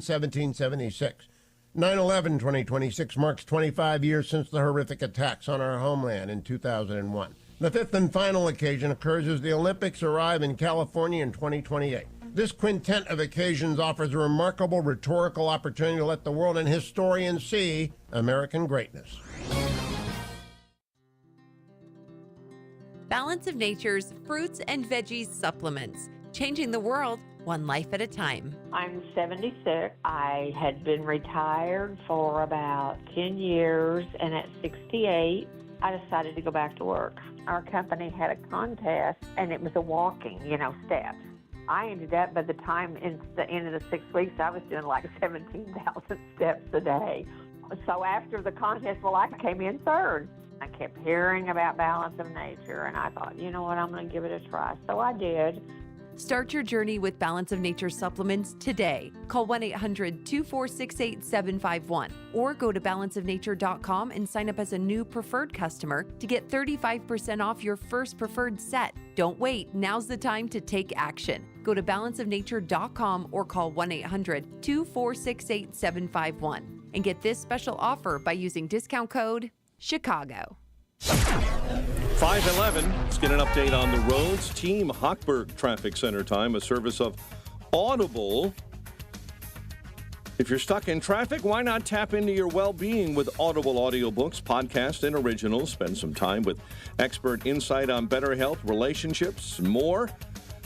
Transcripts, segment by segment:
1776. 9/11/2026 marks 25 years since the horrific attacks on our homeland in 2001. The fifth and final occasion occurs as the Olympics arrive in California in 2028. This quintet of occasions offers a remarkable rhetorical opportunity to let the world and historians see American greatness. Balance of Nature's fruits and veggies supplements, changing the world one life at a time. I'm 76. I had been retired for about 10 years, and at 68, I decided to go back to work. Our company had a contest, and it was a walking, steps. I ended up, by the time it's the end of the 6 weeks, I was doing like 17,000 steps a day. So after the contest, I came in third. I kept hearing about Balance of Nature, and I thought, you know what, I'm going to give it a try. So I did. Start your journey with Balance of Nature supplements today. Call 1-800-246-8751 or go to balanceofnature.com and sign up as a new preferred customer to get 35% off your first preferred set. Don't wait. Now's the time to take action. Go to balanceofnature.com or call 1-800-246-8751 and get this special offer by using discount code Chicago. 5:11. Let's get an update on the roads. Team Hochberg Traffic Center time, a service of Audible. If you're stuck in traffic, why not tap into your well-being with Audible audiobooks, podcasts, and originals? Spend some time with expert insight on better health, relationships, and more.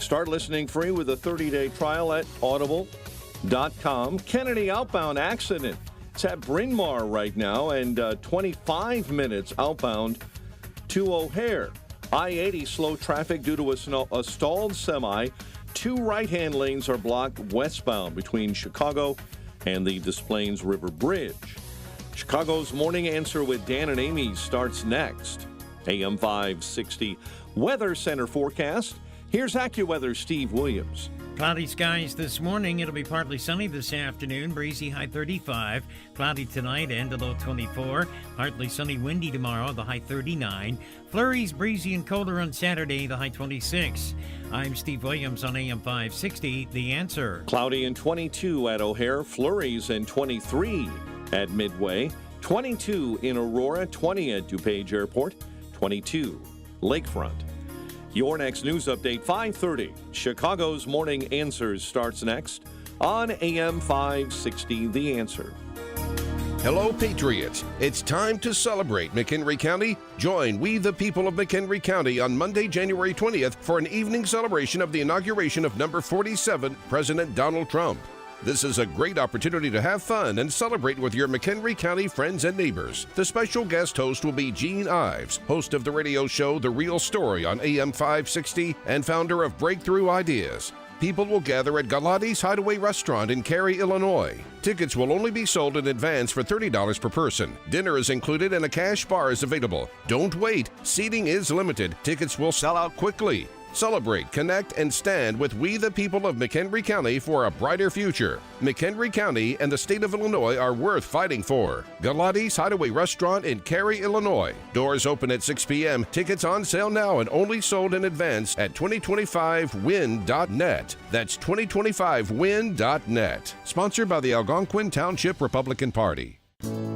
Start listening free with a 30-day trial at audible.com. Kennedy outbound accident. It's at Bryn Mawr right now, and 25 minutes outbound to O'Hare. I-80 slow traffic due to a stalled semi. 2 right-hand lanes are blocked westbound between Chicago and the Des Plaines River Bridge. Chicago's Morning Answer with Dan and Amy starts next. AM 560 Weather Center forecast. Here's AccuWeather Steve Williams. Cloudy skies this morning. It'll be partly sunny this afternoon. Breezy, high 35. Cloudy tonight and a low 24. Partly sunny, windy tomorrow, the high 39. Flurries, breezy and colder on Saturday, the high 26. I'm Steve Williams on AM 560, The Answer. Cloudy and 22 at O'Hare. Flurries and 23 at Midway. 22 in Aurora. 20 at DuPage Airport. 22 Lakefront. Your next news update, 5:30. Chicago's Morning Answers starts next on AM 560, The Answer. Hello, Patriots. It's time to celebrate McHenry County. Join We the People of McHenry County on Monday, January 20th for an evening celebration of the inauguration of number 47, President Donald Trump. This is a great opportunity to have fun and celebrate with your McHenry County friends and neighbors. The special guest host will be Gene Ives, host of the radio show The Real Story on AM 560 and founder of Breakthrough Ideas. People will gather at Galati's Hideaway Restaurant in Cary, Illinois. Tickets will only be sold in advance for $30 per person. Dinner is included and a cash bar is available. Don't wait. Seating is limited. Tickets will sell out quickly. Celebrate, connect, and stand with We the People of McHenry County for a brighter future. McHenry County and the state of Illinois are worth fighting for. Galati's Hideaway Restaurant in Cary, Illinois. Doors open at 6 p.m. Tickets on sale now and only sold in advance at 2025win.net. That's 2025win.net. Sponsored by the Algonquin Township Republican Party.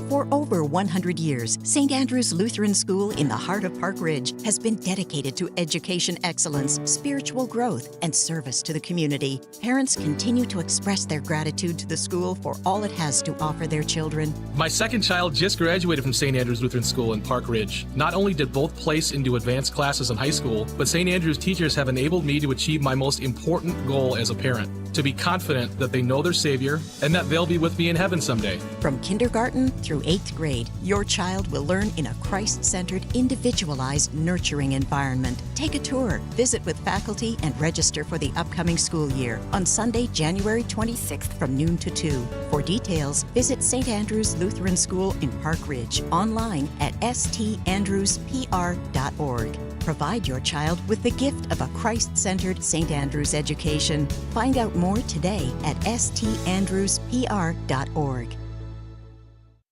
For over 100 years, St. Andrew's Lutheran School in the heart of Park Ridge has been dedicated to education excellence, spiritual growth, and service to the community. Parents continue to express their gratitude to the school for all it has to offer their children. My second child just graduated from St. Andrew's Lutheran School in Park Ridge. Not only did both place into advanced classes in high school, but St. Andrew's teachers have enabled me to achieve my most important goal as a parent, to be confident that they know their Savior and that they'll be with me in heaven someday. From kindergarten through 8th grade, your child will learn in a Christ-centered, individualized, nurturing environment. Take a tour, visit with faculty, and register for the upcoming school year on Sunday, January 26th from noon to 2. For details, visit St. Andrew's Lutheran School in Park Ridge online at standrewspr.org. Provide your child with the gift of a Christ-centered St. Andrew's education. Find out more today at standrewspr.org.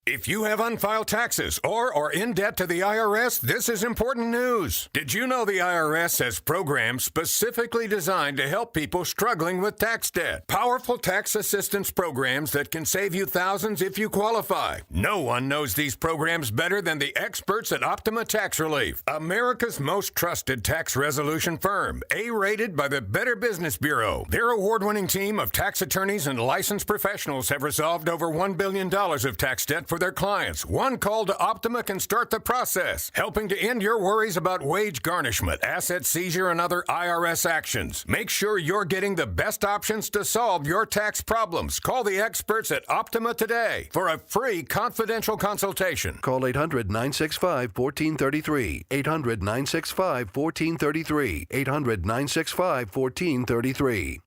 If you have unfiled taxes or are in debt to the IRS, this is important news. Did you know the IRS has programs specifically designed to help people struggling with tax debt? Powerful tax assistance programs that can save you thousands if you qualify. No one knows these programs better than the experts at Optima Tax Relief, America's most trusted tax resolution firm, A-rated by the Better Business Bureau. Their award-winning team of tax attorneys and licensed professionals have resolved over $1 billion of tax debt for their clients. One call to Optima can start the process, helping to end your worries about wage garnishment, asset seizure, and other IRS actions. Make sure you're getting the best options to solve your tax problems. Call the experts at Optima today for a free confidential consultation. Call 800-965-1433. 800-965-1433. 800-965-1433.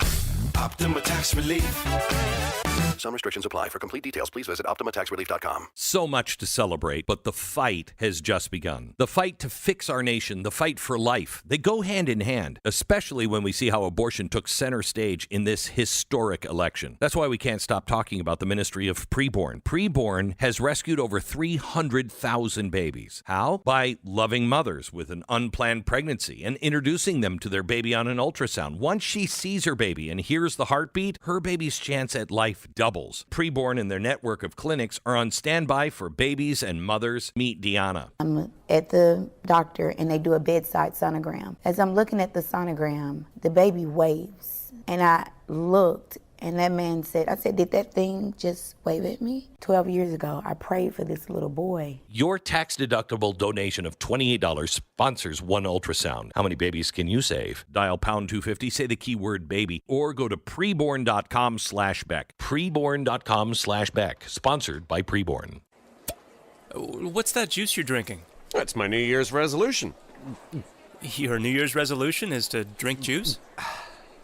Optima Tax Relief. Some restrictions apply. For complete details, please visit OptimaTaxRelief.com. So much to celebrate, but the fight has just begun. The fight to fix our nation, the fight for life. They go hand in hand, especially when we see how abortion took center stage in this historic election. That's why we can't stop talking about the Ministry of Preborn. Preborn has rescued over 300,000 babies. How? By loving mothers with an unplanned pregnancy and introducing them to their baby on an ultrasound. Once she sees her baby and hears the heartbeat, her baby's chance at life doubles. Preborn and their network of clinics are on standby for babies and mothers. Meet Deanna. I'm at the doctor and they do a bedside sonogram. As I'm looking at the sonogram, the baby waves. And I looked and that man said, I said, did that thing just wave at me? 12 years ago, I prayed for this little boy. Your tax-deductible donation of $28 sponsors one ultrasound. How many babies can you save? Dial pound 250, say the keyword baby, or go to preborn.com/Beck. Preborn.com/Beck. Sponsored by Preborn. What's that juice you're drinking? That's my New Year's resolution. Your New Year's resolution is to drink juice?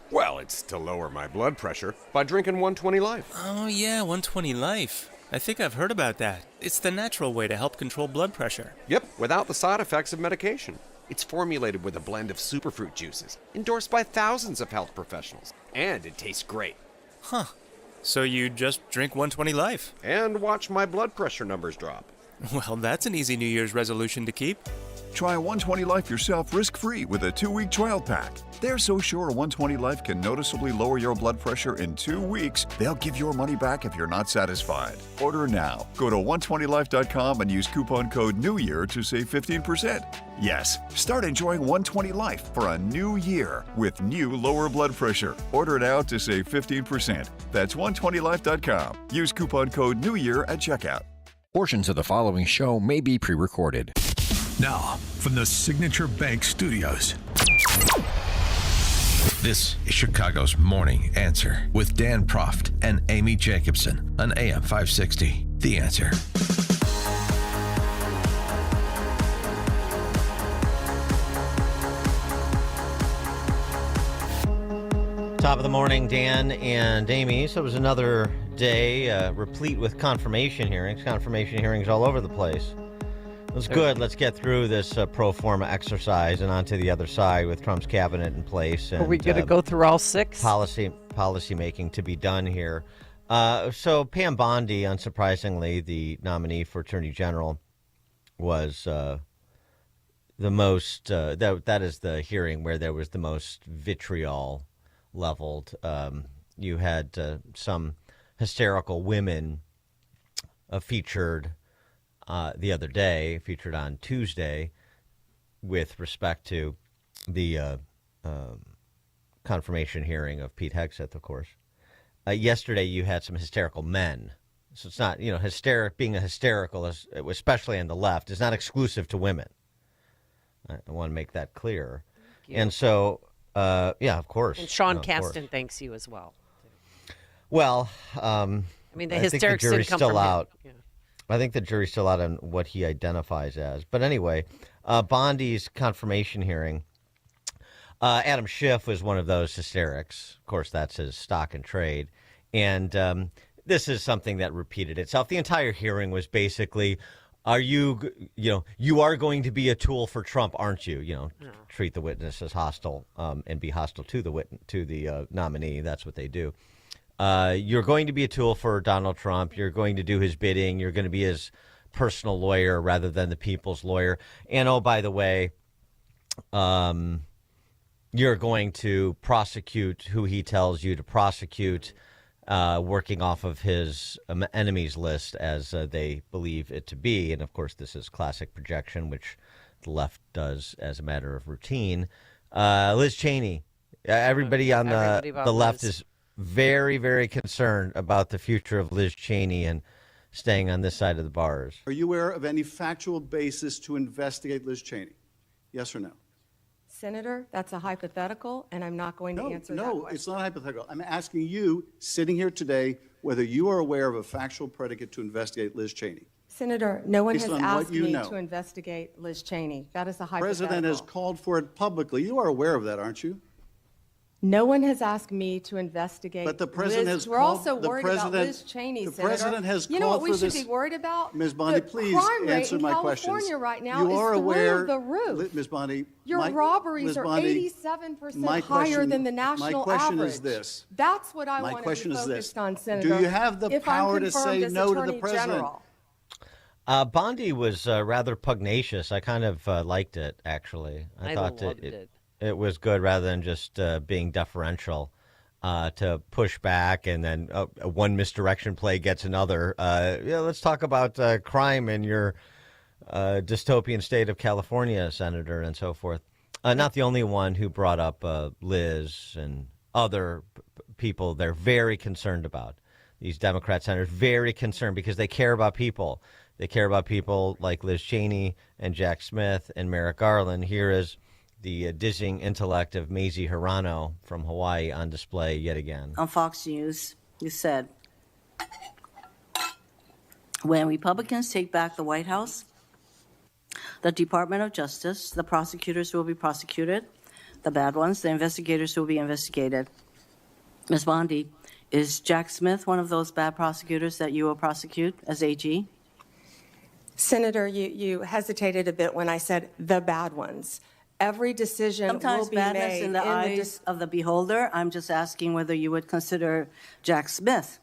Well, it's to lower my blood pressure by drinking 120 Life. Oh, yeah, 120 Life. I think I've heard about that. It's the natural way to help control blood pressure. Yep, without the side effects of medication. It's formulated with a blend of superfruit juices, endorsed by thousands of health professionals. And it tastes great. Huh. So you just drink 120 Life? And watch my blood pressure numbers drop. Well, that's an easy New Year's resolution to keep. Try 120 Life yourself risk-free with a 2-week trial pack. They're so sure 120 Life can noticeably lower your blood pressure in 2 weeks, they'll give your money back if you're not satisfied. Order now. Go to 120life.com and use coupon code NEWYEAR to save 15%. Yes, start enjoying 120 Life for a new year with new lower blood pressure. Order now to save 15%. That's 120life.com. Use coupon code NEWYEAR at checkout. Portions of the following show may be pre-recorded. Now, from the Signature Bank Studios. This is Chicago's Morning Answer with Dan Proft and Amy Jacobson on AM 560. The Answer. Top of the morning, Dan and Amy. So it was another day replete with confirmation hearings all over the place. It's good. Let's get through this pro forma exercise and onto the other side with Trump's cabinet in place. And, are we going to go through all six? Policy making to be done here. So Pam Bondi, unsurprisingly, the nominee for Attorney General, was the most. That is the hearing where there was the most vitriol leveled. You had some hysterical women featured. The other day, featured on Tuesday, with respect to the confirmation hearing of Pete Hegseth, of course. Yesterday, you had some hysterical men. So it's not, being hysterical, especially on the left, is not exclusive to women. I want to make that clear. And so, yeah, of course. And Sean Casten thanks you as well. Well, I mean, the hysterics didn't come from out. him. Yeah. I think the jury's still out on what he identifies as. But anyway, Bondi's confirmation hearing, Adam Schiff was one of those hysterics. Of course, that's his stock and trade. And this is something that repeated itself. The entire hearing was basically, you are going to be a tool for Trump, aren't you? Treat the witness as hostile and be hostile to the nominee. That's what they do. You're going to be a tool for Donald Trump. You're going to do his bidding. You're going to be his personal lawyer rather than the people's lawyer. And, oh, by the way, you're going to prosecute who he tells you to prosecute, working off of his enemies list as they believe it to be. And, of course, this is classic projection, which the left does as a matter of routine. Liz Cheney. Everybody on the left is very, very concerned about the future of Liz Cheney and staying on this side of the bars. Are you aware of any factual basis to investigate Liz Cheney? Yes or no? Senator, that's a hypothetical, and I'm not going to answer that question. No, it's not hypothetical. I'm asking you, sitting here today, whether you are aware of a factual predicate to investigate Liz Cheney. Senator, no one Based has on asked what you me know. to investigate Liz Cheney. That is a The hypothetical. president has called for it publicly. You are aware of that, aren't you? No one has asked me to investigate. But the president Liz. has We're called- also the worried about president- Liz Cheney, the Senator. president has You know what called we for should this- be worried about? Ms. Bondi, the please crime rate answer in my California questions. right now You are is aware, through the roof. Ms. Bondi, Your robberies Ms. are Bondi, 87% my higher question- than the national My question average. is this. That's what I My want to question be is focused this. on, Senator. Do you have the if I'm power to confirmed say as no to the Attorney president? General. Bondi was rather pugnacious. I kind of liked it, actually. I thought loved it. It was good rather than just being deferential to push back and then one misdirection play gets another. Let's talk about crime in your dystopian state of California, Senator, and so forth. Not the only one who brought up Liz and other people they're very concerned about. These Democrat senators, very concerned because they care about people. They care about people like Liz Cheney and Jack Smith and Merrick Garland. Here is the dizzying intellect of Mazie Hirano from Hawaii on display yet again. On Fox News, you said, when Republicans take back the White House, the Department of Justice, the prosecutors will be prosecuted, the bad ones, the investigators will be investigated. Ms. Bondi, is Jack Smith one of those bad prosecutors that you will prosecute as AG? Senator, you hesitated a bit when I said the bad ones. Every decision Sometimes will be badness made in the eyes of the beholder. I'm just asking whether you would consider Jack Smith,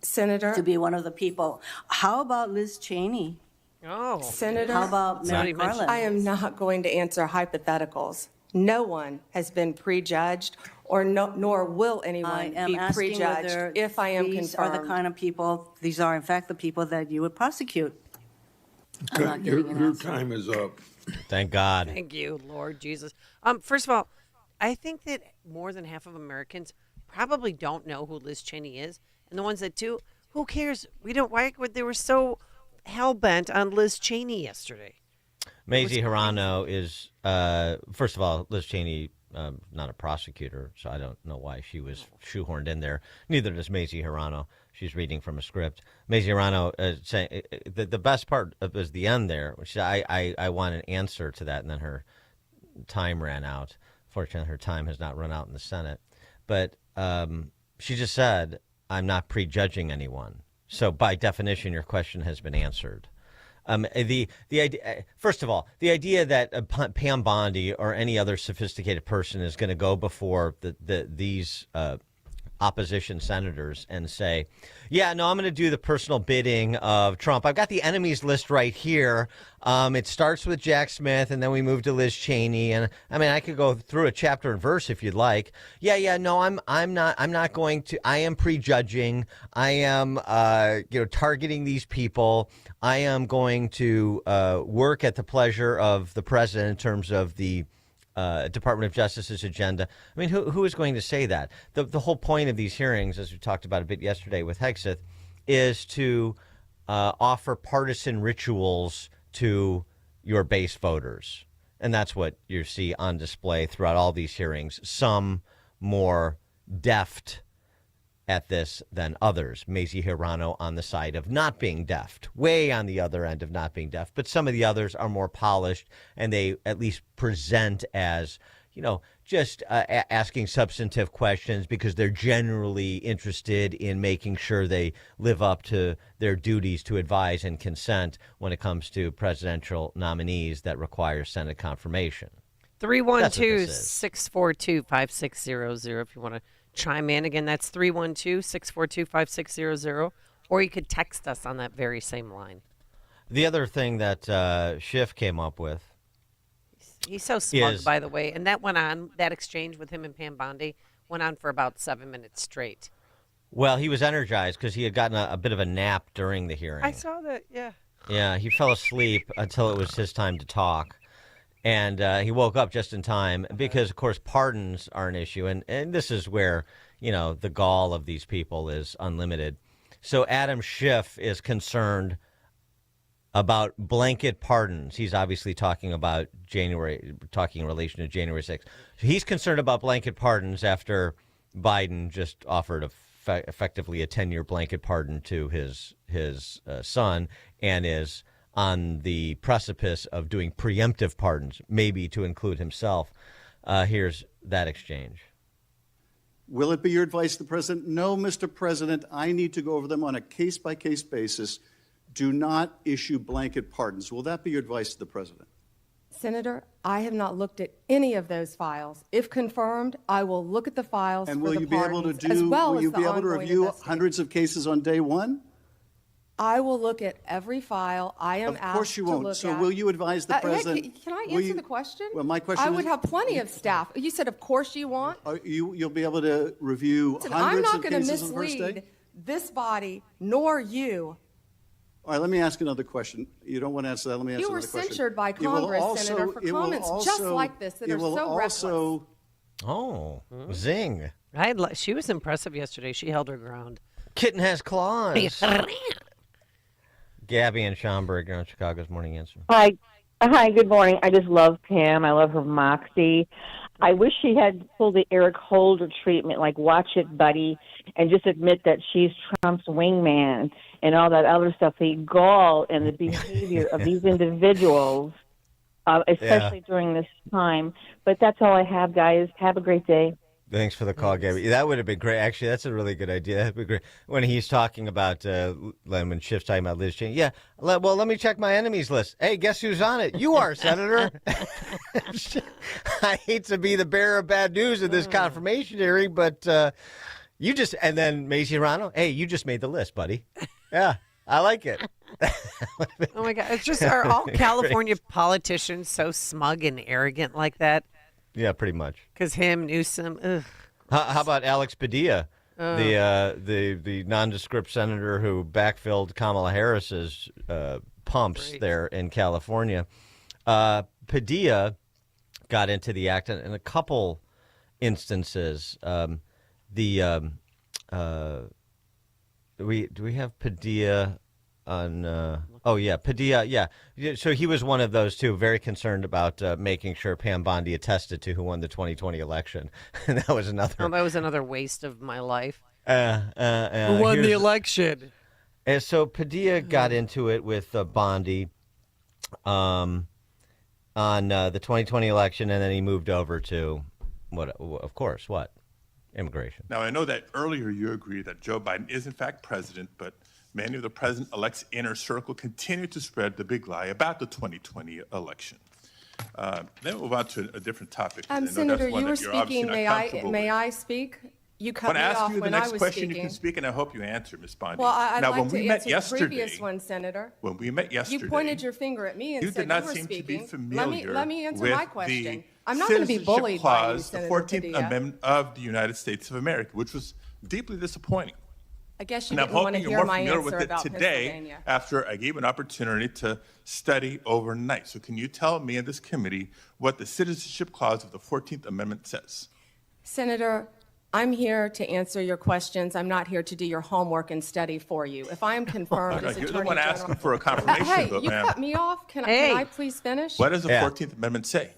Senator, to be one of the people. How about Liz Cheney? Oh, Senator, How about Merrick Garland? I am not going to answer hypotheticals. No one has been prejudged, or nor will anyone I am be asking prejudged whether if I am these confirmed. are the kind of people, these are in fact the people that you would prosecute. I'm not Your getting an answer. time is up. Thank God. Thank you, Lord Jesus. First of all, I think that more than half of Americans probably don't know who Liz Cheney is, and the ones that do, who cares? We don't. Why would they were so hell bent on Liz Cheney yesterday? Mazie Hirano is, first of all, Liz Cheney, not a prosecutor, so I don't know why she was shoehorned in there. Neither does Mazie Hirano. She's reading from a script. Mazie Hirano saying the best part was the end there, which I want an answer to that, and then her time ran out. Fortunately, her time has not run out in the Senate. But she just said, I'm not prejudging anyone. So by definition, your question has been answered. The idea, first of all, the idea that Pam Bondi or any other sophisticated person is going to go before these opposition senators and say, yeah, no, I'm going to do the personal bidding of Trump. I've got the enemies list right here. It starts with Jack Smith, and then we move to Liz Cheney. And I mean, I could go through a chapter and verse if you'd like. Yeah, no, I'm not going to. I am prejudging. I am, targeting these people. I am going to work at the pleasure of the president in terms of the Department of Justice's agenda. I mean, who is going to say that? The whole point of these hearings, as we talked about a bit yesterday with Hegseth, is to offer partisan rituals to your base voters. And that's what you see on display throughout all these hearings. Some more deft at this than others. Mazie Hirano on the side of not being deft, way on the other end of not being deft. But some of the others are more polished, and they at least present as, just asking substantive questions because they're generally interested in making sure they live up to their duties to advise and consent when it comes to presidential nominees that require Senate confirmation. 312-642-5600 if you want to chime in. Again, that's 312-642-5600, or you could text us on that very same line. The other thing that Schiff came up with. He's so smug, by the way. And that exchange with him and Pam Bondi went on for about 7 minutes straight. Well, he was energized because he had gotten a bit of a nap during the hearing. I saw that, yeah. Yeah, he fell asleep until it was his time to talk. And he woke up just in time because, of course, pardons are an issue. And this is where, the gall of these people is unlimited. So Adam Schiff is concerned about blanket pardons. He's obviously talking about in relation to January 6th. So he's concerned about blanket pardons after Biden just offered effectively a 10-year blanket pardon to his son, and is on the precipice of doing preemptive pardons, maybe to include himself. Here's that exchange. Will it be your advice to the president? No, Mr. President, I need to go over them on a case-by-case basis. Do not issue blanket pardons. Will that be your advice to the president? Senator, I have not looked at any of those files. If confirmed, I will look at the files and for the will you be able to review hundreds of cases on day one? I will look at every file I am asked to look at. Of course you won't. So will you advise the president? Can I answer the question? Well, my question I would have plenty of staff. You said, of course you want. You'll be able to review hundreds of cases on the first day? I'm not going to mislead this body nor you. All right, let me ask another question. You don't want to answer that. Let me answer another question. You were censured by Congress, Senator, for comments just like this that are so reckless. Oh, zing. She was impressive yesterday. She held her ground. Kitten has claws. Gabby and Schaumburg on Chicago's Morning Answer. Hi, good morning. I just love Pam. I love her moxie. I wish she had pulled the Eric Holder treatment, like watch it, buddy, and just admit that she's Trump's wingman and all that other stuff. The gall and the behavior of these individuals, especially during this time. But that's all I have, guys. Have a great day. Thanks for the call, Gabby. That would have been great. Actually, that's a really good idea. That would be great. When he's talking about, when Schiff's talking about Liz Cheney. Yeah, well, let me check my enemies list. Hey, guess who's on it? You are, Senator. I hate to be the bearer of bad news in this confirmation hearing, but you just, and then Macy Rano, hey, you just made the list, buddy. Yeah, I like it. Oh, my God. It's just, are all California politicians so smug and arrogant like that? Yeah, pretty much. Because Newsom. Ugh. How about Alex Padilla, the nondescript senator who backfilled Kamala Harris's pumps there in California? Padilla got into the act in a couple instances. Do we have Padilla on? Padilla. Yeah. So he was one of those two, very concerned about making sure Pam Bondi attested to who won the 2020 election. And that was another. That was another waste of my life. Who won the election? And so Padilla got into it with Bondi on the 2020 election, and then he moved over to what? Immigration. Now, I know that earlier you agreed that Joe Biden is in fact president, but many of the president-elect's inner circle continue to spread the big lie about the 2020 election. Then we'll move on to a different topic. Senator, you were speaking. May I speak? You cut me off when I was speaking. When I ask you the next question, you can speak, and I hope you answer, Ms. Bondi. Well, I'd like to answer the previous one, Senator. When we met yesterday, you pointed your finger at me and you said did not you were seem speaking. to be familiar Let me answer with my question. I'm not the going to be bullied by you, Citizenship Senator Clause, the 14th Padilla. Amendment of the United States of America, which was deeply disappointing. I guess you And I'm didn't want to hoping hear you're more my familiar answer with it about today Pennsylvania. after I gave an opportunity to study overnight. So can you tell me and this committee what the Citizenship Clause of the 14th Amendment says? Senator, I'm here to answer your questions. I'm not here to do your homework and study for you. If I am confirmed as Attorney You're the one General, asking for a confirmation vote, you ma'am. cut me off. Can I please finish? What does the 14th Amendment say?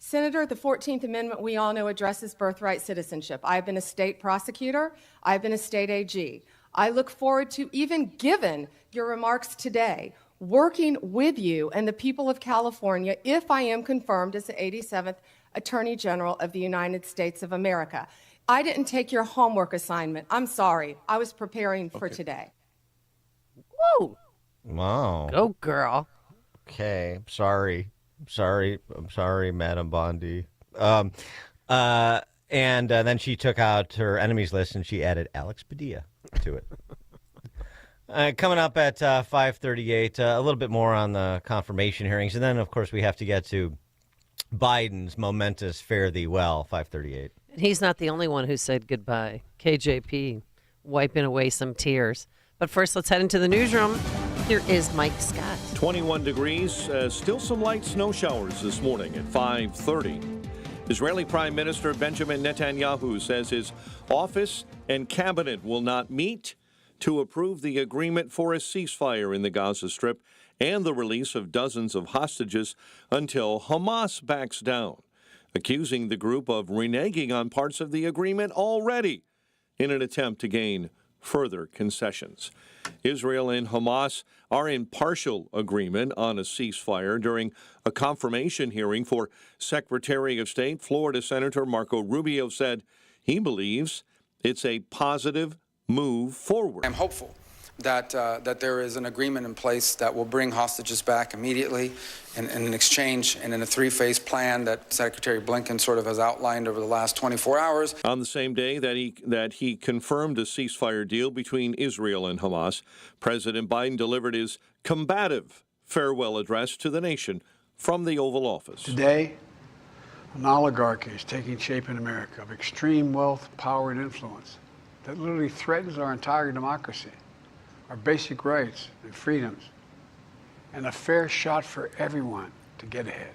Senator, the 14th Amendment, we all know, addresses birthright citizenship. I've been a state prosecutor. I've been a state AG. I look forward to, even given your remarks today, working with you and the people of California if I am confirmed as the 87th Attorney General of the United States of America. I didn't take your homework assignment. I'm sorry. I was preparing for today. Woo! Wow. Go, girl. Okay. I'm sorry, Madam Bondi. And And then she took out her enemies list and she added Alex Padilla to it. Coming up at 5:38, a little bit more on the confirmation hearings. And then, of course, we have to get to Biden's momentous Fare Thee Well, 5:38. And he's not the only one who said goodbye. KJP wiping away some tears. But first, let's head into the newsroom. Here is Mike Scott. 21 degrees, still some light snow showers this morning at 5:30. Israeli Prime Minister Benjamin Netanyahu says his office and cabinet will not meet to approve the agreement for a ceasefire in the Gaza Strip and the release of dozens of hostages until Hamas backs down, accusing the group of reneging on parts of the agreement already in an attempt to gain further concessions. Israel and Hamas are in partial agreement on a ceasefire during a confirmation hearing for Secretary of State. Florida Senator Marco Rubio said he believes it's a positive move forward. I'm hopeful that there is an agreement in place that will bring hostages back immediately in an exchange and in a three-phase plan that Secretary Blinken sort of has outlined over the last 24 hours. On the same day that he confirmed a ceasefire deal between Israel and Hamas, President Biden delivered his combative farewell address to the nation from the Oval Office. Today, an oligarchy is taking shape in America of extreme wealth, power, and influence that literally threatens our entire democracy, our basic rights and freedoms, and a fair shot for everyone to get ahead.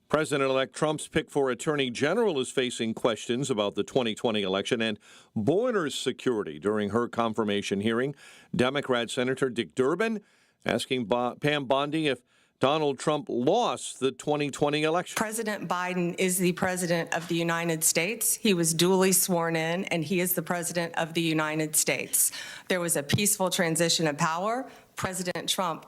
President-elect Trump's pick for Attorney General is facing questions about the 2020 election and border security during her confirmation hearing. Democrat Senator Dick Durbin asking Pam Bondi if Donald Trump lost the 2020 election. President Biden is the president of the United States. He was duly sworn in, and he is the president of the United States. There was a peaceful transition of power. President Trump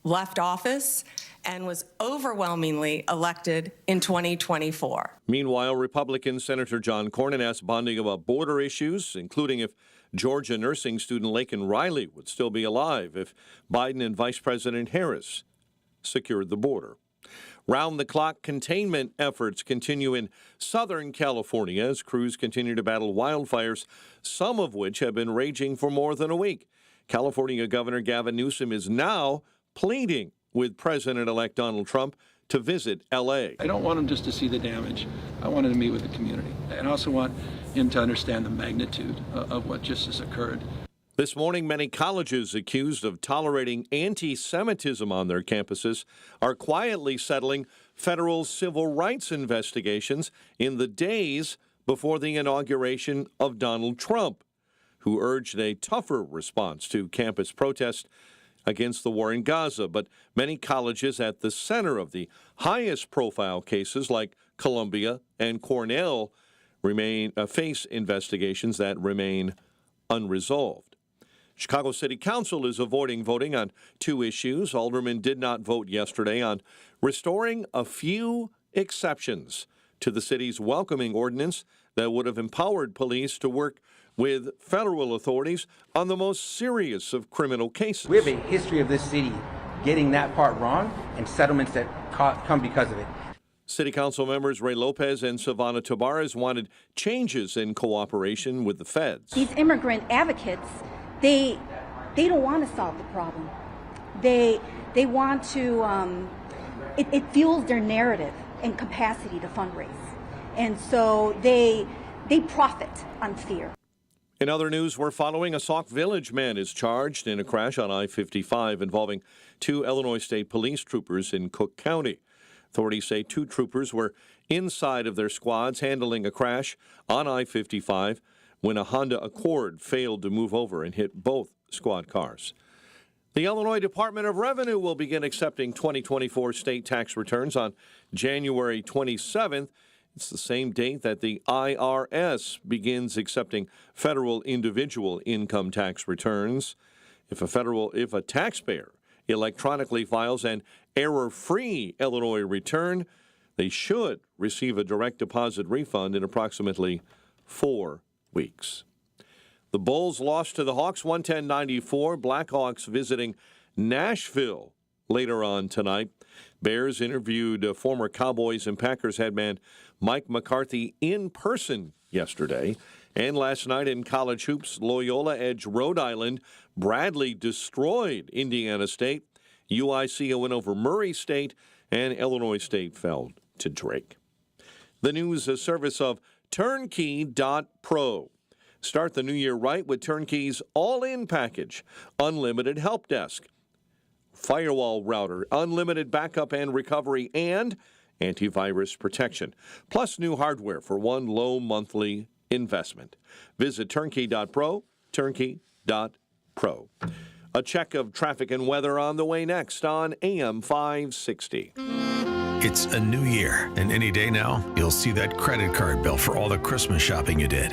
left office and was overwhelmingly elected in 2024. Meanwhile, Republican Senator John Cornyn asked Bondi about border issues, including if Georgia nursing student Laken Riley would still be alive if Biden and Vice President Harris secured the border. Round-the-clock containment efforts continue in Southern California as crews continue to battle wildfires, some of which have been raging for more than a week. California Governor Gavin Newsom is now pleading with President-elect Donald Trump to visit L.A. I don't want him just to see the damage. I want him to meet with the community. And I also want him to understand the magnitude of what just has occurred. This morning, many colleges accused of tolerating anti-Semitism on their campuses are quietly settling federal civil rights investigations in the days before the inauguration of Donald Trump, who urged a tougher response to campus protests against the war in Gaza. But many colleges at the center of the highest profile cases like Columbia and Cornell face investigations that remain unresolved. Chicago City Council is avoiding voting on two issues. Aldermen did not vote yesterday on restoring a few exceptions to the city's welcoming ordinance that would have empowered police to work with federal authorities on the most serious of criminal cases. We have a history of this city getting that part wrong and settlements that come because of it. City Council members Ray Lopez and Savannah Tabarez wanted changes in cooperation with the feds. These immigrant advocates, they don't want to solve the problem. They want to, it fuels their narrative and capacity to fundraise. And so they profit on fear. In other news we're following, a Sauk Village man is charged in a crash on I-55 involving two Illinois State Police troopers in Cook County. Authorities say two troopers were inside of their squads handling a crash on I-55 when a Honda Accord failed to move over and hit both squad cars. The Illinois Department of Revenue will begin accepting 2024 state tax returns on January 27th. It's the same date that the IRS begins accepting federal individual income tax returns. If a taxpayer electronically files an error-free Illinois return, they should receive a direct deposit refund in approximately 4 weeks. The Bulls lost to the Hawks 110-94. Blackhawks visiting Nashville later on tonight. Bears interviewed former Cowboys and Packers head man Mike McCarthy in person yesterday. And last night in college hoops, Loyola edged Rhode Island. Bradley destroyed Indiana State. UIC a win over Murray State. And Illinois State fell to Drake. The news a service of Turnkey.pro. Start the new year right with Turnkey's all-in package. Unlimited help desk, firewall router, unlimited backup and recovery, and antivirus protection. Plus new hardware for one low monthly investment. Visit Turnkey.pro, Turnkey.pro. A check of traffic and weather on the way next on AM 560. It's a new year, and any day now, you'll see that credit card bill for all the Christmas shopping you did.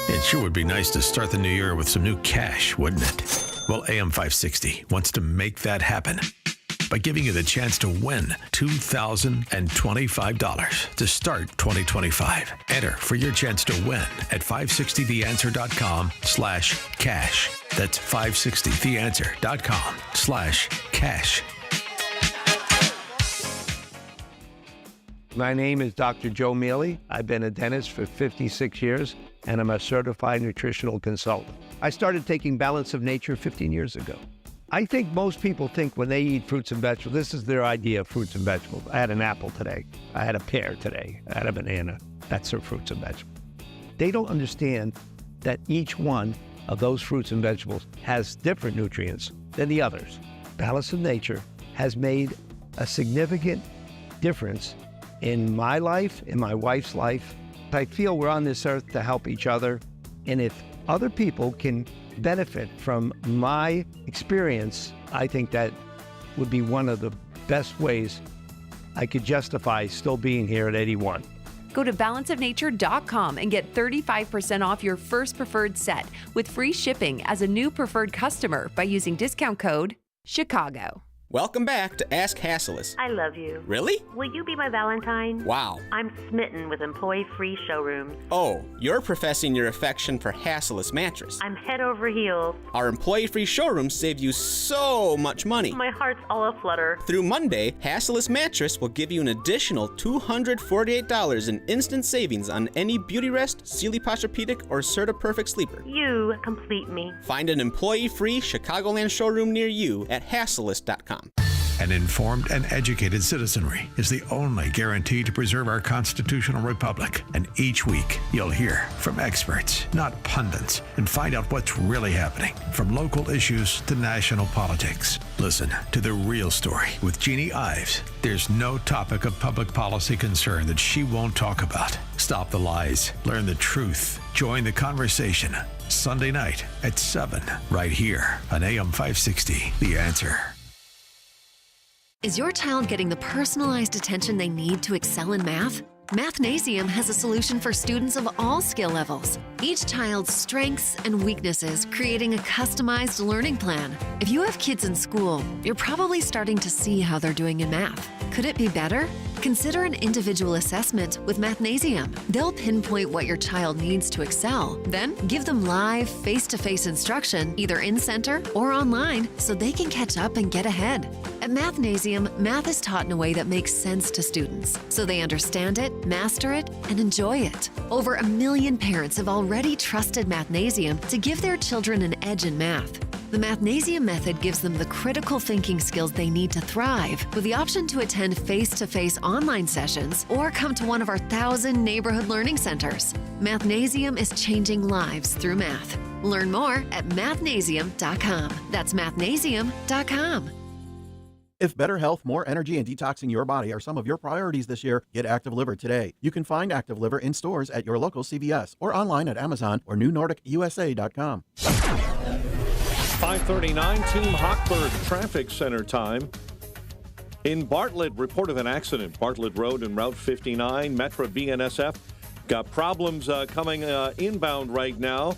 It sure would be nice to start the new year with some new cash, wouldn't it? Well, AM 560 wants to make that happen by giving you the chance to win $2,025 to start 2025. Enter for your chance to win at 560theanswer.com/cash. That's 560theanswer.com/cash. My name is Dr. Joe Mealy. I've been a dentist for 56 years, and I'm a certified nutritional consultant. I started taking Balance of Nature 15 years ago. I think most people think when they eat fruits and vegetables, this is their idea of fruits and vegetables. I had an apple today. I had a pear today. I had a banana. That's their fruits and vegetables. They don't understand that each one of those fruits and vegetables has different nutrients than the others. Balance of Nature has made a significant difference in my life, in my wife's life. I feel we're on this earth to help each other. And if other people can benefit from my experience, I think that would be one of the best ways I could justify still being here at 81. Go to balanceofnature.com and get 35% off your first preferred set with free shipping as a new preferred customer by using discount code CHICAGO. Welcome back to Ask Hasselus. I love you. Really? Will you be my Valentine? Wow. I'm smitten with employee-free showrooms. Oh, you're professing your affection for Hasselus Mattress. I'm head over heels. Our employee-free showrooms save you so much money. My heart's all aflutter. Through Monday, Hasselus Mattress will give you an additional $248 in instant savings on any Beautyrest, Sealy Posturepedic, or Serta Perfect Sleeper. You complete me. Find an employee-free Chicagoland showroom near you at Hasselus.com. An informed and educated citizenry is the only guarantee to preserve our constitutional republic. And each week, you'll hear from experts, not pundits, and find out what's really happening, from local issues to national politics. Listen to The Real Story with Jeannie Ives. There's no topic of public policy concern that she won't talk about. Stop the lies. Learn the truth. Join the conversation. Sunday night at 7, right here on AM 560, The Answer. Is your child getting the personalized attention they need to excel in math? Mathnasium has a solution for students of all skill levels. Each child's strengths and weaknesses, creating a customized learning plan. If you have kids in school, you're probably starting to see how they're doing in math. Could it be better? Consider an individual assessment with Mathnasium. They'll pinpoint what your child needs to excel, then give them live, face-to-face instruction, either in-center or online, so they can catch up and get ahead. At Mathnasium, math is taught in a way that makes sense to students, so they understand it, master it, and enjoy it. Over 1 million parents have already trusted Mathnasium to give their children an edge in math. The Mathnasium method gives them the critical thinking skills they need to thrive, with the option to attend face-to-face online sessions or come to one of our 1,000 neighborhood learning centers. Mathnasium is changing lives through math. Learn more at mathnasium.com. That's mathnasium.com. If better health, more energy, and detoxing your body are some of your priorities this year, get Active Liver today. You can find Active Liver in stores at your local CVS or online at Amazon or newnordicusa.com. 5:39, Team Hochberg Traffic Center time. In Bartlett, report of an accident. Bartlett Road and Route 59, Metra BNSF. Got problems coming inbound right now.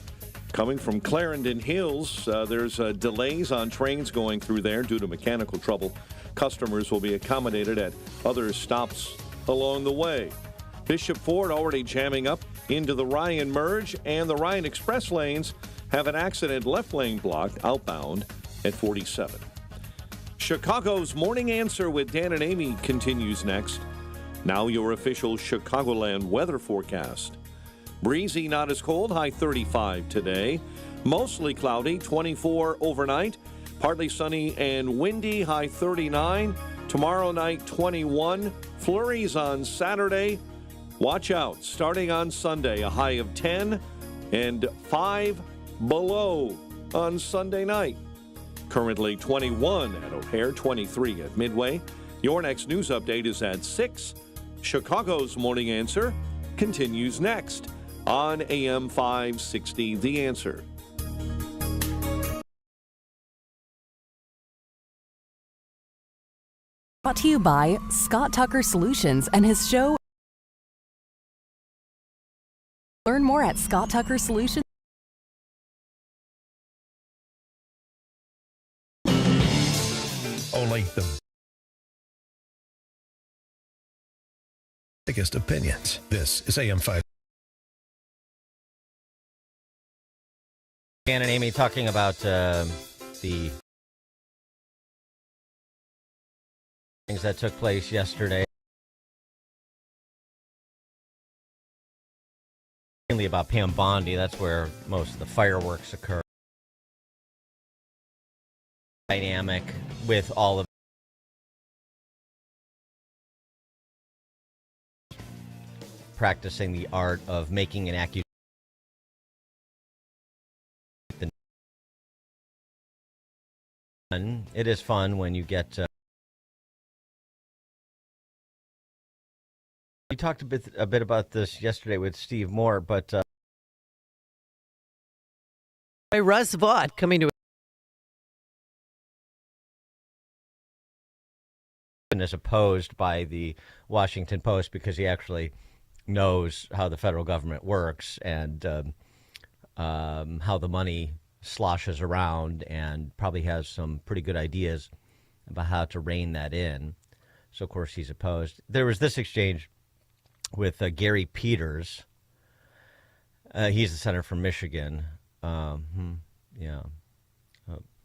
Coming from Clarendon Hills, there's delays on trains going through there due to mechanical trouble. Customers will be accommodated at other stops along the way. Bishop Ford already jamming up into the Ryan Merge, and the Ryan Express lanes have an accident, left lane blocked outbound at 47. Chicago's Morning Answer with Dan and Amy continues next. Now your official Chicagoland weather forecast. Breezy, not as cold, high 35 today. Mostly cloudy, 24 overnight. Partly sunny and windy, high 39. Tomorrow night, 21. Flurries on Saturday. Watch out. Starting on Sunday, a high of 10 and 5 below on Sunday night. Currently 21 at O'Hare, 23 at Midway. Your next news update is at 6. Chicago's Morning Answer continues next on AM 560, The Answer. Brought to you by Scott Tucker Solutions and his show. Learn more at Scott Tucker Solutions. Only the biggest opinions. This is AM 5. Dan and Amy talking about the things that took place yesterday. Mainly about Pam Bondi. That's where most of the fireworks occur. Dynamic with all of practicing the art of making an accusation. It is fun when you get. We talked a bit about this yesterday with Steve Moore, but By Russ Vaught coming to is opposed by the Washington Post because he actually knows how the federal government works and how the money sloshes around, and probably has some pretty good ideas about how to rein that in. So, of course, he's opposed. There was this exchange with Gary Peters. He's the senator from Michigan.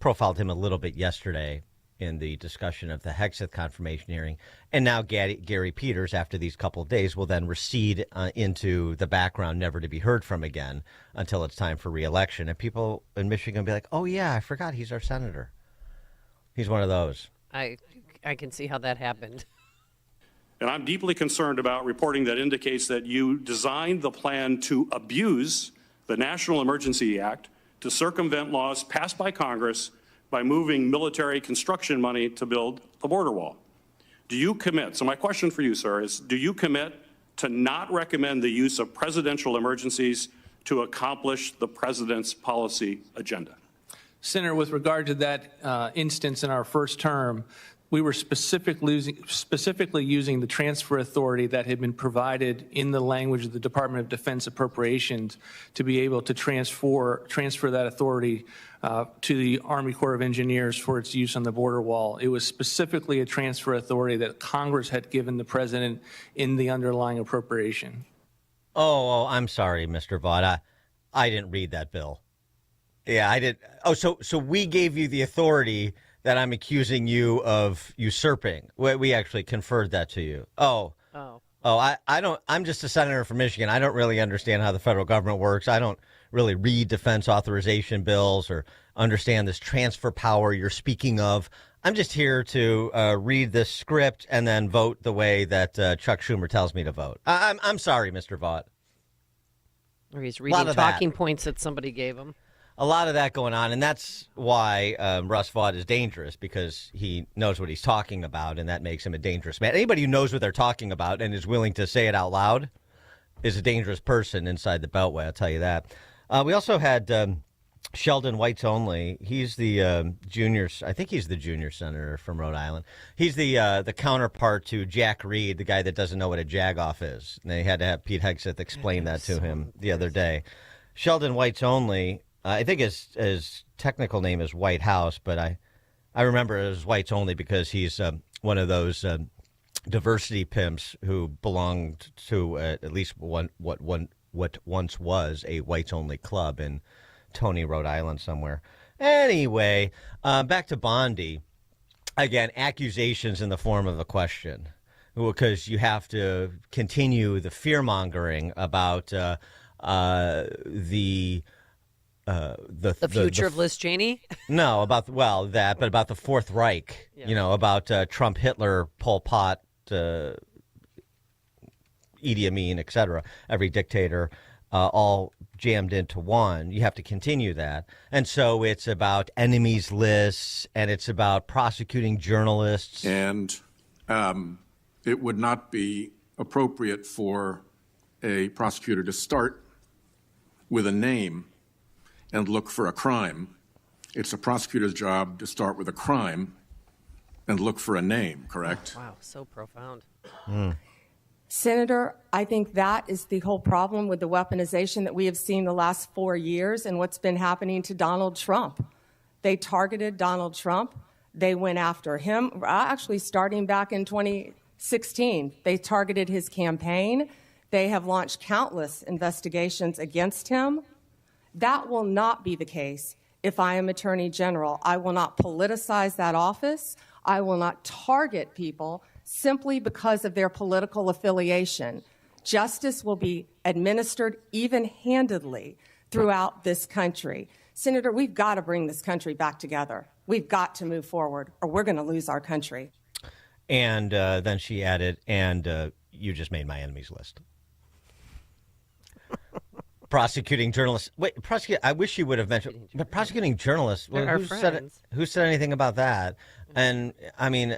Profiled him a little bit yesterday in the discussion of the Hegseth confirmation hearing. And now Gary Peters, after these couple of days, will then recede into the background, never to be heard from again until it's time for re-election. And people in Michigan will be like, oh, yeah, I forgot he's our senator. He's one of those. I can see how that happened. And I'm deeply concerned about reporting that indicates that you designed the plan to abuse the National Emergency Act to circumvent laws passed by Congress by moving military construction money to build the border wall. Do you commit? So my question for you, sir, is do you commit to not recommend the use of presidential emergencies to accomplish the president's policy agenda? Senator, with regard to that instance in our first term, we were specifically using the transfer authority that had been provided in the language of the Department of Defense appropriations to be able to transfer that authority to the Army Corps of Engineers for its use on the border wall. It was specifically a transfer authority that Congress had given the president in the underlying appropriation. Oh, I'm sorry, Mr. Vaught. I didn't read that bill. Yeah, I did. Oh, so we gave you the authority that I'm accusing you of usurping. We actually conferred that to you. I don't. I'm just a senator from Michigan. I don't really understand how the federal government works. I don't really read defense authorization bills or understand this transfer power you're speaking of. I'm just here to read this script and then vote the way that Chuck Schumer tells me to vote. I'm sorry, Mr. Vaught. Or he's reading talking points that somebody gave him. A lot of that going on, and that's why Russ Vaught is dangerous, because he knows what he's talking about, and that makes him a dangerous man. Anybody who knows what they're talking about and is willing to say it out loud is a dangerous person inside the Beltway, I'll tell you that. We also had Sheldon White's Only. He's the junior, I think he's the junior senator from Rhode Island. He's the counterpart to Jack Reed, the guy that doesn't know what a jagoff is. And they had to have Pete Hegseth explain that to him the other day. Sheldon White's Only, I think his technical name is White House, but I remember it as White's Only because he's one of those diversity pimps who belonged to at least what once was a White's Only club in Tony, Rhode Island somewhere. Anyway, back to Bondi. Again, accusations in the form of a question, because you have to continue the fear-mongering about the future of Liz Cheney? No, about the Fourth Reich. Yeah. You know, about Trump, Hitler, Pol Pot, Idi Amin, etc. Every dictator, all jammed into one. You have to continue that, and so it's about enemies lists, and it's about prosecuting journalists. And it would not be appropriate for a prosecutor to start with a name and look for a crime. It's a prosecutor's job to start with a crime and look for a name, correct? Wow, so profound. Senator, I think that is the whole problem with the weaponization that we have seen the last 4 years and what's been happening to Donald Trump. They targeted Donald Trump. They went after him, actually starting back in 2016. They targeted his campaign. They have launched countless investigations against him. That will not be the case if I am Attorney General. I will not politicize that office. I will not target people simply because of their political affiliation. Justice will be administered even-handedly throughout this country. Senator, we've got to bring this country back together. We've got to move forward, or we're going to lose our country. And then she added, and you just made my enemies list. Prosecuting journalists. Wait, I wish you would have mentioned, but prosecuting journalists. Well, who said anything about that? And I mean,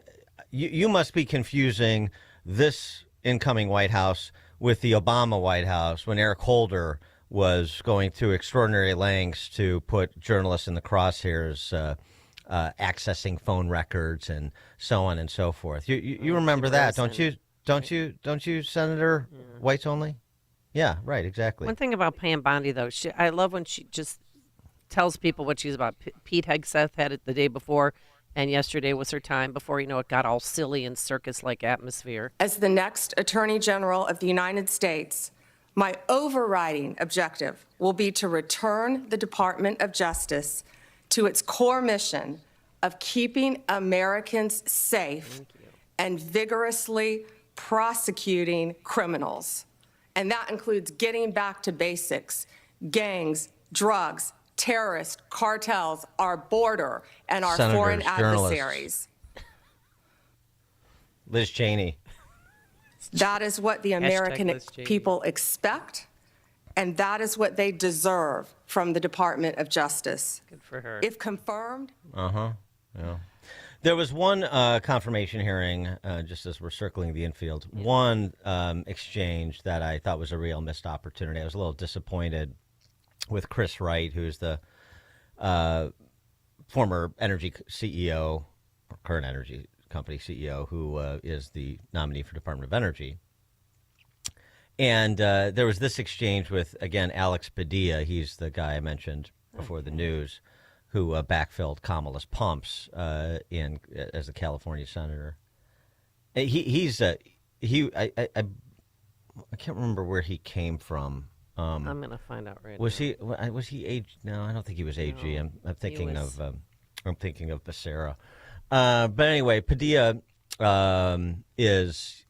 you must be confusing this incoming White House with the Obama White House when Eric Holder was going through extraordinary lengths to put journalists in the crosshairs, accessing phone records and so on and so forth. You remember that, don't you? Don't you, Senator? Yeah. Whites only? Yeah, right, exactly. One thing about Pam Bondi, though, I love when she just tells people what she's about. Pete Hegseth had it the day before, and yesterday was her time before, it got all silly and circus-like atmosphere. As the next Attorney General of the United States, my overriding objective will be to return the Department of Justice to its core mission of keeping Americans safe and vigorously prosecuting criminals. And that includes getting back to basics: gangs, drugs, terrorists, cartels, our border, and our Senators, foreign adversaries. Liz Cheney. That is what the American people expect, and that is what they deserve from the Department of Justice. Good for her. If confirmed. Yeah. There was one confirmation hearing, just as we're circling the infield, one exchange that I thought was a real missed opportunity. I was a little disappointed with Chris Wright, who's the former energy CEO, or current energy company CEO, who is the nominee for Department of Energy. And there was this exchange with, again, Alex Padilla. He's the guy I mentioned before the news, who backfilled Kamala's pumps as a California senator. I can't remember where he came from. I'm gonna find out right now. Was he AG? No, I don't think he was AG. No, I'm thinking of Becerra. But anyway, Padilla is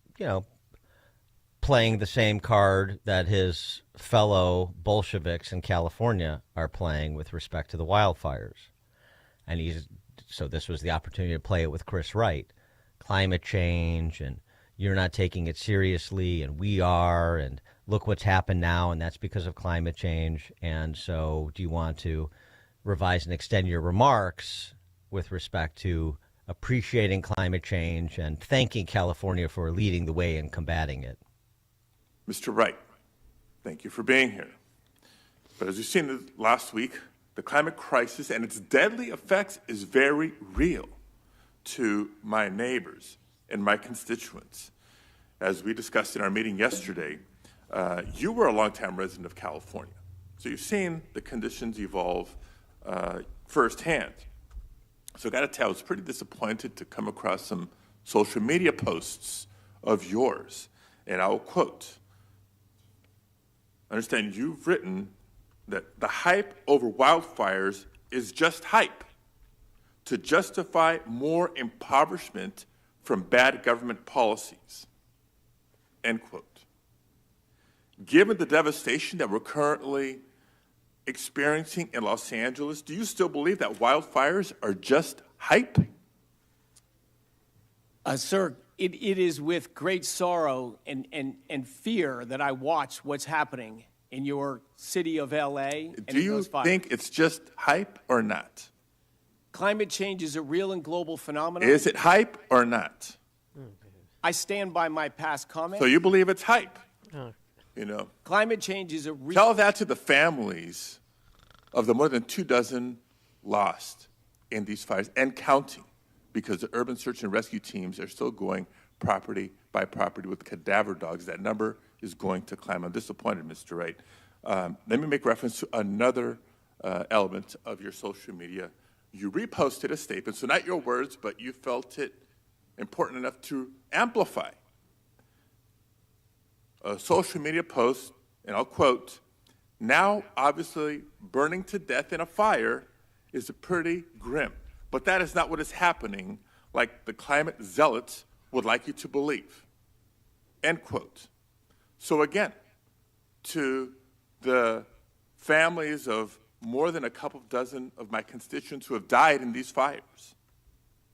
playing the same card that his fellow Bolsheviks in California are playing with respect to the wildfires. And so this was the opportunity to play it with Chris Wright. Climate change, and you're not taking it seriously, and we are, and look what's happened now, and that's because of climate change. And so do you want to revise and extend your remarks with respect to appreciating climate change and thanking California for leading the way in combating it? Mr. Wright, thank you for being here. But as you've seen last week, the climate crisis and its deadly effects is very real to my neighbors and my constituents. As we discussed in our meeting yesterday, you were a longtime resident of California, so you've seen the conditions evolve firsthand. So I got to tell, I was pretty disappointed to come across some social media posts of yours, and I will quote, understand you've written that the hype over wildfires is just hype to justify more impoverishment from bad government policies, end quote. given the devastation that we're currently experiencing in Los Angeles, do you still believe that wildfires are just hype? Sir, it is with great sorrow and fear that I watch what's happening in your city of L.A. and Do in you those fires. think it's just hype or not? Climate change is a real and global phenomenon. Is it hype or not? I stand by my past comments. So you believe it's hype? You know, Climate change is a real... tell that to the families of the more than 24 lost in these fires and counting, because the urban search and rescue teams are still going property by property with cadaver dogs. That number is going to climb. I'm disappointed, Mr. Wright. Let me make reference to another element of your social media. You reposted a statement, so not your words, but you felt it important enough to amplify a social media post, and I'll quote, "Now, obviously, burning to death in a fire is pretty grim, but that is not what is happening like the climate zealots would like you to believe." End quote. So again, to the families of more than a couple of dozen of my constituents who have died in these fires,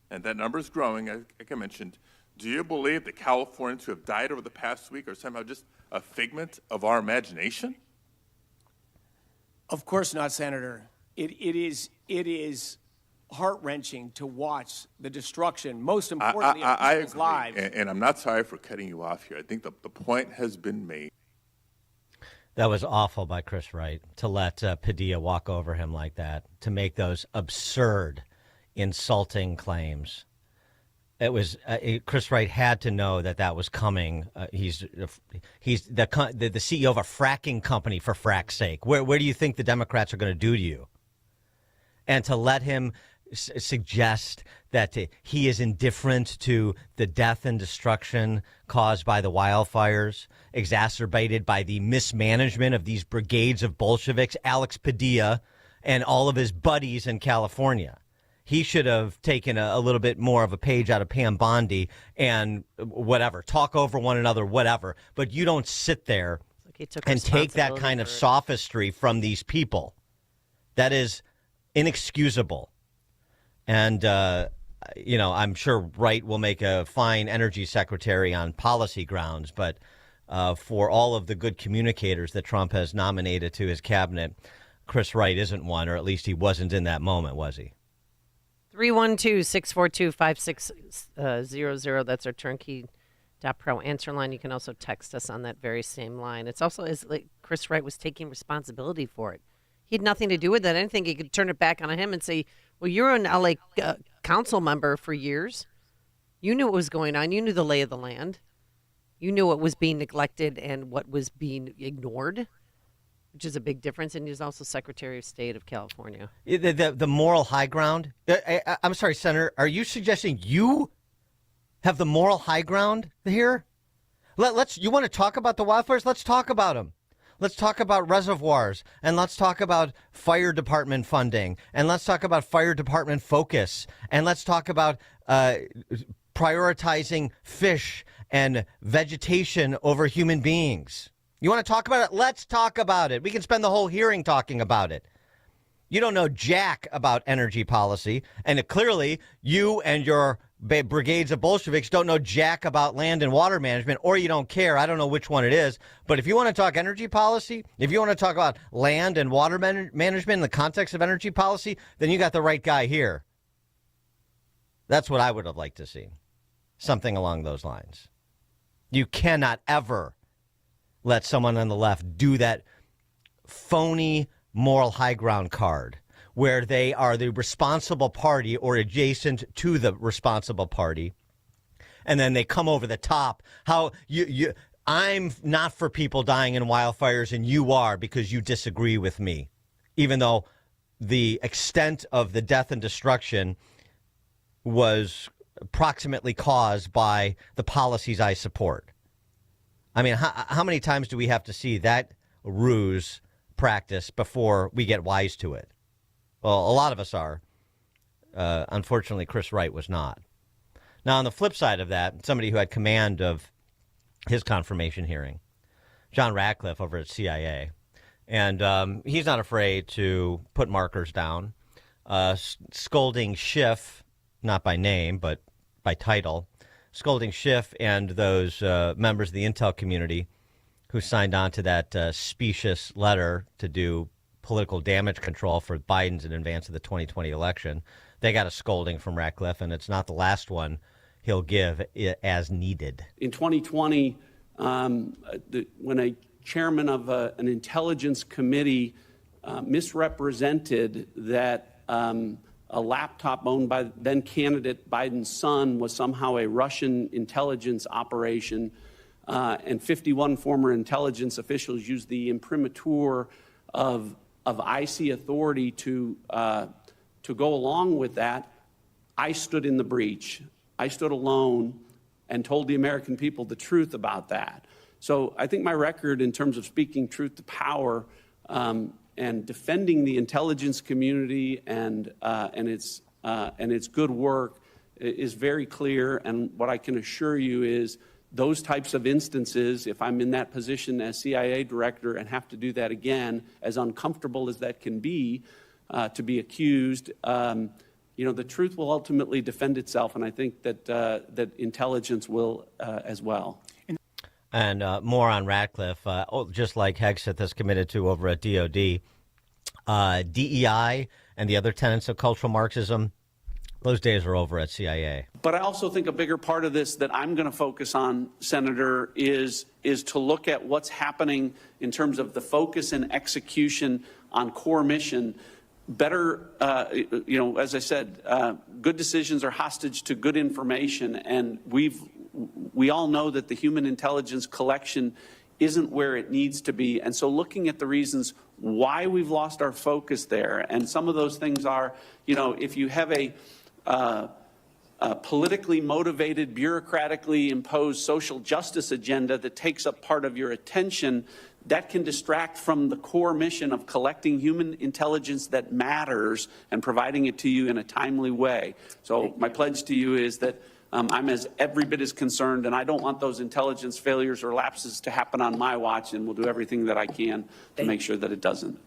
and that number is growing, like I mentioned, do you believe that Californians who have died over the past week are somehow just a figment of our imagination? Of course not, Senator. It is heart-wrenching to watch the destruction, most importantly, of I people's agree, lives. and I'm not sorry for cutting you off here. I think the point has been made. That was awful by Chris Wright to let Padilla walk over him like that, to make those absurd, insulting claims. It was Chris Wright had to know that was coming. He's the CEO of a fracking company, for frack's sake. Where do you think the Democrats are going to do to you? And to let him suggest that he is indifferent to the death and destruction caused by the wildfires, exacerbated by the mismanagement of these brigades of Bolsheviks, Alex Padilla, and all of his buddies in California. He should have taken a little bit more of a page out of Pam Bondi and whatever, talk over one another, whatever. But you don't sit there and take that kind of sophistry from these people. That is inexcusable. And, I'm sure Wright will make a fine energy secretary on policy grounds. But for all of the good communicators that Trump has nominated to his cabinet, Chris Wright isn't one, or at least he wasn't in that moment, was he? 312-642-5600. That's our turnkey.pro answer line. You can also text us on that very same line. It's also like Chris Wright was taking responsibility for it. He had nothing to do with that. I didn't think he could turn it back on him and say, well, you're an LA council member for years. You knew what was going on. You knew the lay of the land. You knew what was being neglected and what was being ignored, which is a big difference. And he's also Secretary of State of California. The moral high ground. I'm sorry, Senator. Are you suggesting you have the moral high ground here? You want to talk about the wildfires? Let's talk about them. Let's talk about reservoirs, and let's talk about fire department funding, and let's talk about fire department focus, and let's talk about prioritizing fish and vegetation over human beings. You want to talk about it? Let's talk about it. We can spend the whole hearing talking about it. You don't know jack about energy policy, and clearly you and your brigades of Bolsheviks don't know jack about land and water management, or you don't care. I don't know which one it is. But if you want to talk energy policy, if you want to talk about land and water management in the context of energy policy, then you got the right guy here. That's what I would have liked to see. Something along those lines. You cannot ever let someone on the left do that phony moral high ground card where they are the responsible party or adjacent to the responsible party, and then they come over the top. How I'm not for people dying in wildfires, and you are because you disagree with me, even though the extent of the death and destruction was approximately caused by the policies I support. I mean, how many times do we have to see that ruse practice before we get wise to it? Well, a lot of us are. Unfortunately, Chris Wright was not. Now, on the flip side of that, somebody who had command of his confirmation hearing, John Ratcliffe over at CIA. And he's not afraid to put markers down, scolding Schiff, not by name, but by title, scolding Schiff and those members of the intel community who signed on to that specious letter to do political damage control for Biden's in advance of the 2020 election. They got a scolding from Ratcliffe, and it's not the last one he'll give as needed. In 2020, when a chairman of an intelligence committee misrepresented that a laptop owned by then candidate Biden's son was somehow a Russian intelligence operation, and 51 former intelligence officials used the imprimatur of IC authority to go along with that, I stood in the breach. I stood alone and told the American people the truth about that. So I think my record in terms of speaking truth to power and defending the intelligence community and its good work is very clear. And what I can assure you is those types of instances, if I'm in that position as CIA director and have to do that again, as uncomfortable as that can be, to be accused, the truth will ultimately defend itself, and I think that intelligence will as well. And more on Ratcliffe, just like Hegseth is committed to over at DOD, DEI and the other tenets of cultural Marxism, those days are over at CIA. But I also think a bigger part of this that I'm going to focus on, Senator, is to look at what's happening in terms of the focus and execution on core mission. Better, as I said, good decisions are hostage to good information, and we all know that the human intelligence collection isn't where it needs to be. And so looking at the reasons why we've lost our focus there, and some of those things are, if you have a politically motivated, bureaucratically imposed social justice agenda that takes up part of your attention, that can distract from the core mission of collecting human intelligence that matters and providing it to you in a timely way. So my pledge to you is that I'm every bit as concerned, and I don't want those intelligence failures or lapses to happen on my watch, and we'll do everything that I can to make sure that it doesn't.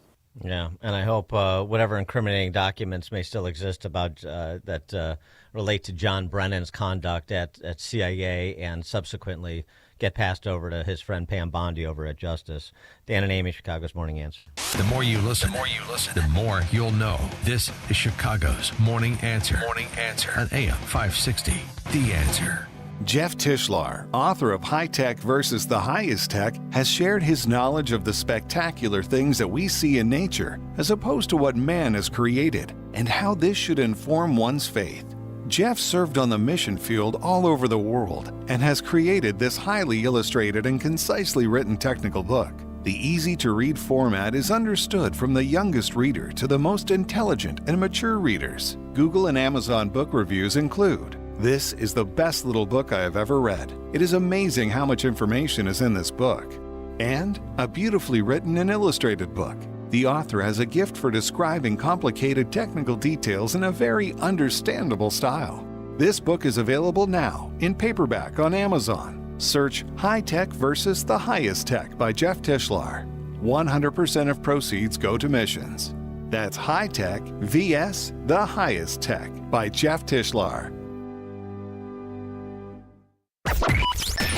Yeah, and I hope whatever incriminating documents may still exist about that relate to John Brennan's conduct at CIA and subsequently get passed over to his friend Pam Bondi over at Justice. Dan and Amy, Chicago's Morning Answer. The more you listen, the more you'll know. This is Chicago's Morning Answer. Morning Answer on AM 560. The Answer. Jeff Tishlar, author of High Tech versus the Highest Tech, has shared his knowledge of the spectacular things that we see in nature as opposed to what man has created and how this should inform one's faith. Jeff served on the mission field all over the world and has created this highly illustrated and concisely written technical book. The easy-to-read format is understood from the youngest reader to the most intelligent and mature readers. Google and Amazon book reviews include, "This is the best little book I have ever read. It is amazing how much information is in this book." And a beautifully written and illustrated book. The author has a gift for describing complicated technical details in a very understandable style. This book is available now in paperback on Amazon. Search High Tech versus the Highest Tech by Jeff Tishlar. 100% of proceeds go to missions. That's High Tech vs. the Highest Tech by Jeff Tishlar.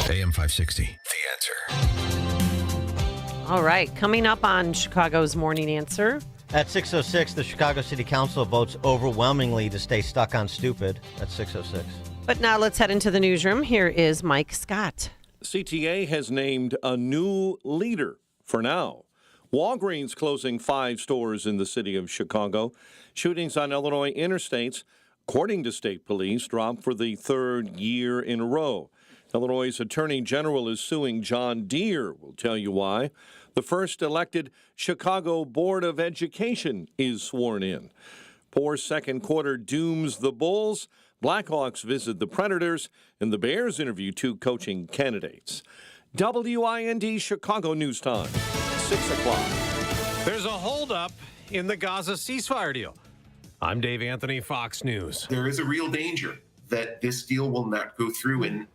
AM 560. The Answer. All right, coming up on Chicago's Morning Answer. At 6:06, the Chicago City Council votes overwhelmingly to stay stuck on stupid. That's 6:06. But now let's head into the newsroom. Here is Mike Scott. CTA has named a new leader for now. Walgreens closing 5 stores in the city of Chicago. Shootings on Illinois interstates, according to state police, dropped for the 3rd year in a row. Illinois' Attorney General is suing John Deere. We'll tell you why. The first elected Chicago Board of Education is sworn in. Poor second quarter dooms the Bulls. Blackhawks visit the Predators, and the Bears interview 2 coaching candidates. WIND Chicago News Time, 6 o'clock. There's a holdup in the Gaza ceasefire deal. I'm Dave Anthony, Fox News. There is a real danger that this deal will not go through, and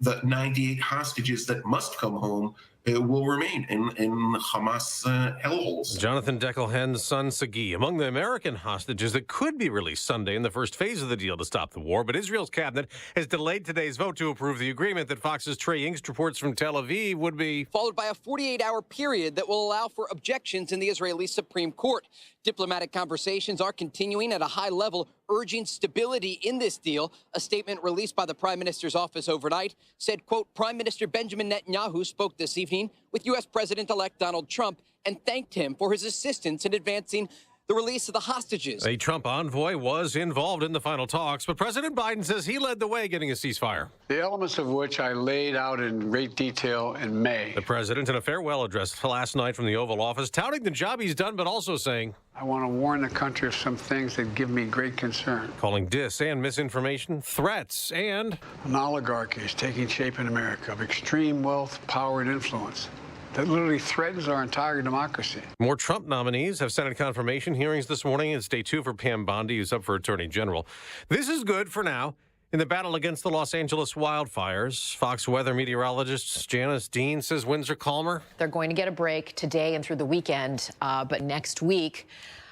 the 98 hostages that must come home will remain in Hamas hellholes. Jonathan Deckelhen's son, Sagi, among the American hostages that could be released Sunday in the first phase of the deal to stop the war. But Israel's cabinet has delayed today's vote to approve the agreement that Fox's Trey Yingst reports from Tel Aviv would be followed by a 48-hour period that will allow for objections in the Israeli Supreme Court. Diplomatic conversations are continuing at a high level, urging stability in this deal. A statement released by the Prime Minister's office overnight said, quote, Prime Minister Benjamin Netanyahu spoke this evening with U.S. President-elect Donald Trump and thanked him for his assistance in advancing the release of the hostages. A Trump envoy was involved in the final talks, but President Biden says he led the way getting a ceasefire. The elements of which I laid out in great detail in May. The president in a farewell address last night from the Oval Office, touting the job he's done, but also saying, I want to warn the country of some things that give me great concern. Calling dis and misinformation threats, and an oligarchy is taking shape in America of extreme wealth, power, and influence that literally threatens our entire democracy. More Trump nominees have Senate confirmation hearings this morning. It's day 2 for Pam Bondi, who's up for Attorney General. This is good for now. In the battle against the Los Angeles wildfires, Fox weather meteorologist Janice Dean says winds are calmer. They're going to get a break today and through the weekend, but next week,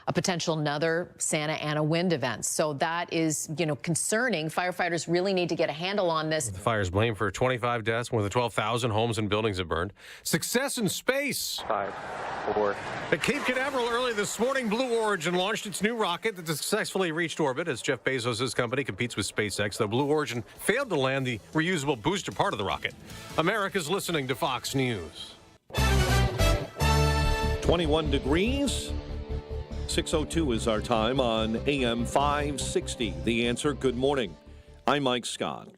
a potential another Santa Ana wind event. So that is, concerning. Firefighters really need to get a handle on this. The fire's blamed for 25 deaths. More than 12,000 homes and buildings have burned. Success in space. 5, 4. At Cape Canaveral early this morning, Blue Origin launched its new rocket that successfully reached orbit as Jeff Bezos' company competes with SpaceX. Though Blue Origin failed to land the reusable booster part of the rocket. America's listening to Fox News. 21 degrees. 6:02 is our time on AM 560. The Answer. Good morning. I'm Mike Scott.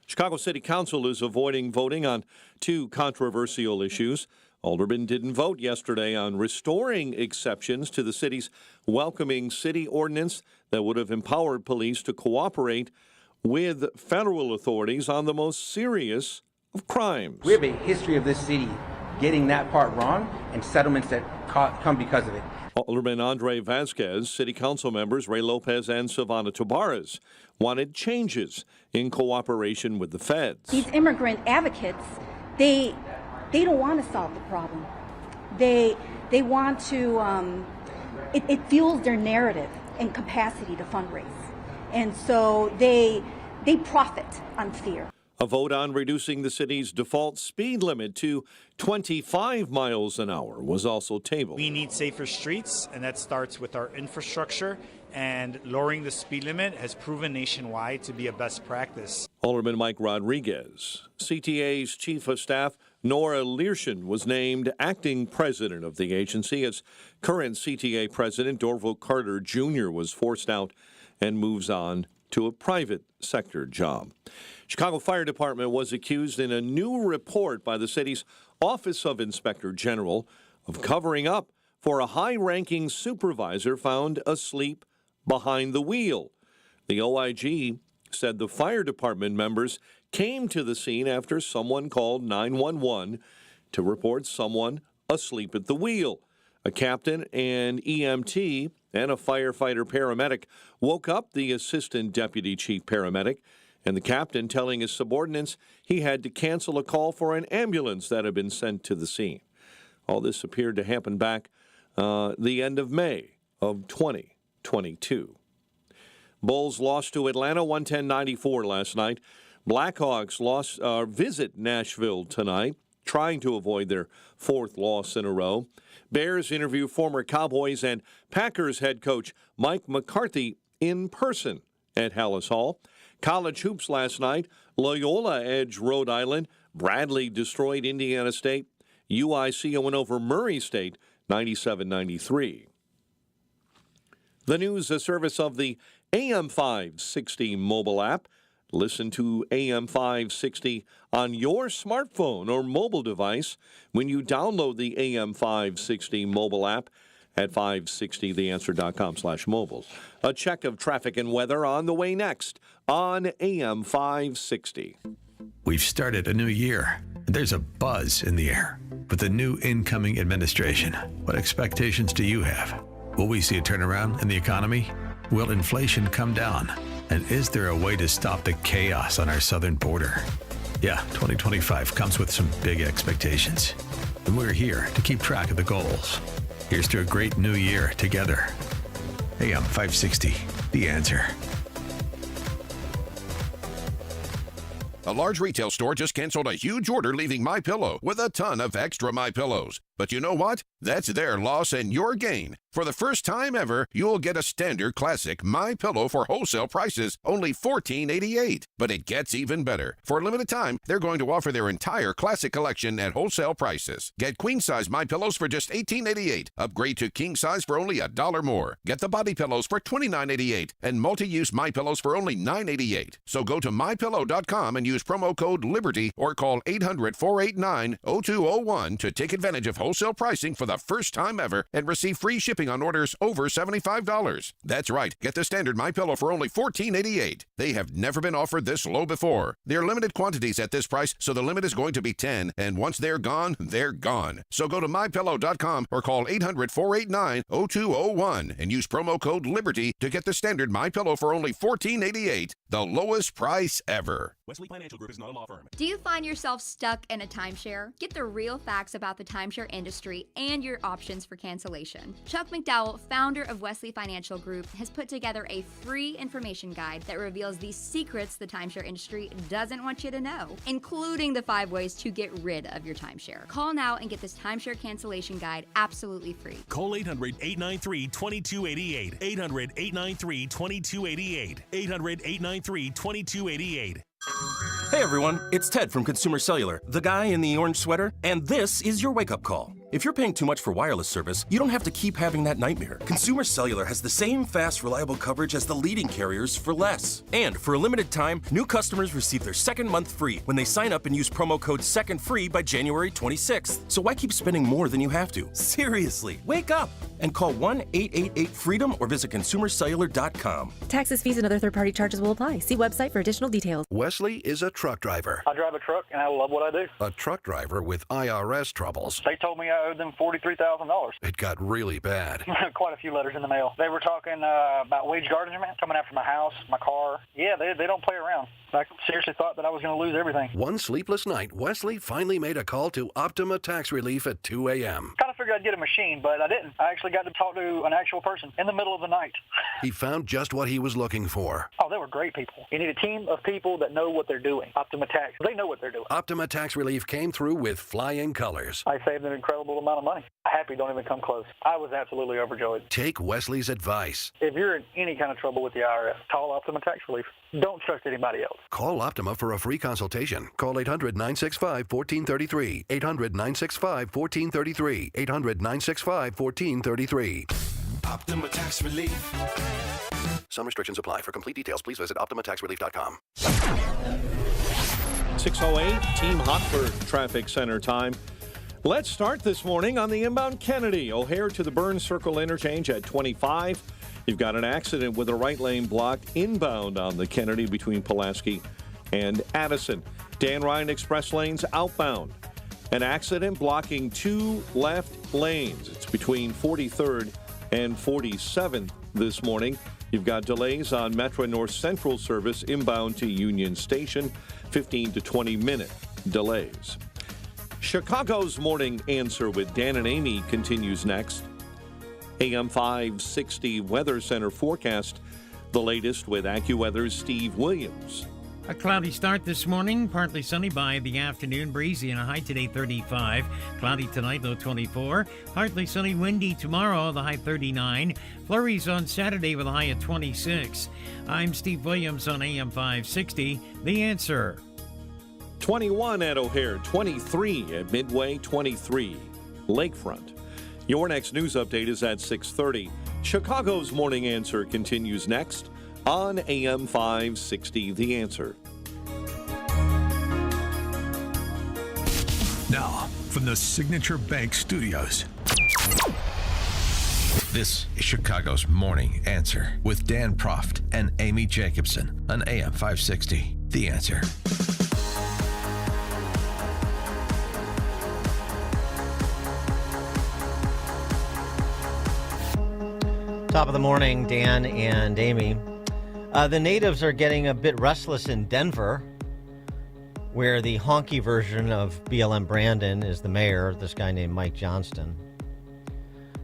Chicago City Council is avoiding voting on 2 controversial issues. Aldermen didn't vote yesterday on restoring exceptions to the city's welcoming city ordinance that would have empowered police to cooperate with federal authorities on the most serious of crimes. We have a history of this city getting that part wrong and settlements that come because of it. Alderman Andre Vasquez, City Council members Ray Lopez and Savannah Tabarez wanted changes in cooperation with the feds. These immigrant advocates, they don't want to solve the problem. They want to, it fuels their narrative and capacity to fundraise. And so they profit on fear. A vote on reducing the city's default speed limit to 25 miles an hour was also tabled. We need safer streets, and that starts with our infrastructure, and lowering the speed limit has proven nationwide to be a best practice. Alderman Mike Rodriguez. CTA's Chief of Staff Nora Learshin was named acting president of the agency as current CTA president Dorval Carter Jr. was forced out and moves on to a private sector job. Chicago Fire Department was accused in a new report by the city's Office of Inspector General of covering up for a high-ranking supervisor found asleep behind the wheel. The OIG said the fire department members came to the scene after someone called 911 to report someone asleep at the wheel. A captain, an EMT, and a firefighter paramedic woke up the assistant deputy chief paramedic, and the captain telling his subordinates he had to cancel a call for an ambulance that had been sent to the scene. All this appeared to happen back the end of May of 2022. Bulls lost to Atlanta 110-94 last night. Blackhawks visit Nashville tonight, trying to avoid their 4th loss in a row. Bears interview former Cowboys and Packers head coach Mike McCarthy in person at Hallis Hall. College hoops last night. Loyola edged Rhode Island. Bradley destroyed Indiana State. UIC went over Murray State 97-93. The news, a service of the AM 560 mobile app. Listen to AM 560 on your smartphone or mobile device when you download the AM 560 mobile app at 560theanswer.com/mobile. A check of traffic and weather on the way next on AM 560. We've started a new year, and there's a buzz in the air. With the new incoming administration, what expectations do you have? Will we see a turnaround in the economy? Will inflation come down? And is there a way to stop the chaos on our southern border? Yeah, 2025 comes with some big expectations. And we're here to keep track of the goals. Here's to a great new year together. AM 560, The Answer. A large retail store just canceled a huge order, leaving MyPillow with a ton of extra MyPillows. But you know what? That's their loss and your gain. For the first time ever, you'll get a standard classic MyPillow for wholesale prices, only $14.88. But it gets even better. For a limited time, they're going to offer their entire classic collection at wholesale prices. Get queen-size MyPillows for just $18.88. Upgrade to king-size for only $1 more. Get the body pillows for $29.88 and multi-use MyPillows for only $9.88. So go to MyPillow.com and use promo code LIBERTY or call 800-489-0201 to take advantage of wholesale pricing for the first time ever and receive free shipping on orders over $75. That's right. Get the standard MyPillow for only $14.88. They have never been offered this low before. They're limited quantities at this price, so the limit is going to be 10, and once they're gone, they're gone. So go to MyPillow.com or call 800-489-0201 and use promo code LIBERTY to get the standard MyPillow for only $14.88, the lowest price ever. Wesley Financial Group is not a law firm. Do you find yourself stuck in a timeshare? Get the real facts about the timeshare industry and your options for cancellation. Chuck McDowell, founder of Wesley Financial Group, has put together a free information guide that reveals the secrets the timeshare industry doesn't want you to know, including the 5 ways to get rid of your timeshare. Call now and get this timeshare cancellation guide absolutely free. Call 800-893-2288. 800-893-2288. 800-893-2288. Hey everyone, it's Ted from Consumer Cellular, the guy in the orange sweater, and this is your wake-up call. If you're paying too much for wireless service, you don't have to keep having that nightmare. Consumer Cellular has the same fast, reliable coverage as the leading carriers for less. And for a limited time, new customers receive their second month free when they sign up and use promo code SECONDFREE by January 26th. So why keep spending more than you have to? Seriously, wake up and call 1-888-FREEDOM or visit consumercellular.com. Taxes, fees, and other third-party charges will apply. See website for additional details. Wesley is a truck driver. I drive a truck, and I love what I do. A truck driver with IRS troubles. They told me I owed them $43,000. It got really bad. Quite a few letters in the mail. They were talking about wage garnishment, coming after my house, my car. Yeah, they don't play around. I seriously thought that I was going to lose everything. One sleepless night, Wesley finally made a call to Optima Tax Relief at 2 a.m. Kind of figured I'd get a machine, but I didn't. I actually got to talk to an actual person in the middle of the night. He found just what he was looking for. Oh, they were great people. You need a team of people that know what they're doing. Optima Tax, they know what they're doing. Optima Tax Relief came through with flying colors. I saved an incredible amount of money. Happy don't even come close. I was absolutely overjoyed. Take Wesley's advice. If you're in any kind of trouble with the IRS, call Optima Tax Relief. Don't trust anybody else. Call Optima for a free consultation. Call 800-965-1433. 800-965-1433. 800-965-1433. Optima Tax Relief. Some restrictions apply. For complete details, please visit OptimaTaxRelief.com. 6:08, Team Hochberg Traffic Center time. Let's start this morning on the inbound Kennedy. O'Hare to the Burns Circle interchange at 25. You've got an accident with a right lane blocked inbound on the Kennedy between Pulaski and Addison. Dan Ryan Express lanes outbound. An accident blocking 2 left lanes. It's between 43rd and 47th this morning. You've got delays on Metro North Central service inbound to Union Station, 15 to 20 minute delays. Chicago's Morning Answer with Dan and Amy continues next. AM 560 Weather Center forecast. The latest with AccuWeather's Steve Williams. A cloudy start this morning, partly sunny by the afternoon, breezy and a high today 35. Cloudy tonight, low 24. Partly sunny, windy tomorrow, the high 39. Flurries on Saturday with a high at 26. I'm Steve Williams on AM 560. The Answer. 21 at O'Hare, 23 at Midway, 23 Lakefront. Your next news update is at 6:30. Chicago's Morning Answer continues next on AM 560, The Answer. Now, from the Signature Bank Studios, this is Chicago's Morning Answer with Dan Proft and Amy Jacobson on AM 560, The Answer. Top of the morning, Dan and Amy. The natives are getting a bit restless in Denver where the honky version of BLM Brandon is the mayor, this guy named Mike Johnston.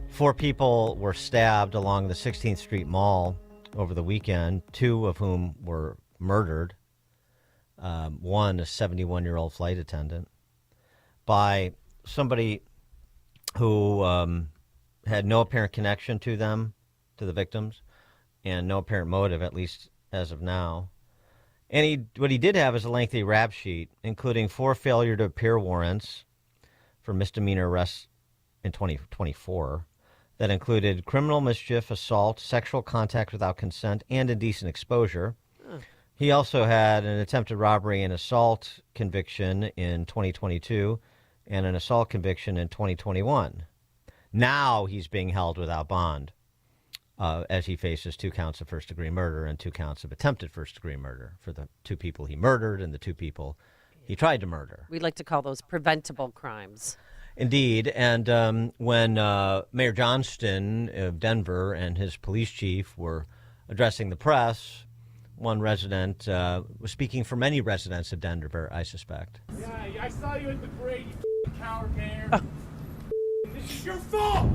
4 people were stabbed along the 16th Street Mall over the weekend, 2 of whom were murdered. One, a 71-year-old flight attendant, by somebody who had no apparent connection to them, to the victims, and no apparent motive, at least as of now. And what he did have is a lengthy rap sheet, including 4 failure to appear warrants for misdemeanor arrests in 2024 that included criminal mischief, assault, sexual contact without consent, and indecent exposure. He also had an attempted robbery and assault conviction in 2022 and an assault conviction in 2021. Now he's being held without bond as he faces 2 counts of first-degree murder and 2 counts of attempted first-degree murder for the 2 people he murdered and the 2 people he tried to murder. We like to call those preventable crimes. Indeed, and when Mayor Johnston of Denver and his police chief were addressing the press, one resident was speaking for many residents of Denver, I suspect. Yeah, I saw you at the parade, you coward mayor. This is your fault!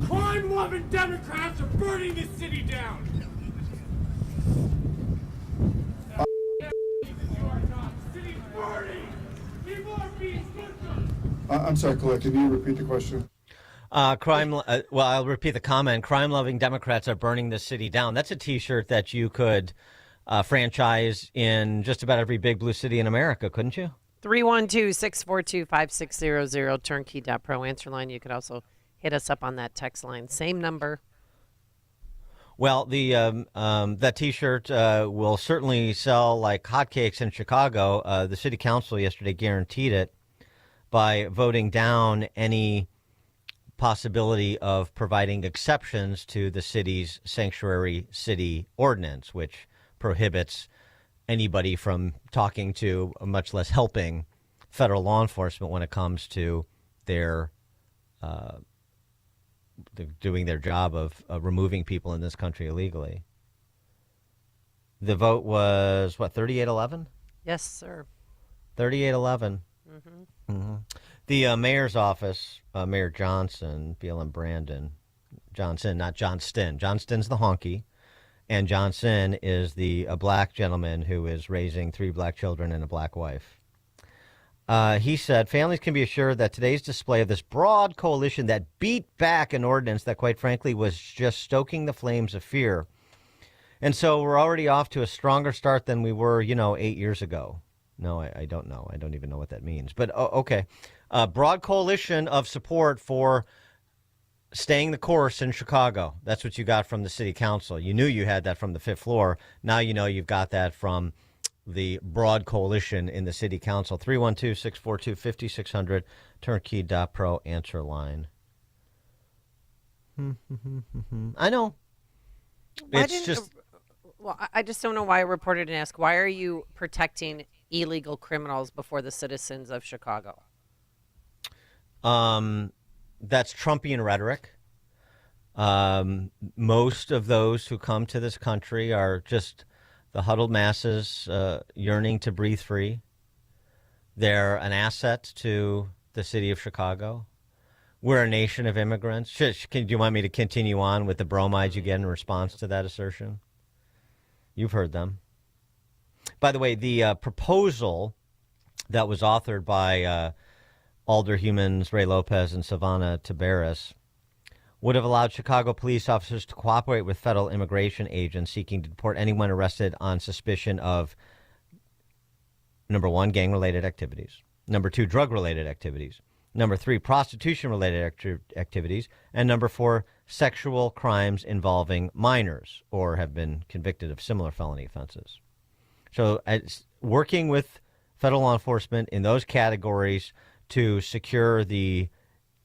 Crime-loving Democrats are burning this city down! City's burning! People are being butchered! I'm sorry, Colette, can you repeat the question? Well, I'll repeat the comment. Crime-loving Democrats are burning this city down. That's a T-shirt that you could franchise in just about every big blue city in America, couldn't you? 312-642-5600, turnkey.pro answer line. You could also hit us up on that text line. Same number. Well, that T-shirt will certainly sell like hotcakes in Chicago. The city council yesterday guaranteed it by voting down any possibility of providing exceptions to the city's sanctuary city ordinance, which prohibits anybody from talking to, much less helping, federal law enforcement when it comes to their doing their job of removing people in this country illegally. The vote was, 38-11? Yes, sir. 38-11. Mm-hmm. Mm-hmm. The mayor's office, Mayor Johnson, BLM Brandon, Johnson, not Johnston. Johnston's the honky, and Johnson is a black gentleman who is raising 3 black children and a black wife. He said, families can be assured that today's display of this broad coalition that beat back an ordinance that, quite frankly, was just stoking the flames of fear. And so we're already off to a stronger start than we were, 8 years ago. No, I don't know. I don't even know what that means. But, okay. Broad coalition of support for staying the course in Chicago. That's what you got from the city council. You knew you had that from the 5th floor. Now you know you've got that from the broad coalition in the city council. 312-642-5600, turnkey.pro answer line. I know. It's just... Well, I just don't know why a reporter didn't ask, why are you protecting illegal criminals before the citizens of Chicago? That's Trumpian rhetoric. Most of those who come to this country are just the huddled masses yearning to breathe free. They're an asset to the city of Chicago. We're a nation of immigrants. Do you want me to continue on with the bromides you get in response to that assertion? You've heard them. By the way, the proposal that was authored by alderhumans Ray Lopez and Savannah Tabaris would have allowed Chicago police officers to cooperate with federal immigration agents seeking to deport anyone arrested on suspicion of, number 1, gang-related activities, number 2, drug-related activities, number 3, prostitution-related activities, and number 4, sexual crimes involving minors or have been convicted of similar felony offenses. So working with federal law enforcement in those categories to secure the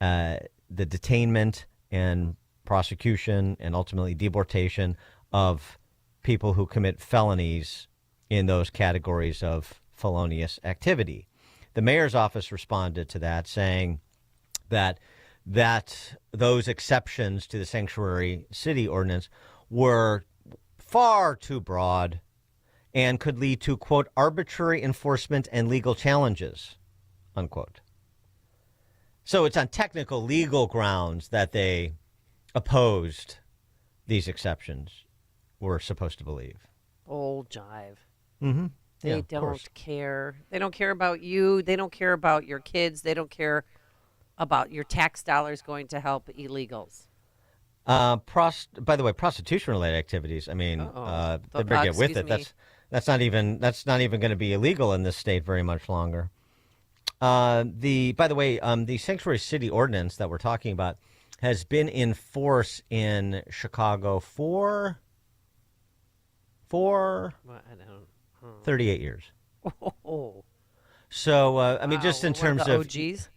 detainment and prosecution and ultimately deportation of people who commit felonies in those categories of felonious activity. The mayor's office responded to that, saying that those exceptions to the sanctuary city ordinance were far too broad and could lead to, quote, arbitrary enforcement and legal challenges, unquote. So it's on technical legal grounds that they opposed these exceptions, we're supposed to believe. Old jive. Mm-hmm. They don't care. They don't care about you. They don't care about your kids. They don't care about your tax dollars going to help illegals. By the way, prostitution-related activities. I mean, they better get with it. That's not even going to be illegal in this state very much longer. By the way, the sanctuary city ordinance that we're talking about has been in force in Chicago for 38 years. Oh. So I mean, Wow. just in What, terms the of OGs?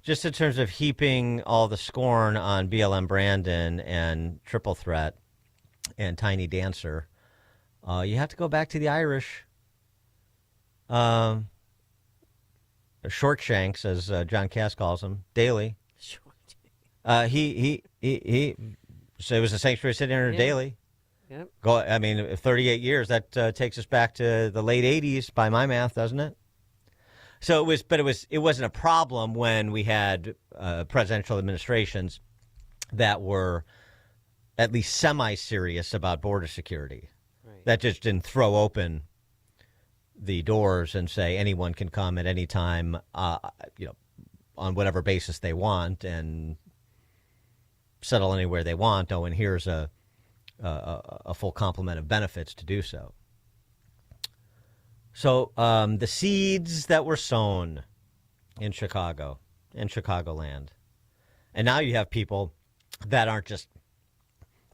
just in terms of heaping all the scorn on BLM Brandon and Triple Threat and Tiny Dancer, you have to go back to the Irish. Short Shanks, as John Cass calls him, Daly. He so it was a sanctuary city under Daly. Yep. 38 years. That takes us back to the late 80s by my math, doesn't it? So it wasn't a problem when we had presidential administrations that were at least semi-serious about border security. Right. That just didn't throw open the doors and say anyone can come at any time, on whatever basis they want and settle anywhere they want. Oh, and here's a full complement of benefits to do so. So the seeds that were sown in Chicago, in Chicagoland, and now you have people that aren't just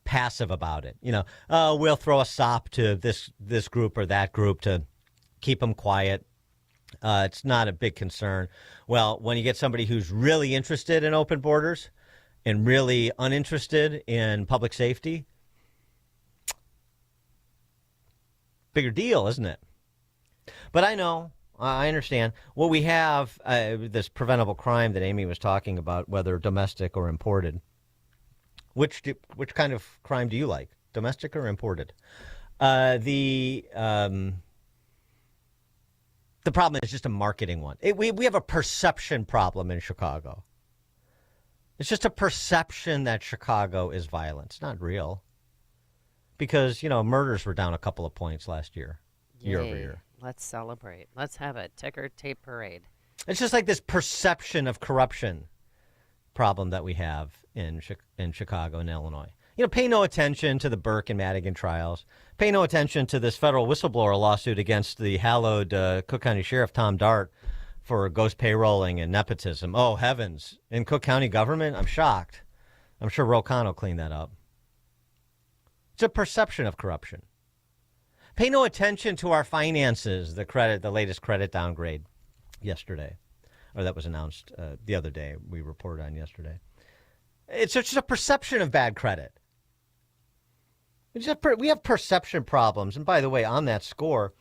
passive about it. We'll throw a sop to this group or that group to keep them quiet. It's not a big concern. Well, when you get somebody who's really interested in open borders and really uninterested in public safety, bigger deal, isn't it? But I know, I understand. Well, we have this preventable crime that Amy was talking about, whether domestic or imported. Which kind of crime do you like, domestic or imported? The problem is just a marketing one. We have a perception problem in Chicago. It's just a perception that Chicago is violent. It's not real. Because, murders were down a couple of points last year, year over year. Let's celebrate. Let's have a ticker tape parade. It's just like this perception of corruption problem that we have in Chicago and Illinois. Pay no attention to the Burke and Madigan trials. Pay no attention to this federal whistleblower lawsuit against the hallowed Cook County Sheriff Tom Dart for ghost payrolling and nepotism. Oh, heavens. In Cook County government, I'm shocked. I'm sure Ro Khanna will clean that up. It's a perception of corruption. Pay no attention to our finances, the latest credit downgrade yesterday, or that was announced the other day. We reported on yesterday. It's just a perception of bad credit. We have perception problems. And by the way, on that score,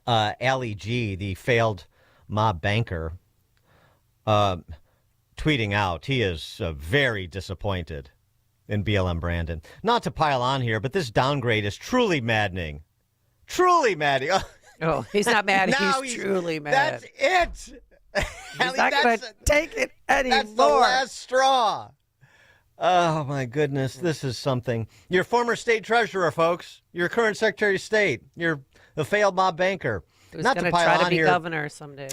Ali G, the failed mob banker, tweeting out, he is very disappointed in BLM Brandon. Not to pile on here, but this downgrade is truly maddening. Truly maddening. Oh, he's not mad. He's truly mad. That's it. He's not going to take it anymore. That's the last straw. Oh, my goodness. This is something. Your former state treasurer, folks. Your current secretary of state. You're the failed mob banker. Who's going to try to be governor someday.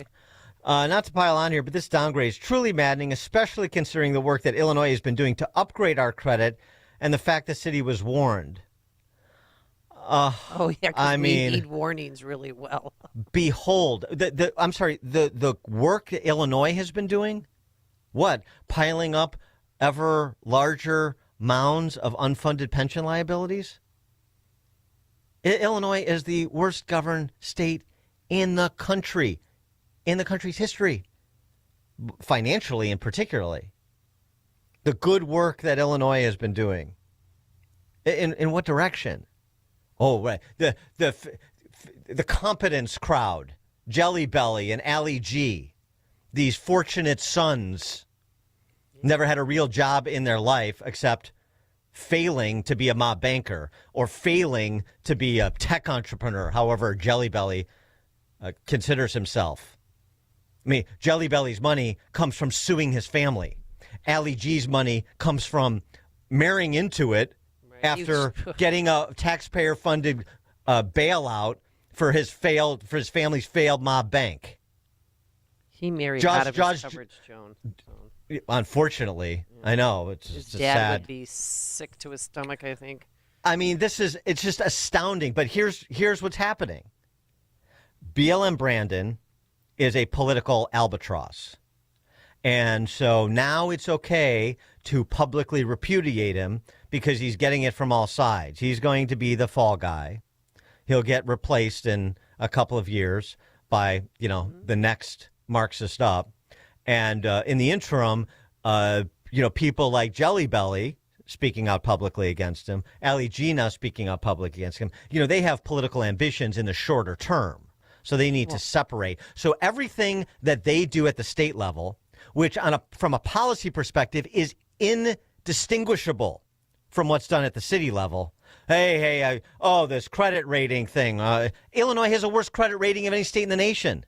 Not to pile on here, but this downgrade is truly maddening, especially considering the work that Illinois has been doing to upgrade our credit and the fact the city was warned. Oh, yeah, because we need warnings really well. Behold, the work that Illinois has been doing, what? Piling up ever larger mounds of unfunded pension liabilities? Illinois is the worst governed state in the country, in the country's history, financially and particularly. The good work that Illinois has been doing. In what direction? Oh, right. The competence crowd, Jelly Belly and Ali G, these fortunate sons, never had a real job in their life except failing to be a mob banker or failing to be a tech entrepreneur, however Jelly Belly considers himself. I mean, Jelly Belly's money comes from suing his family. Ali G's money comes from marrying into it after getting a taxpayer-funded bailout for his family's failed mob bank. He married out of his coverage, Joan. Unfortunately, I know it's His just dad sad. would be sick to his stomach, I think. I mean, it's just astounding. But here's what's happening. BLM Brandon is a political albatross. And so now it's okay to publicly repudiate him because he's getting it from all sides. He's going to be the fall guy. He'll get replaced in a couple of years by, the next Marxist up. And in the interim, people like Jelly Belly speaking out publicly against him, Ali Gina speaking out publicly against him, they have political ambitions in the shorter term. So they need to separate. So everything that they do at the state level, which from a policy perspective is indistinguishable from what's done at the city level. This credit rating thing. Illinois has the worst credit rating of any state in the nation.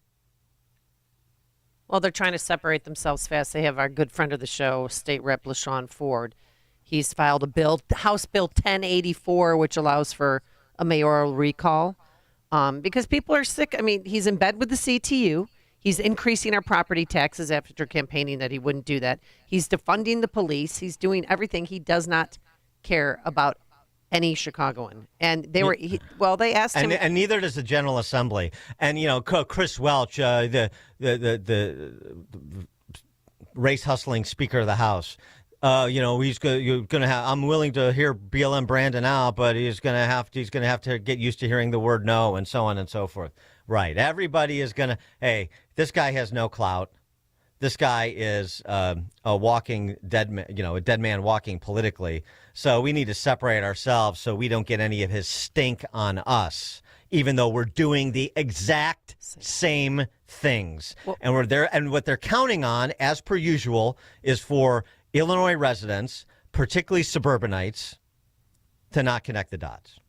Well, they're trying to separate themselves fast. They have our good friend of the show, State Rep LaShawn Ford. He's filed a bill, House Bill 1084, which allows for a mayoral recall because people are sick. I mean, he's in bed with the CTU. He's increasing our property taxes after campaigning that he wouldn't do that. He's defunding the police. He's doing everything. He does not care about any Chicagoan. And they asked him. And neither does the General Assembly. And, Chris Welch, the race hustling Speaker of the House, you're going to have. I'm willing to hear BLM Brandon out, but he's going to have to get used to hearing the word no, and so on and so forth. Right. Everybody is going to. Hey, this guy has no clout. This guy is a walking dead man, a dead man walking politically. So we need to separate ourselves so we don't get any of his stink on us, even though we're doing the exact same things. And we're there. And what they're counting on, as per usual, is for Illinois residents, particularly suburbanites, to not connect the dots.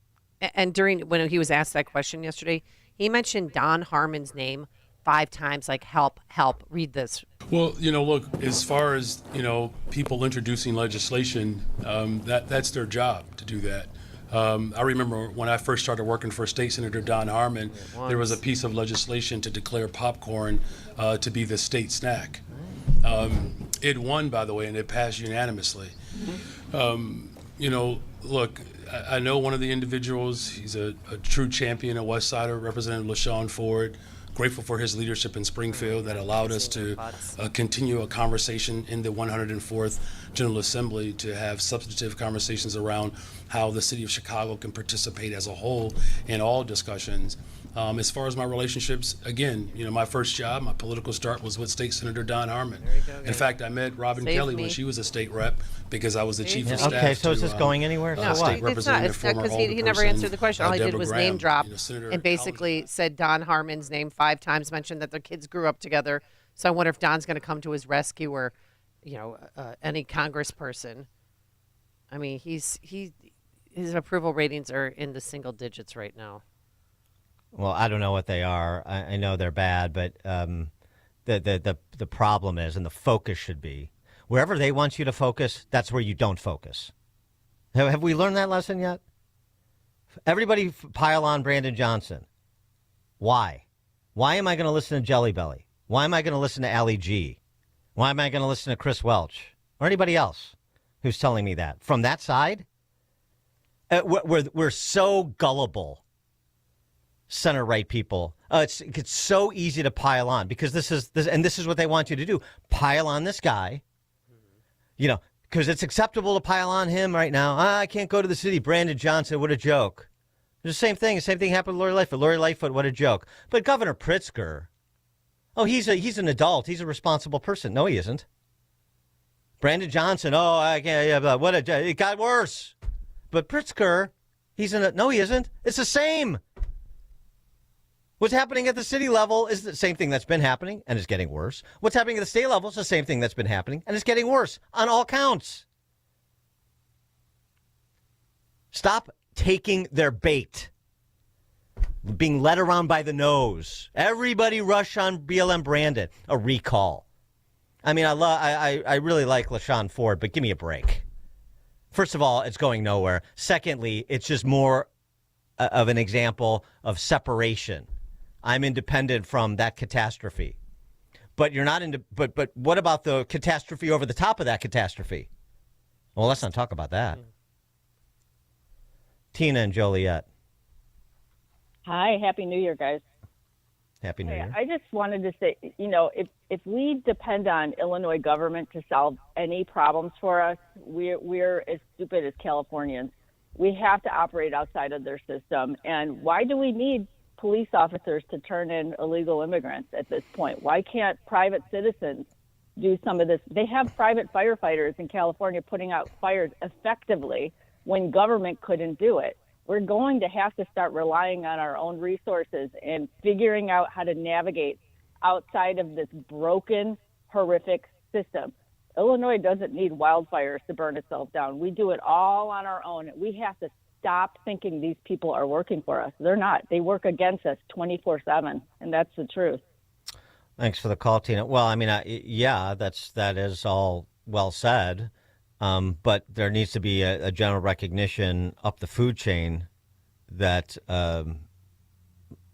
And when he was asked that question yesterday, he mentioned Don Harmon's name 5 times, like, help, read this. Well, look, as far as, people introducing legislation, that's their job to do that. I remember when I first started working for State Senator Don Harmon, there was a piece of legislation to declare popcorn to be the state snack. It won, by the way, and it passed unanimously. Look, I know one of the individuals. He's a true champion, a West Sider, Representative LaShawn Ford. Grateful for his leadership in Springfield that allowed us to continue a conversation in the 104th General Assembly to have substantive conversations around how the city of Chicago can participate as a whole in all discussions. As far as my relationships, again, my first job, my political start was with State Senator Don Harmon. In fact, I met Robin Kelly when she was a state rep because I was the chief of staff. Okay, so is this going anywhere? No, it's not because he never answered the question. All he did was name drop and basically said Don Harmon's name 5 times, mentioned that their kids grew up together. So I wonder if Don's going to come to his rescue or, any congressperson. I mean, his approval ratings are in the single digits right now. Well, I don't know what they are. I know they're bad, but the problem is, and the focus should be, wherever they want you to focus, that's where you don't focus. Have we learned that lesson yet? Everybody pile on Brandon Johnson. Why? Why am I going to listen to Jelly Belly? Why am I going to listen to Ali G? Why am I going to listen to Chris Welch or anybody else who's telling me that? From that side, we're so gullible. Center-right people. It's so easy to pile on because this is what they want you to do. Pile on this guy, because it's acceptable to pile on him right now. I can't go to the city. Brandon Johnson, what a joke. The same thing. The same thing happened to Lori Lightfoot. Lori Lightfoot, what a joke. But Governor Pritzker, he's an adult. He's a responsible person. No, he isn't. Brandon Johnson, I can't. It got worse. But Pritzker, no, he isn't. It's the same. What's happening at the city level is the same thing that's been happening and is getting worse. What's happening at the state level is the same thing that's been happening and is getting worse on all counts. Stop taking their bait. Being led around by the nose. Everybody rush on BLM branded. A recall. I mean, I really like LaShawn Ford, but give me a break. First of all, it's going nowhere. Secondly, it's just more of an example of separation. I'm independent from that catastrophe. But you're not into. But what about the catastrophe over the top of that catastrophe? Well, let's not talk about that. Tina and Joliet. Hi, Happy New Year, guys. Happy New Year. I just wanted to say, if we depend on Illinois government to solve any problems for us, we're as stupid as Californians. We have to operate outside of their system. And why do we need police officers to turn in illegal immigrants at this point? Why can't private citizens do some of this? They have private firefighters in California putting out fires effectively when government couldn't do it. We're going to have to start relying on our own resources and figuring out how to navigate outside of this broken, horrific system. Illinois doesn't need wildfires to burn itself down. We do it all on our own. We have to stop thinking these people are working for us. They're not. They work against us 24/7, and that's the truth. Thanks for the call, Tina. Well, I mean, that is all well said. But there needs to be a general recognition up the food chain that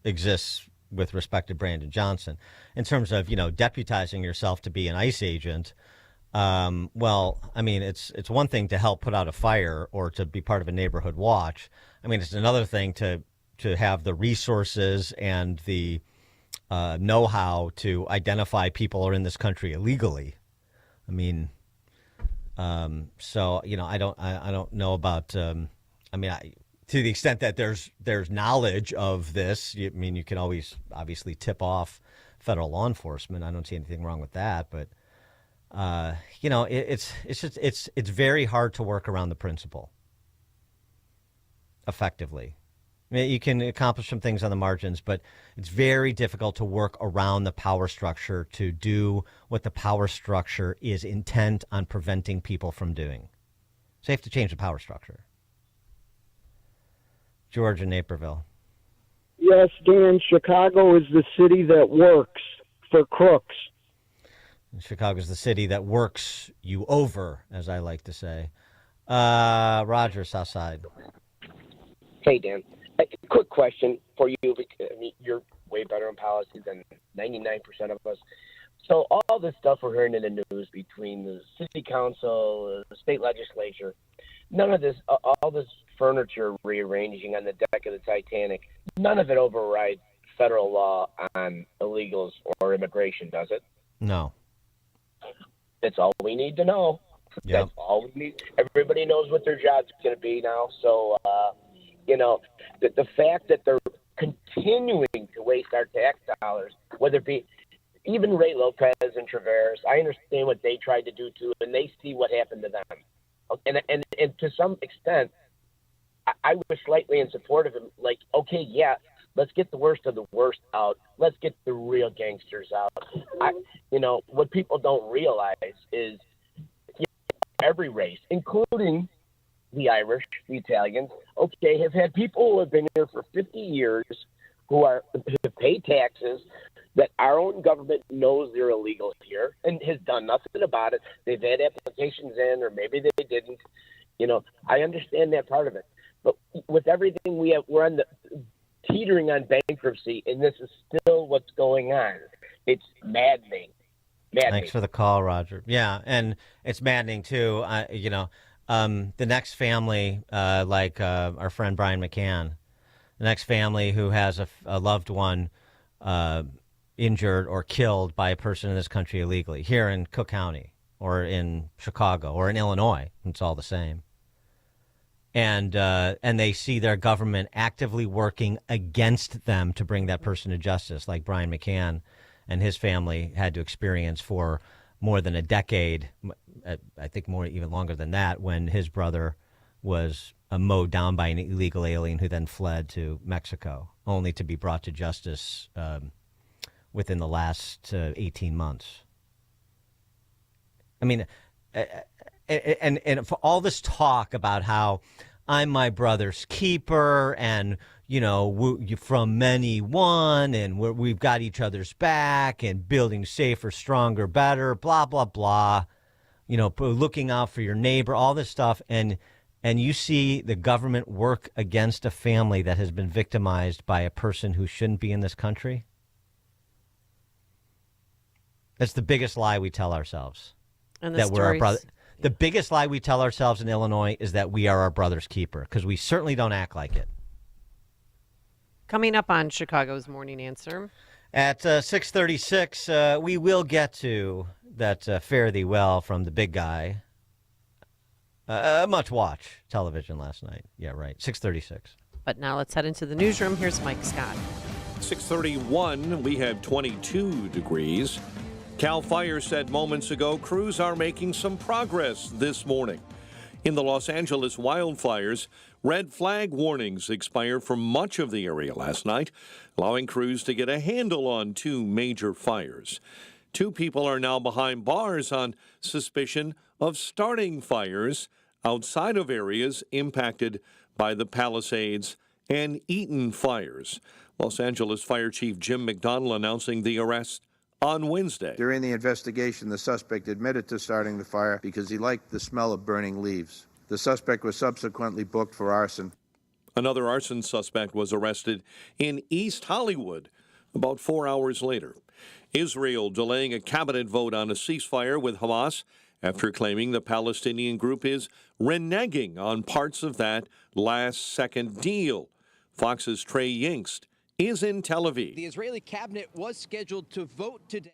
exists with respect to Brandon Johnson. In terms of, deputizing yourself to be an ICE agent, well, I mean, it's one thing to help put out a fire or to be part of a neighborhood watch. I mean, it's another thing to have the resources and the know-how to identify people who are in this country illegally. I mean... So, I don't know about, to the extent that there's knowledge of this, you can always obviously tip off federal law enforcement. I don't see anything wrong with that, but, it's very hard to work around the principle effectively. I mean, you can accomplish some things on the margins, but it's very difficult to work around the power structure to do what the power structure is intent on preventing people from doing. So you have to change the power structure. George in Naperville. Yes, Dan, Chicago is the city that works for crooks. Chicago is the city that works you over, as I like to say. Roger, Southside. Hey, Dan. A quick question for you, because you're way better in policy than 99% of us. So all this stuff we're hearing in the news between the city council, the state legislature, none of this, all this furniture rearranging on the deck of the Titanic, none of it overrides federal law on illegals or immigration, does it? No. That's all we need to know. Yep. That's all we need. Everybody knows what their job's going to be now. So, the fact that they're continuing to waste our tax dollars, whether it be even Ray Lopez and Traverse, I understand what they tried to do too, and they see what happened to them. And to some extent, I was slightly in support of him. Like, okay, yeah, let's get the worst of the worst out. Let's get the real gangsters out. What people don't realize is every race, including the Irish, the Italians, okay, have had people who have been here for 50 years who have paid taxes that our own government knows they're illegal here and has done nothing about it. They've had applications in, or maybe they didn't. I understand that part of it. But with everything we have, we're on the teetering on bankruptcy, and this is still what's going on. It's maddening. Thanks for the call, Roger. Yeah, and it's maddening too. The next family, like our friend Brian McCann, the next family who has a loved one injured or killed by a person in this country illegally, here in Cook County or in Chicago or in Illinois, it's all the same. And they see their government actively working against them to bring that person to justice, like Brian McCann and his family had to experience for more than a decade, I think even longer than that, when his brother was mowed down by an illegal alien who then fled to Mexico, only to be brought to justice within the last 18 months. I mean, and for all this talk about how I'm my brother's keeper, and, you know, from many one, and we've got each other's back, and building safer, stronger, better, blah, blah, blah. You know, looking out for your neighbor, all this stuff. And you see the government work against a family that has been victimized by a person who shouldn't be in this country. That's the biggest lie we tell ourselves. And that we're our brother. The biggest lie we tell ourselves in Illinois is that we are our brother's keeper, because we certainly don't act like it. Coming up on Chicago's Morning Answer. At 6:36, we will get to that Fare Thee Well from the big guy. Much watch television last night. Yeah, right. 6:36. But now let's head into the newsroom. Here's Mike Scott. 6:31, we have 22 degrees. Cal Fire said moments ago crews are making some progress this morning. In the Los Angeles wildfires, red flag warnings expired for much of the area last night, allowing crews to get a handle on two major fires. 2 people are now behind bars on suspicion of starting fires outside of areas impacted by the Palisades and Eaton fires. Los Angeles Fire Chief Jim McDonnell announcing the arrest on Wednesday. During the investigation, the suspect admitted to starting the fire because he liked the smell of burning leaves. The suspect was subsequently booked for arson. Another arson suspect was arrested in East Hollywood about 4 hours later. Israel delaying a cabinet vote on a ceasefire with Hamas after claiming the Palestinian group is reneging on parts of that last-second deal. Fox's Trey Yingst is in Tel Aviv. The Israeli cabinet was scheduled to vote today,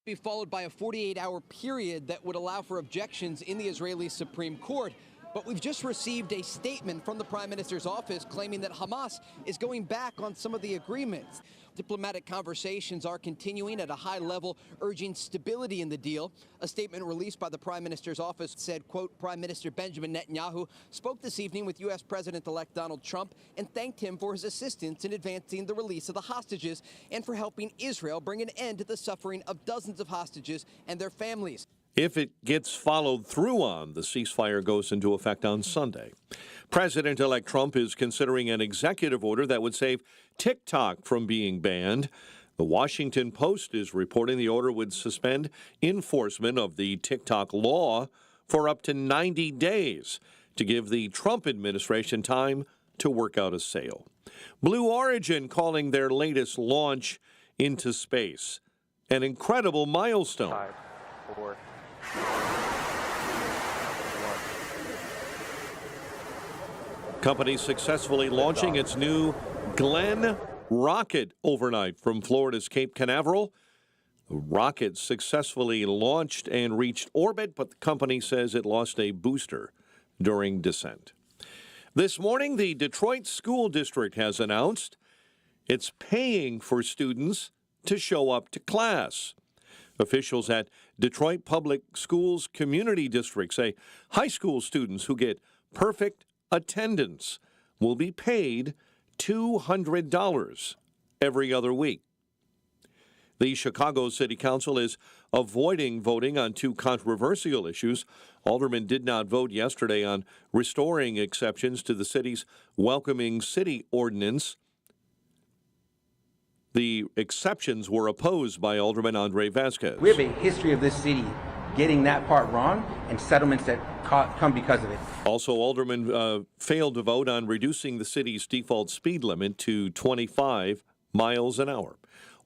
be followed by a 48-hour period that would allow for objections in the Israeli Supreme Court. But we've just received a statement from the Prime Minister's office claiming that Hamas is going back on some of the agreements. Diplomatic conversations are continuing at a high level, urging stability in the deal. A statement released by the Prime Minister's office said, quote, Prime Minister Benjamin Netanyahu spoke this evening with U.S. President-elect Donald Trump and thanked him for his assistance in advancing the release of the hostages and for helping Israel bring an end to the suffering of dozens of hostages and their families. If it gets followed through on, the ceasefire goes into effect on Sunday. President-elect Trump is considering an executive order that would save TikTok from being banned. The Washington Post is reporting the order would suspend enforcement of the TikTok law for up to 90 days to give the Trump administration time to work out a sale. Blue Origin calling their latest launch into space an incredible milestone. 5, 4, Company successfully launching its new Glenn rocket overnight from Florida's Cape Canaveral. The rocket successfully launched and reached orbit, but the company says it lost a booster during descent. This morning, the Detroit School District has announced it's paying for students to show up to class. Officials at Detroit Public Schools Community District say high school students who get perfect attendance will be paid $200 every other week. The Chicago City Council is avoiding voting on 2 controversial issues. Aldermen did not vote yesterday on restoring exceptions to the city's Welcoming City Ordinance. The exceptions were opposed by Alderman Andre Vasquez. We have a history of this city getting that part wrong and settlements that come because of it. Also, Alderman failed to vote on reducing the city's default speed limit to 25 miles an hour.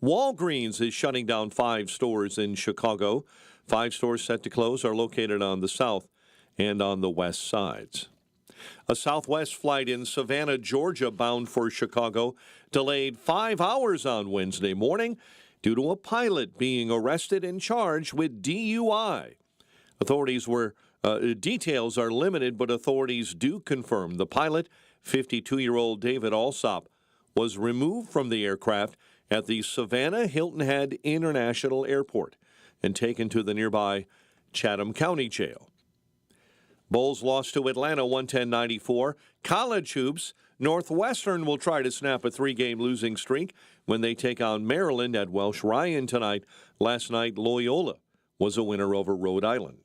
Walgreens is shutting down 5 stores in Chicago. 5 stores set to close are located on the south and on the west sides. A Southwest flight in Savannah, Georgia, bound for Chicago, delayed 5 hours on Wednesday morning due to a pilot being arrested and charged with DUI. Details are limited, but authorities do confirm the pilot, 52-year-old David Alsop, was removed from the aircraft at the Savannah Hilton Head International Airport and taken to the nearby Chatham County Jail. Bulls lost to Atlanta 110-94. College hoops, Northwestern will try to snap a 3-game losing streak when they take on Maryland at Welsh Ryan tonight. Last night, Loyola was a winner over Rhode Island.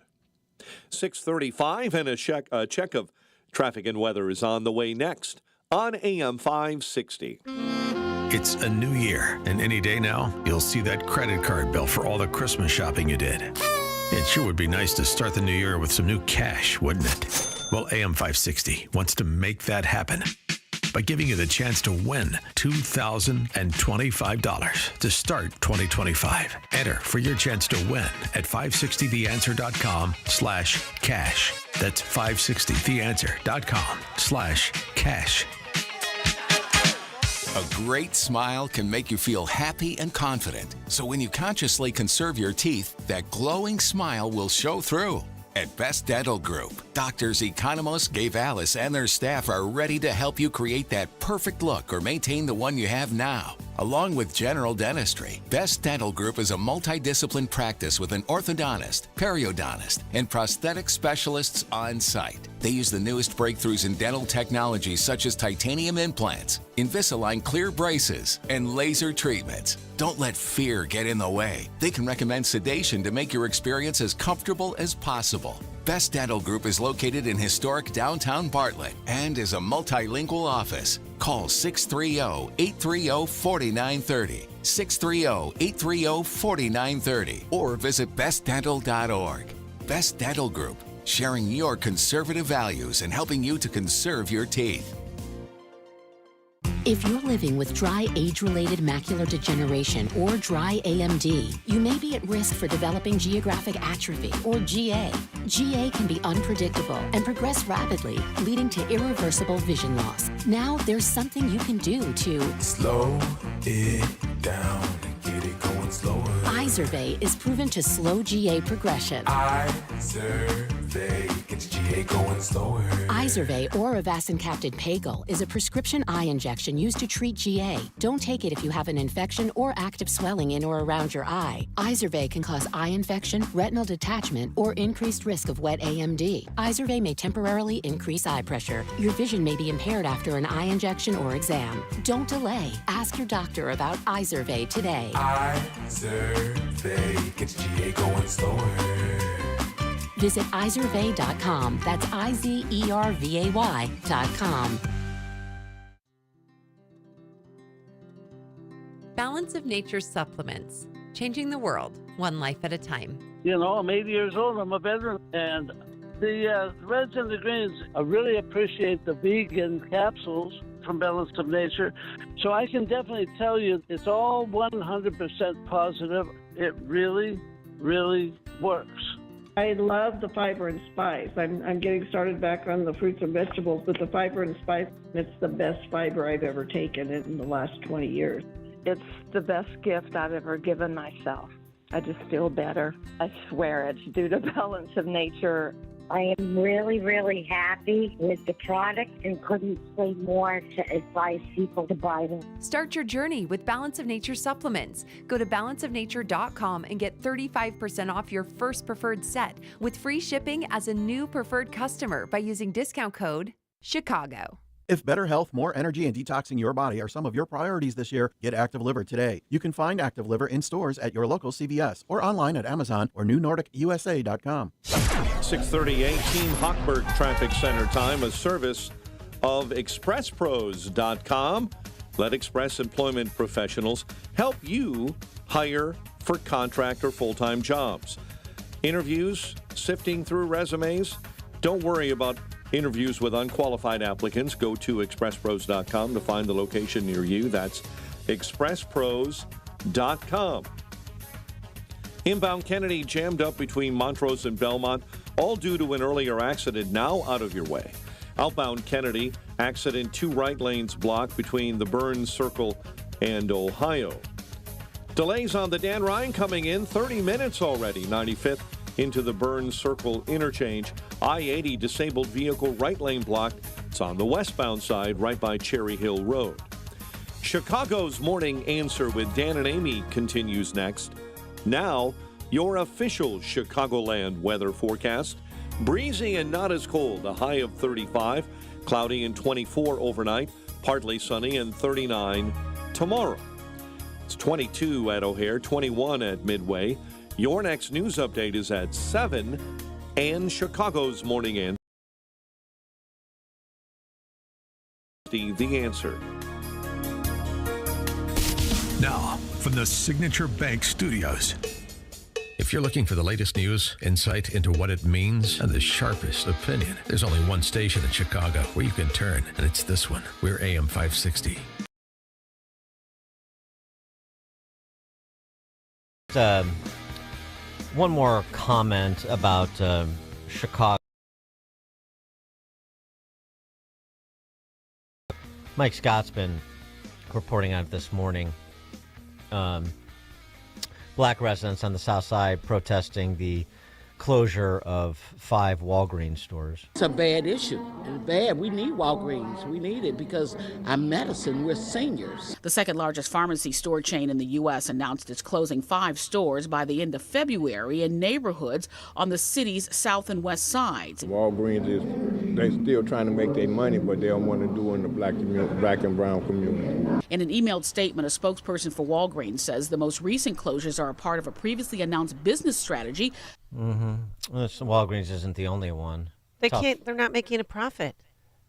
6:35 and a check of Traffic and weather is on the way next on AM 560. It's a new year, and any day now, you'll see that credit card bill for all the Christmas shopping you did. It sure would be nice to start the new year with some new cash, wouldn't it? Well, AM 560 wants to make that happen by giving you the chance to win $2,025 to start 2025. Enter for your chance to win at 560theanswer.com/cash. That's 560theanswer.com/cash. A great smile can make you feel happy and confident. So when you consciously conserve your teeth, that glowing smile will show through. At Best Dental Group, doctors Economos, Gavalis, and their staff are ready to help you create that perfect look or maintain the one you have now. Along with general dentistry, Best Dental Group is a multidiscipline practice with an orthodontist, periodontist, and prosthetic specialists on site. They use the newest breakthroughs in dental technology such as titanium implants, Invisalign clear braces, and laser treatments. Don't let fear get in the way. They can recommend sedation to make your experience as comfortable as possible. Best Dental Group is located in historic downtown Bartlett and is a multilingual office. Call 630-830-4930, 630-830-4930, or visit bestdental.org. Best Dental Group, sharing your conservative values and helping you to conserve your teeth. If you're living with dry age-related macular degeneration or dry AMD, you may be at risk for developing geographic atrophy or GA. GA can be unpredictable and progress rapidly, leading to irreversible vision loss. Now there's something you can do to slow it down and get it going slower. Izervay is proven to slow GA progression. Izervay gets GA going slower. Izervay or avacincaptad pagel is a prescription eye injection used to treat GA. Don't take it if you have an infection or active swelling in or around your eye. Izervay can cause eye infection, retinal detachment, or increased risk of wet AMD. Izervay may temporarily increase eye pressure. Your vision may be impaired after an eye injection or exam. Don't delay. Ask your doctor about Izervay today. Izervay gets GA going slower. Visit Izervay.com. That's IZERVAY.com. Balance of Nature supplements, changing the world, one life at a time. You know, I'm 80 years old, I'm a veteran, and the reds and the greens, I really appreciate the vegan capsules from Balance of Nature. So I can definitely tell you it's all 100% positive. It really, really works. I love the fiber and spice. I'm getting started back on the fruits and vegetables, but the fiber and spice, it's the best fiber I've ever taken in the last 20 years. It's the best gift I've ever given myself. I just feel better. I swear it's due to Balance of Nature. I am really, really happy with the product and couldn't say more to advise people to buy them. Start your journey with Balance of Nature supplements. Go to balanceofnature.com and get 35% off your first preferred set with free shipping as a new preferred customer by using discount code CHICAGO. If better health, more energy, and detoxing your body are some of your priorities this year, get Active Liver today. You can find Active Liver in stores at your local CVS or online at Amazon or NewNordicUSA.com. 638 Team Hochberg Traffic Center time, a service of ExpressPros.com. Let Express Employment Professionals help you hire for contract or full-time jobs. Interviews, sifting through resumes. Don't worry about interviews with unqualified applicants. Go to ExpressPros.com to find the location near you. That's ExpressPros.com. Inbound Kennedy jammed up between Montrose and Belmont, all due to an earlier accident now out of your way. Outbound Kennedy, accident, 2 right lanes blocked between the Burns Circle and Ohio. Delays on the Dan Ryan coming in, 30 minutes already, 95th into the Burns Circle interchange. I-80 disabled vehicle right lane blocked. It's on the westbound side right by Cherry Hill Road. Chicago's Morning Answer with Dan and Amy continues next. Now, your official Chicagoland weather forecast. Breezy and not as cold, a high of 35. Cloudy and 24 overnight. Partly sunny and 39 tomorrow. It's 22 at O'Hare, 21 at Midway. Your next news update is at 7 and Chicago's Morning Answer. The Answer. Now, from the Signature Bank Studios. If you're looking for the latest news, insight into what it means, and the sharpest opinion, there's only one station in Chicago where you can turn, and it's this one. We're AM 560. One more comment about Chicago. Mike Scott's been reporting on it this morning. Black residents on the South Side protesting the closure of 5 Walgreens stores. It's a bad issue. It's bad. We need Walgreens. We need it because our medicine, we're seniors. The second largest pharmacy store chain in the U.S. announced it's closing 5 stores by the end of February in neighborhoods on the city's south and west sides. Walgreens they still trying to make their money, but they don't want to do it in the black and brown community. In an emailed statement, a spokesperson for Walgreens says the most recent closures are a part of a previously announced business strategy. Mm-hmm. Well, Walgreens isn't the only one. They're not making a profit.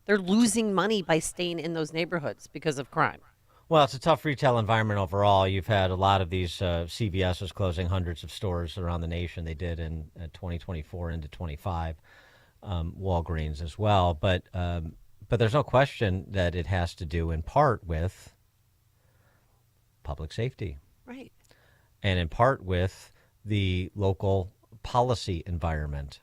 They're losing money by staying in those neighborhoods because of crime. Well, it's a tough retail environment overall. You've had a lot of these CVSs closing hundreds of stores around the nation. They did in 2024 into 25. Walgreens as well. But there's no question that it has to do in part with public safety. Right. And in part with the local policy environment.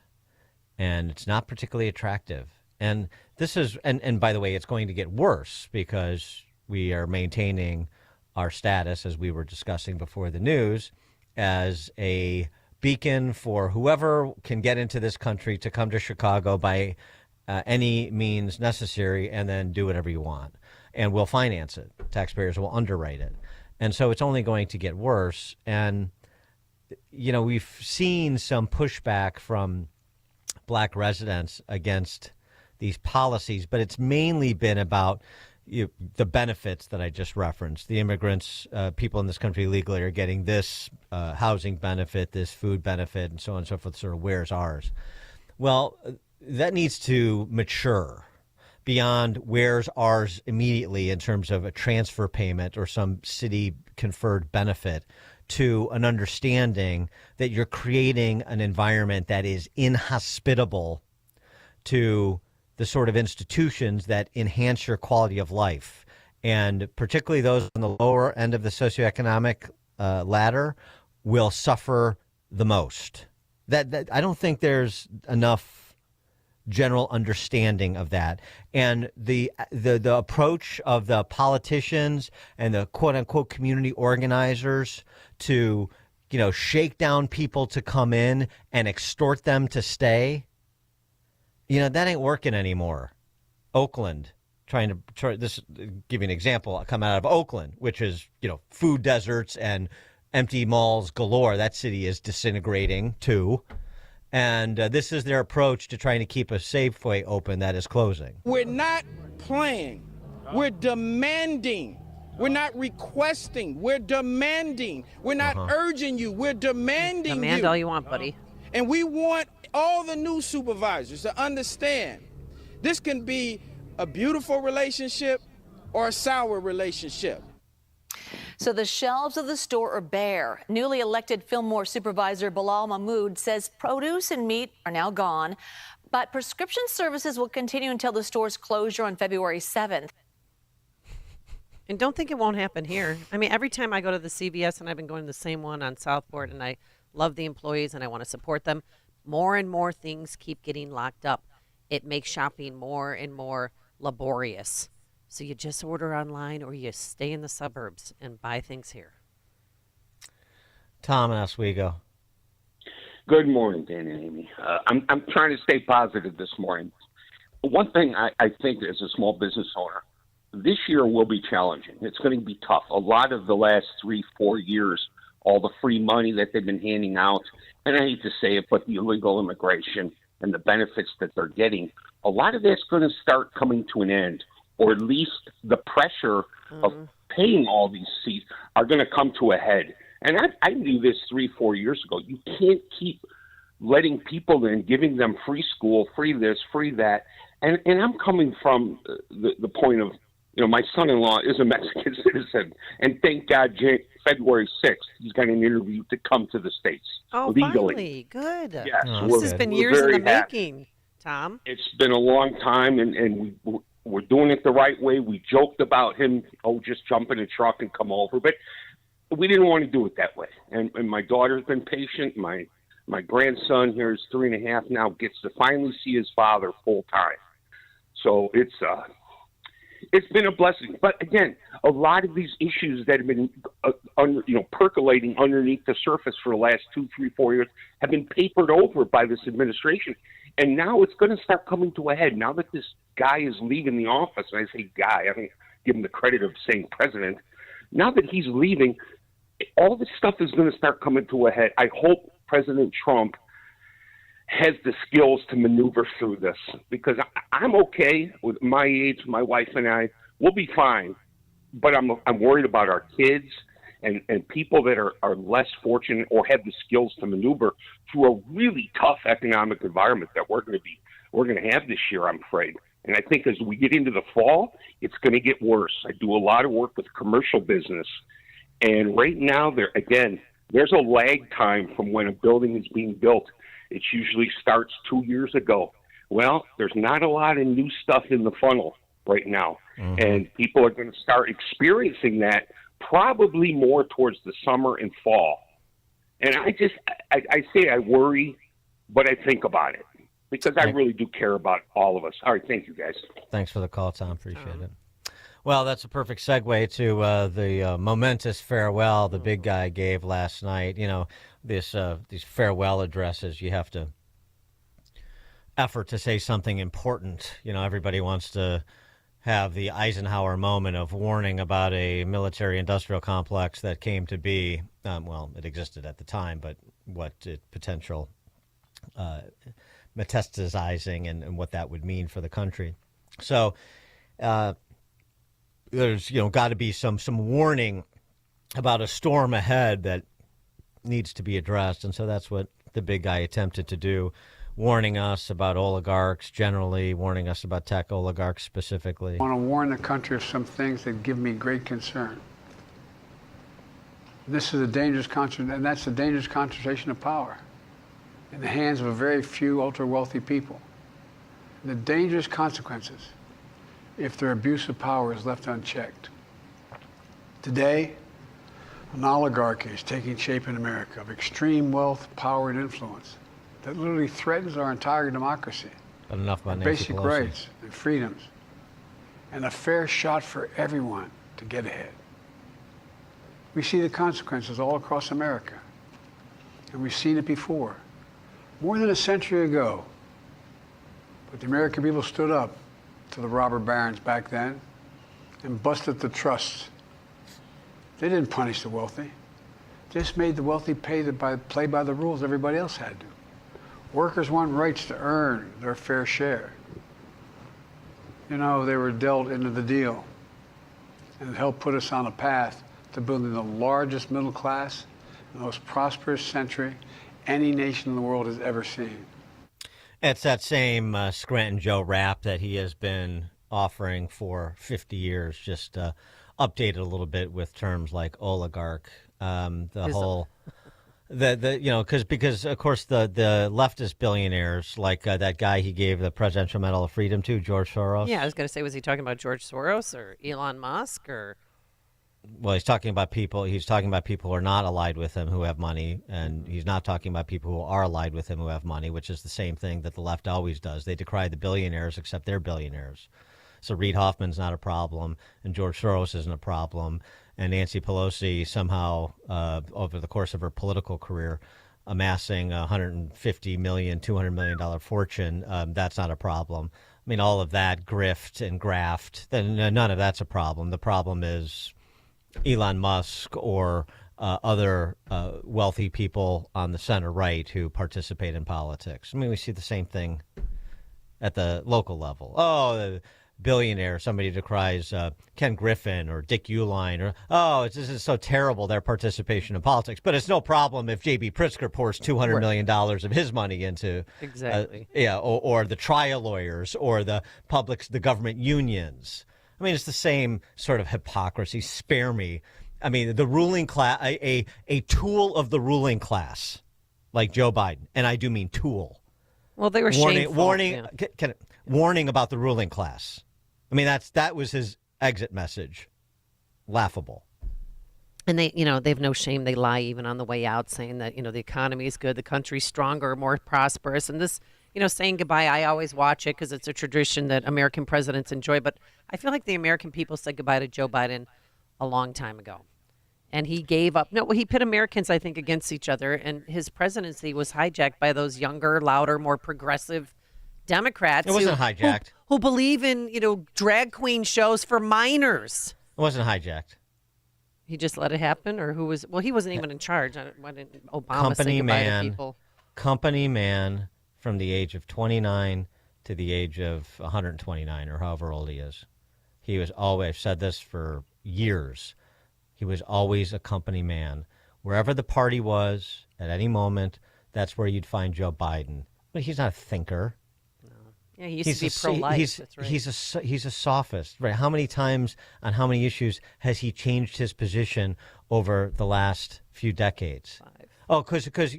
And it's not particularly attractive. And this is, and by the way, it's going to get worse because we are maintaining our status, as we were discussing before the news, as a beacon for whoever can get into this country to come to Chicago by any means necessary and then do whatever you want. And we'll finance it. Taxpayers will underwrite it. And so it's only going to get worse. And, you know, we've seen some pushback from black residents against these policies, but it's mainly been about the benefits that I just referenced. The immigrants, people in this country legally are getting this housing benefit, this food benefit, and so on and so forth, sort of where's ours? Well, that needs to mature beyond where's ours immediately in terms of a transfer payment or some city conferred benefit to an understanding that you're creating an environment that is inhospitable to the sort of institutions that enhance your quality of life. And particularly those on the lower end of the socioeconomic ladder will suffer the most. That I don't think there's enough general understanding of that. And the approach of the politicians and the quote unquote community organizers to, you know, shake down people to come in and extort them to stay, you know, that ain't working anymore. Oakland, give you an example, come out of Oakland, which is, you know, food deserts and empty malls galore. That city is disintegrating too. And this is their approach to trying to keep a Safeway open that is closing. We're not playing. We're demanding. We're not requesting. We're demanding. We're not urging you. We're demanding. Demand all you want, buddy. And we want all the new supervisors to understand this can be a beautiful relationship or a sour relationship. So the shelves of the store are bare. Newly elected Fillmore Supervisor Bilal Mahmood says produce and meat are now gone, but prescription services will continue until the store's closure on February 7th. And don't think it won't happen here. I mean, every time I go to the CVS, and I've been going to the same one on Southport, and I love the employees and I want to support them, more and more things keep getting locked up. It makes shopping more and more laborious. So you just order online or you stay in the suburbs and buy things here. Tom in Oswego. Good morning, Dan and Amy. I'm trying to stay positive this morning. One thing I think as a small business owner, this year will be challenging. It's going to be tough. A lot of the last 3-4 years, all the free money that they've been handing out, and I hate to say it, but the illegal immigration and the benefits that they're getting, a lot of that's going to start coming to an end. Or at least the pressure of paying all these seats are going to come to a head. And I knew this 3-4 years ago. You can't keep letting people in, giving them free school, free this, free that. And I'm coming from the point of You know, my son-in-law is a Mexican citizen, and thank God, February 6th, he's got an interview to come to the States legally. Finally. Good. Yes, This has been years in the making, Tom. It's been a long time, and we're doing it the right way. We joked about him, just jump in a truck and come over, but we didn't want to do it that way. And my daughter's been patient. My grandson here is 3.5 now, gets to finally see his father full time. So it's been a blessing. But again, a lot of these issues that have been percolating underneath the surface for the last 2, 3, 4 years have been papered over by this administration. And now it's going to start coming to a head. Now that this guy is leaving the office, and I say guy, I don't give him the credit of saying president. Now that he's leaving, all this stuff is going to start coming to a head. I hope President Trump has the skills to maneuver through this, because I'm okay with my age, my wife and I, we'll be fine. But I'm worried about our kids and people that are less fortunate or have the skills to maneuver through a really tough economic environment that we're going to have this year, I'm afraid. And I think as we get into the fall, it's going to get worse. I do a lot of work with commercial business, and right now there's a lag time from when a building is being built. It usually starts 2 years ago. Well, there's not a lot of new stuff in the funnel right now. Mm-hmm. And people are going to start experiencing that probably more towards the summer and fall. And I say I worry, but I think about it because I really do care about all of us. All right, thank you, guys. Thanks for the call, Tom. Appreciate it. Well, that's a perfect segue to the momentous farewell the big guy gave last night. You know, these farewell addresses, you have to effort to say something important. You know, everybody wants to have the Eisenhower moment of warning about a military-industrial complex that came to be. Well, it existed at the time, but what potential metastasizing and what that would mean for the country. So there's got to be some warning about a storm ahead that needs to be addressed, and so that's what the big guy attempted to do, warning us about oligarchs generally, warning us about tech oligarchs specifically. I want to warn the country of some things that give me great concern. This is a dangerous concentration, and that's a dangerous concentration of power in the hands of a very few ultra-wealthy people. And the dangerous consequences if their abuse of power is left unchecked. Today, an oligarchy is taking shape in America of extreme wealth, power, and influence that literally threatens our entire democracy. But enough about Nancy basic Pelosi. rights and freedoms, and a fair shot for everyone to get ahead. We see the consequences all across America, and we've seen it before. More than a century ago, but the American people stood up to the robber barons back then and busted the trusts. They didn't punish the wealthy. They just made the wealthy play by the rules everybody else had to. Workers want rights to earn their fair share. They were dealt into the deal, and it helped put us on a path to building the largest middle class, the most prosperous century any nation in the world has ever seen. It's that same Scranton Joe rap that he has been offering for 50 years, just updated a little bit with terms like oligarch, because of course the leftist billionaires like that guy he gave the Presidential Medal of Freedom to, George Soros. Yeah, I was going to say, was he talking about George Soros or Elon Musk or? Well, he's talking about people who are not allied with him who have money, and he's not talking about people who are allied with him who have money, which is the same thing that the left always does. They decry the billionaires, except they're billionaires. So Reid Hoffman's not a problem, and George Soros isn't a problem, and Nancy Pelosi somehow, over the course of her political career, amassing $150 million, $200 million fortune, that's not a problem. I mean, all of that grift and graft, then none of that's a problem. The problem is Elon Musk or other wealthy people on the center right who participate in politics. I mean, we see the same thing at the local level. Oh, the billionaire, somebody decries Ken Griffin or Dick Uihlein, or this is so terrible, their participation in politics. But it's no problem if J.B. Pritzker pours $200 million of his money into exactly, or the trial lawyers or the government unions. I mean, it's the same sort of hypocrisy. Spare me. I mean, the ruling class, a tool of the ruling class, like Joe Biden, and I do mean tool. Well, they were shameful. Warning about the ruling class. I mean, that was his exit message. Laughable. And they have no shame. They lie even on the way out, saying that, the economy is good, the country's stronger, more prosperous. And this, saying goodbye, I always watch it because it's a tradition that American presidents enjoy. But I feel like the American people said goodbye to Joe Biden a long time ago. And he gave up. No, he pit Americans, I think, against each other. And his presidency was hijacked by those younger, louder, more progressive Democrats. It wasn't hijacked. Who believe in, drag queen shows for minors. It wasn't hijacked. He just let it happen, or who was? Well, he wasn't even in charge. Why didn't Obama say goodbye to people? Company man from the age of 29 to the age of 129, or however old he is. He was always, I've said this for years, he was always a company man. Wherever the party was, at any moment, that's where you'd find Joe Biden. But he's not a thinker. Yeah, he used to be pro-life. That's right. He's a sophist, right? How many times on how many issues has he changed his position over the last few decades? 5. Oh, because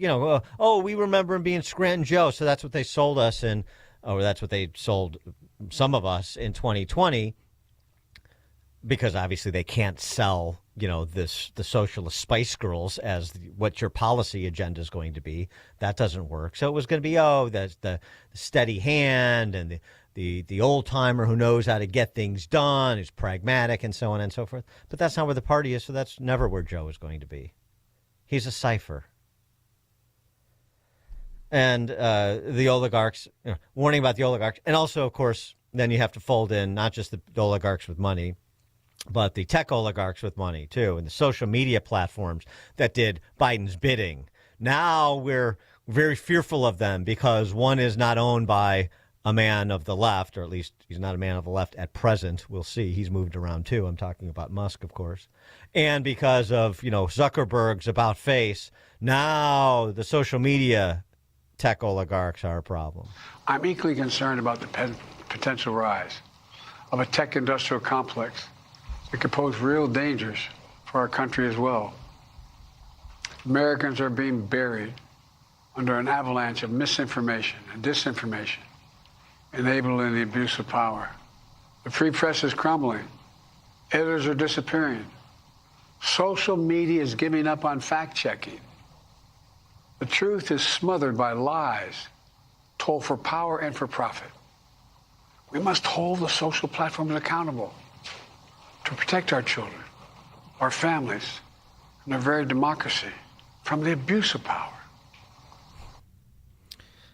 we remember him being Scranton Joe, so that's what they sold us, or that's what they sold some of us in 2020. Because obviously they can't sell, the socialist Spice Girls as what your policy agenda is going to be. That doesn't work. So it was going to be, the steady hand and the old timer who knows how to get things done, who's pragmatic, and so on and so forth. But that's not where the party is. So that's never where Joe is going to be. He's a cipher. And the oligarchs, warning about the oligarchs, and also, of course, then you have to fold in not just the oligarchs with money, but the tech oligarchs with money, too, and the social media platforms that did Biden's bidding. Now we're very fearful of them because one is not owned by a man of the left, or at least he's not a man of the left at present. We'll see. He's moved around, too. I'm talking about Musk, of course. And because of, Zuckerberg's about face, now the social media tech oligarchs are a problem. I'm equally concerned about the potential rise of a tech industrial complex. It could pose real dangers for our country as well. Americans are being buried under an avalanche of misinformation and disinformation, enabling the abuse of power. The free press is crumbling. Editors are disappearing. Social media is giving up on fact-checking. The truth is smothered by lies told for power and for profit. We must hold the social platforms accountable to protect our children, our families, and our very democracy from the abuse of power.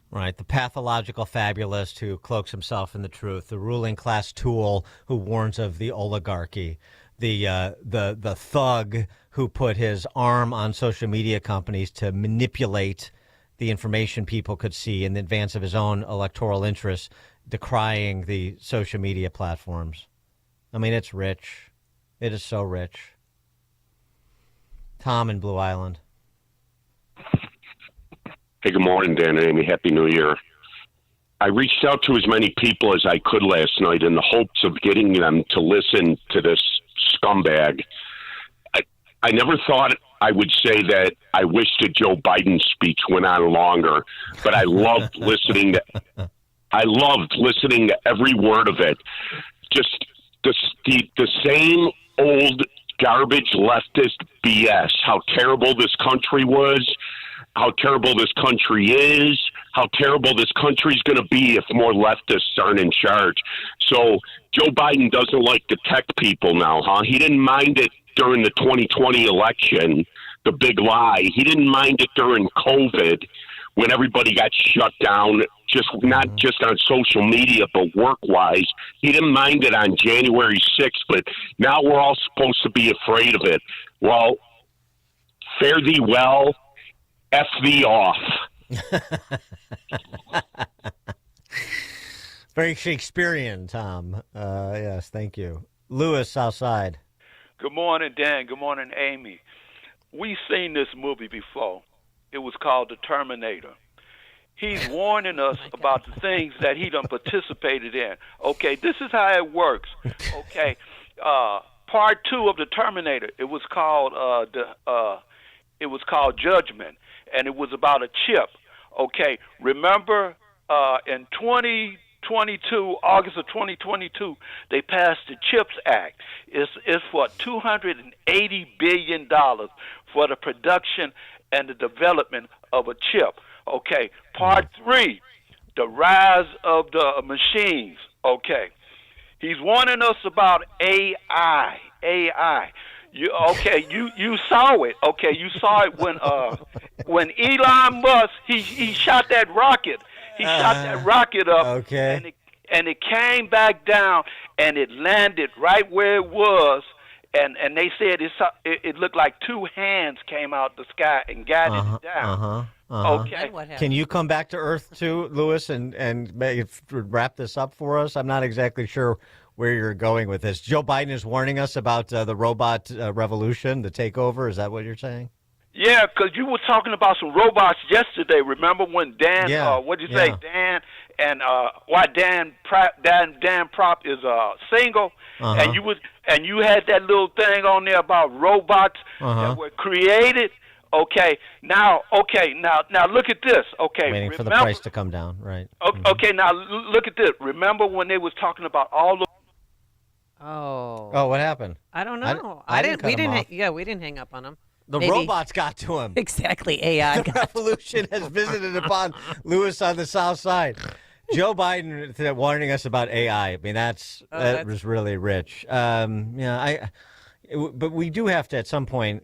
Right, the pathological fabulist who cloaks himself in the truth, the ruling class tool who warns of the oligarchy, the thug who put his arm on social media companies to manipulate the information people could see in advance of his own electoral interests, decrying the social media platforms. I mean, it's rich. It is so rich. Tom in Blue Island. Hey, good morning, Dan and Amy. Happy New Year. I reached out to as many people as I could last night in the hopes of getting them to listen to this scumbag. I never thought I would say that I wish the Joe Biden speech went on longer, but I loved listening to every word of it. Just the same old garbage leftist BS, how terrible this country was, how terrible this country is, how terrible this country's going to be if more leftists aren't in charge. So Joe Biden doesn't like the tech people now, huh? He didn't mind it during the 2020 election, the big lie. He didn't mind it during COVID when everybody got shut down, not just on social media, but work-wise. He didn't mind it on January 6th, but now we're all supposed to be afraid of it. Well, fare thee well, F thee off. Very Shakespearean, Tom. Yes, thank you. Lewis, outside. Good morning, Dan. Good morning, Amy. We've seen this movie before. It was called The Terminator. he's warning us about the things that he done participated in. Okay, this is how it works. Okay, part 2 of the Terminator. It was called Judgment, and it was about a chip. Okay, remember in 2022, August of 2022, they passed the CHIPS Act. It's for $280 billion for the production and the development of a chip. Okay, part 3, the rise of the machines. Okay, he's warning us about AI. You saw it. Okay, you saw it when Elon Musk he shot that rocket. He shot that rocket up, Okay. and it came back down, and it landed right where it was. And they said it looked like 2 hands came out the sky and guided it down. Okay. Can you come back to Earth too, Lewis, and wrap this up for us? I'm not exactly sure where you're going with this. Joe Biden is warning us about the robot revolution, the takeover. Is that what you're saying? Yeah, because you were talking about some robots yesterday. Remember when Dan? Yeah, what did you say, Dan? And why Dan Prop is single, and you had that little thing on there about robots that were created. Okay, now look at this. Okay, Waiting for the price to come down, right? Okay, now look at this. Remember when they was talking about all the Oh, what happened? I don't know. We didn't hang up on him. The Maybe. robots got to him. Exactly, AI. The revolution has visited upon Lewis on the South Side. Joe Biden warning us about AI. I mean, that was really rich. But we do have to, at some point,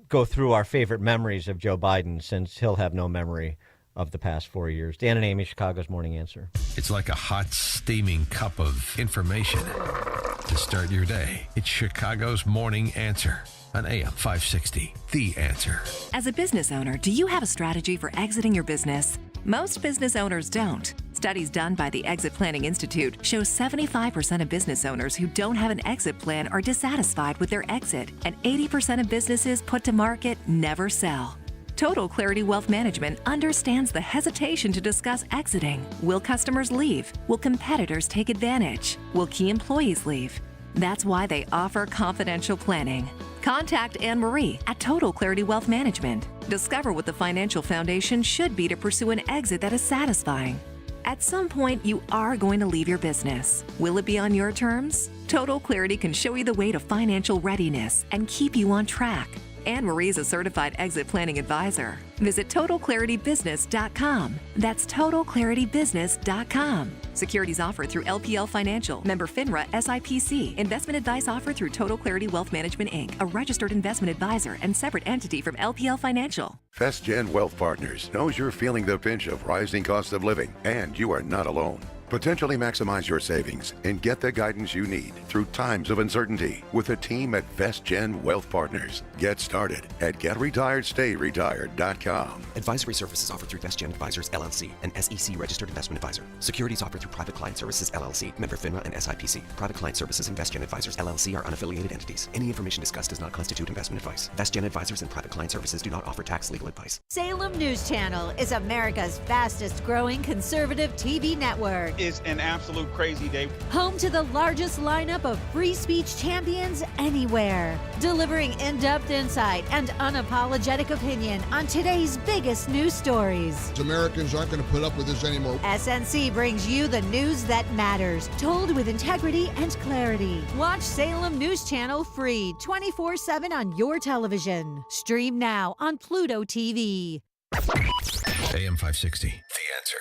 go through our favorite memories of Joe Biden, since he'll have no memory of the past 4 years. Dan and Amy, Chicago's Morning Answer. It's like a hot, steaming cup of information to start your day. It's Chicago's Morning Answer on AM 560. The Answer. As a business owner, do you have a strategy for exiting your business? Most business owners don't. Studies done by the Exit Planning Institute show 75% of business owners who don't have an exit plan are dissatisfied with their exit, and 80% of businesses put to market never sell. Total Clarity Wealth Management understands the hesitation to discuss exiting. Will customers leave? Will competitors take advantage? Will key employees leave? That's why they offer confidential planning. Contact Anne Marie at Total Clarity Wealth Management. Discover what the financial foundation should be to pursue an exit that is satisfying. At some point, you are going to leave your business. Will it be on your terms? Total Clarity can show you the way to financial readiness and keep you on track. Anne Marie is a certified exit planning advisor. Visit TotalClarityBusiness.com. That's TotalClarityBusiness.com. Securities offered through LPL Financial, member FINRA SIPC. Investment advice offered through Total Clarity Wealth Management, Inc., a registered investment advisor and separate entity from LPL Financial. FestGen Wealth Partners knows you're feeling the pinch of rising cost of living, and you are not alone. Potentially maximize your savings and get the guidance you need through times of uncertainty with a team at FestGen Wealth Partners. Get started at GetRetiredStayRetired.com. Advisory services offered through FestGen Advisors, LLC, an SEC registered investment advisor. Securities offered through Private Client Services, LLC, member FINRA and SIPC. Private Client Services and FestGen Advisors, LLC are unaffiliated entities. Any information discussed does not constitute investment advice. FestGen Advisors and Private Client Services do not offer tax legal advice. Salem News Channel is America's fastest growing conservative TV network. It's an absolute crazy day. Home to the largest lineup of free speech champions anywhere. Delivering in-depth insight and unapologetic opinion on today's biggest news stories. Americans aren't going to put up with this anymore. SNC brings you the news that matters, told with integrity and clarity. Watch Salem News Channel free 24/7 on your television. Stream now on Pluto TV. AM 560. The Answer.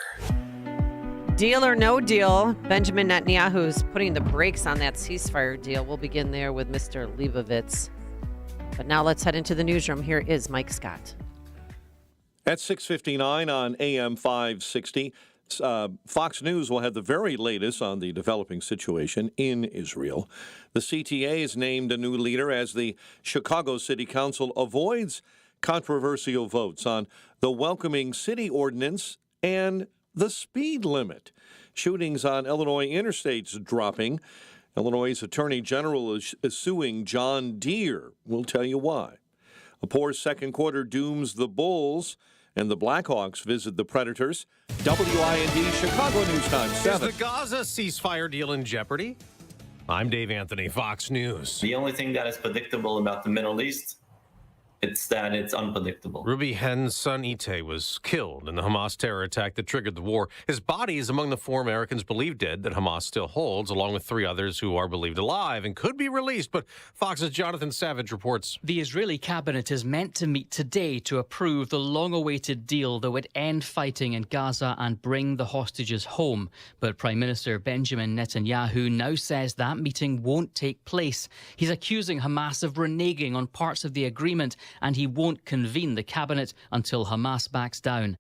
Deal or no deal, Benjamin Netanyahu's putting the brakes on that ceasefire deal. We'll begin there with Mr. Leibovitz. But now let's head into the newsroom. Here is Mike Scott. At 6:59 on AM 560, Fox News will have the very latest on the developing situation in Israel. The CTA has named a new leader as the Chicago City Council avoids controversial votes on the welcoming city ordinance and the speed limit. Shootings on Illinois interstates dropping. Illinois' Attorney General is suing John Deere. We'll tell you why. A poor second quarter dooms the Bulls And the Blackhawks visit the Predators. WIND Chicago News Time 7. Is the Gaza ceasefire deal in jeopardy? I'm Dave Anthony, Fox News. The only thing that is predictable about the Middle East, it's that it's unpredictable. Ruby Hen's son Ite was killed in the Hamas terror attack that triggered the war. His body is among the 4 Americans believed dead that Hamas still holds, along with 3 others who are believed alive and could be released. But Fox's Jonathan Savage reports. The Israeli cabinet is meant to meet today to approve the long-awaited deal that would end fighting in Gaza and bring the hostages home. But Prime Minister Benjamin Netanyahu now says that meeting won't take place. He's accusing Hamas of reneging on parts of the agreement, and he won't convene the cabinet until Hamas backs down.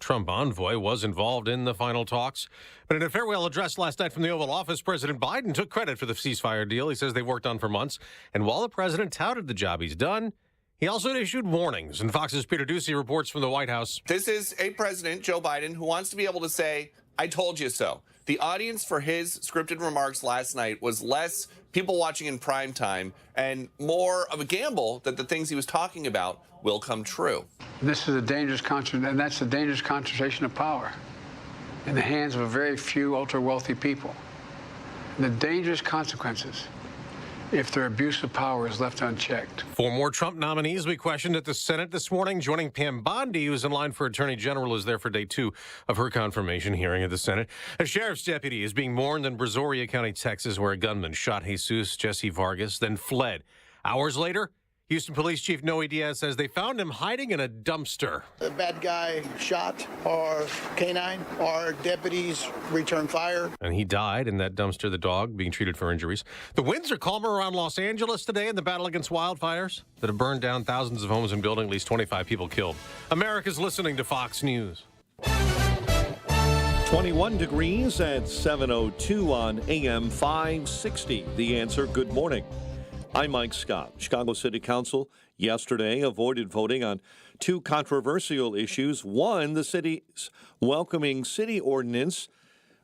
Trump envoy was involved in the final talks. But in a farewell address last night from the Oval Office, President Biden took credit for the ceasefire deal he says they've worked on for months. And while the president touted the job he's done, he also issued warnings. And Fox's Peter Ducey reports from the White House. This is a president, Joe Biden, who wants to be able to say, I told you so. The audience for his scripted remarks last night was less people watching in prime time and more of a gamble that the things he was talking about will come true. This is a dangerous and that's a dangerous concentration of power in the hands of a very few ultra-wealthy people. And the dangerous consequences if their abuse of power is left unchecked. 4 more Trump nominees we questioned at the Senate this morning. Joining Pam Bondi, who's in line for Attorney General, is there for day 2 of her confirmation hearing at the Senate. A sheriff's deputy is being mourned in Brazoria County, Texas, where a gunman shot Jesus Jesse Vargas, then fled. Hours later, Houston Police Chief Noe Diaz says they found him hiding in a dumpster. The bad guy shot our canine. Our deputies returned fire. And he died in that dumpster, the dog being treated for injuries. The winds are calmer around Los Angeles today in the battle against wildfires that have burned down thousands of homes and buildings, at least 25 people killed. America's listening to Fox News. 21 degrees at 7:02 on AM 560. The Answer. Good morning. I'm Mike Scott. Chicago City Council yesterday avoided voting on 2 controversial issues. One, the city's welcoming city ordinance,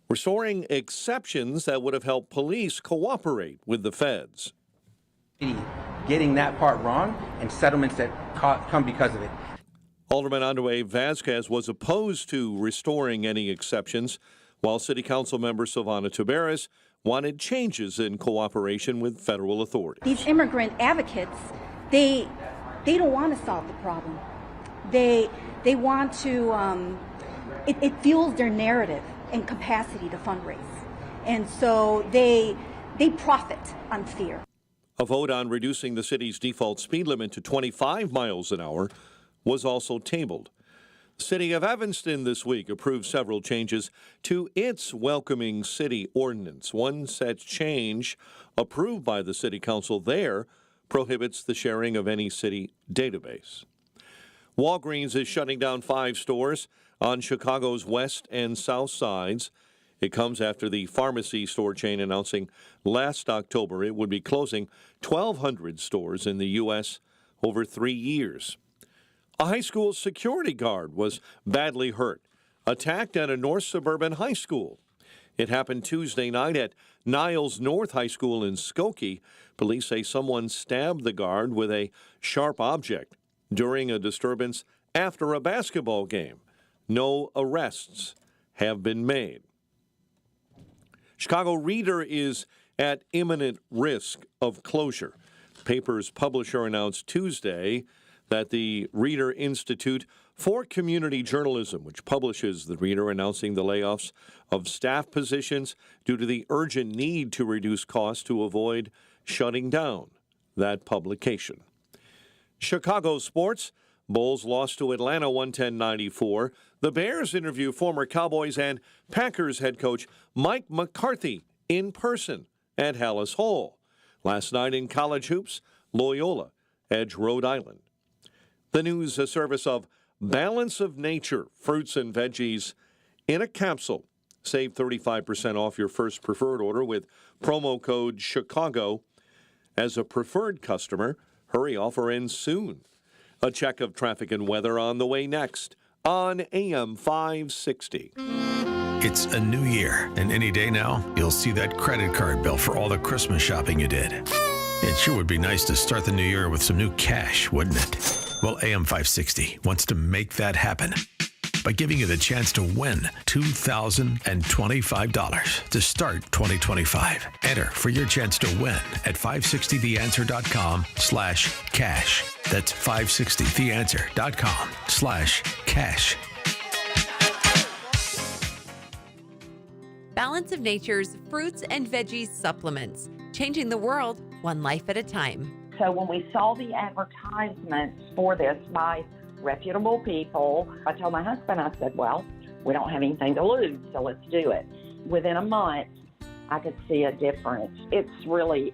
restoring exceptions that would have helped police cooperate with the feds. Getting that part wrong and settlements that come because of it. Alderman Andre Vasquez was opposed to restoring any exceptions, while City Council member Silvana Taveras wanted changes in cooperation with federal authorities. These immigrant advocates, they don't want to solve the problem. They want to, it fuels their narrative and capacity to fundraise. And so they profit on fear. A vote on reducing the city's default speed limit to 25 miles an hour was also tabled. City of Evanston this week approved several changes to its welcoming city ordinance. One such change approved by the City Council there prohibits the sharing of any city database. Walgreens is shutting down 5 stores on Chicago's west and south sides. It comes after the pharmacy store chain announcing last October it would be closing 1,200 stores in the U.S. over 3 years. A high school security guard was badly hurt, attacked at a north suburban high school. It happened Tuesday night at Niles North High School in Skokie. Police say someone stabbed the guard with a sharp object during a disturbance after a basketball game. No arrests have been made. Chicago Reader is at imminent risk of closure. The paper's publisher announced Tuesday that the Reader Institute for Community Journalism, which publishes the Reader, announcing the layoffs of staff positions due to the urgent need to reduce costs to avoid shutting down that publication. Chicago sports. Bulls lost to Atlanta 110-94. The Bears interview former Cowboys and Packers head coach Mike McCarthy in person at Hallis Hall. Last night in college hoops, Loyola edged Rhode Island. The news, a service of Balance of Nature, fruits and veggies in a capsule. Save 35% off your first preferred order with promo code Chicago. As a preferred customer, hurry, offer ends soon. A check of traffic and weather on the way next on AM 560. It's a new year, and any day now, you'll see that credit card bill for all the Christmas shopping you did. It sure would be nice to start the new year with some new cash, wouldn't it? Well, AM 560 wants to make that happen by giving you the chance to win $2,025 to start 2025. Enter for your chance to win at 560theanswer.com/cash. That's 560theanswer.com/cash. Balance of Nature's fruits and veggies supplements, changing the world one life at a time. So when we saw the advertisements for this by reputable people, I told my husband, I said, well, we don't have anything to lose, so let's do it. Within a month, I could see a difference. It's really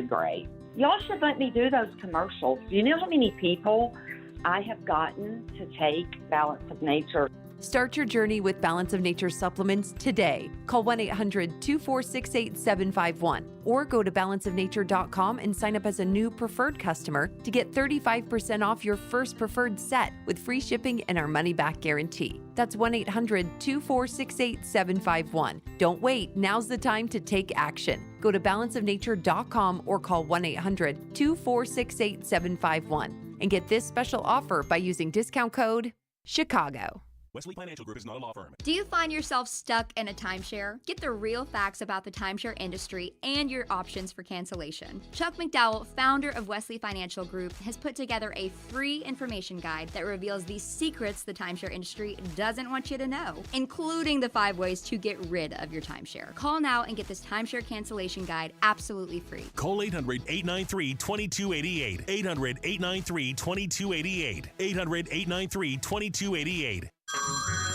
great. Y'all should let me do those commercials. Do you know how many people I have gotten to take Balance of Nature? Start your journey with Balance of Nature supplements today. Call 1-800-246-8751 or go to balanceofnature.com and sign up as a new preferred customer to get 35% off your first preferred set with free shipping and our money-back guarantee. That's 1-800-246-8751. Don't wait. Now's the time to take action. Go to balanceofnature.com or call 1-800-246-8751 and get this special offer by using discount code CHICAGO. Wesley Financial Group is not a law firm. Do you find yourself stuck in a timeshare? Get the real facts about the timeshare industry and your options for cancellation. Chuck McDowell, founder of Wesley Financial Group, has put together a free information guide that reveals the secrets the timeshare industry doesn't want you to know, including the 5 ways to get rid of your timeshare. Call now and get this timeshare cancellation guide absolutely free. Call 800-893-2288. 800-893-2288. 800-893-2288.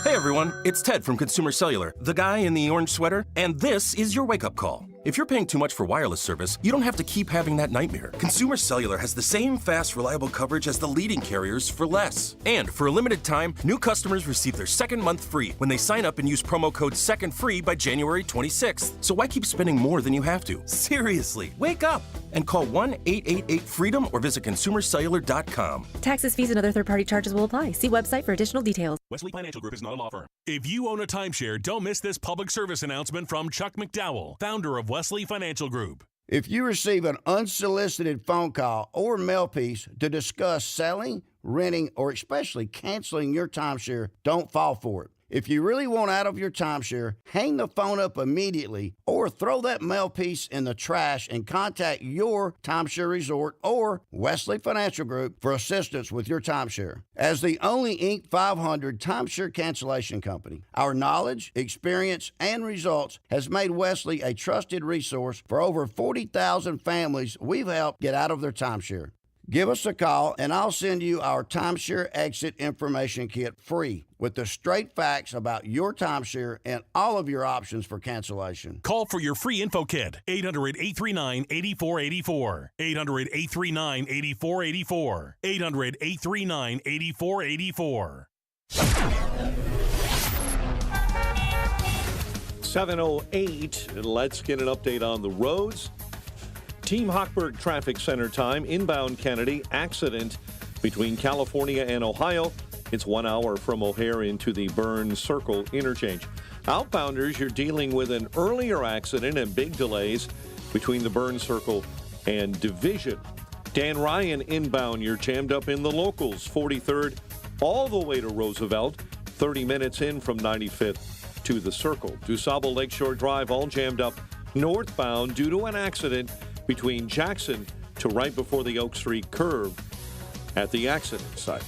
Hey everyone, it's Ted from Consumer Cellular, the guy in the orange sweater, and this is your wake-up call. If you're paying too much for wireless service, you don't have to keep having that nightmare. Consumer Cellular has the same fast, reliable coverage as the leading carriers for less. And for a limited time, new customers receive their second month free when they sign up and use promo code SECONDFREE by January 26th. So why keep spending more than you have to? Seriously, wake up and call 1-888-FREEDOM or visit consumercellular.com. Taxes, fees, and other third-party charges will apply. See website for additional details. Wesley Financial Group is not a law firm. If you own a timeshare, don't miss this public service announcement from Chuck McDowell, founder of Wesley Financial Group. If you receive an unsolicited phone call or mail piece to discuss selling, renting, or especially canceling your timeshare, don't fall for it. If you really want out of your timeshare, hang the phone up immediately or throw that mail piece in the trash and contact your timeshare resort or Wesley Financial Group for assistance with your timeshare. As the only Inc. 500 timeshare cancellation company, our knowledge, experience, and results has made Wesley a trusted resource for over 40,000 families we've helped get out of their timeshare. Give us a call, and I'll send you our timeshare exit information kit free with the straight facts about your timeshare and all of your options for cancellation. Call for your free info kit, 800-839-8484. 800-839-8484. 800-839-8484. 7:08. Let's get an update on the roads. Team Hochberg Traffic Center time. Inbound Kennedy. Accident between California and Ohio. It's 1 hour from O'Hare into the Burn Circle interchange. Outbounders, you're dealing with an earlier accident and big delays between the Burn Circle and Division. Dan Ryan inbound, you're jammed up in the locals. 43rd all the way to Roosevelt. 30 minutes in from 95th to the Circle. DuSable Lakeshore Drive all jammed up northbound due to an accident between Jackson to right before the Oak Street curve at the accident site.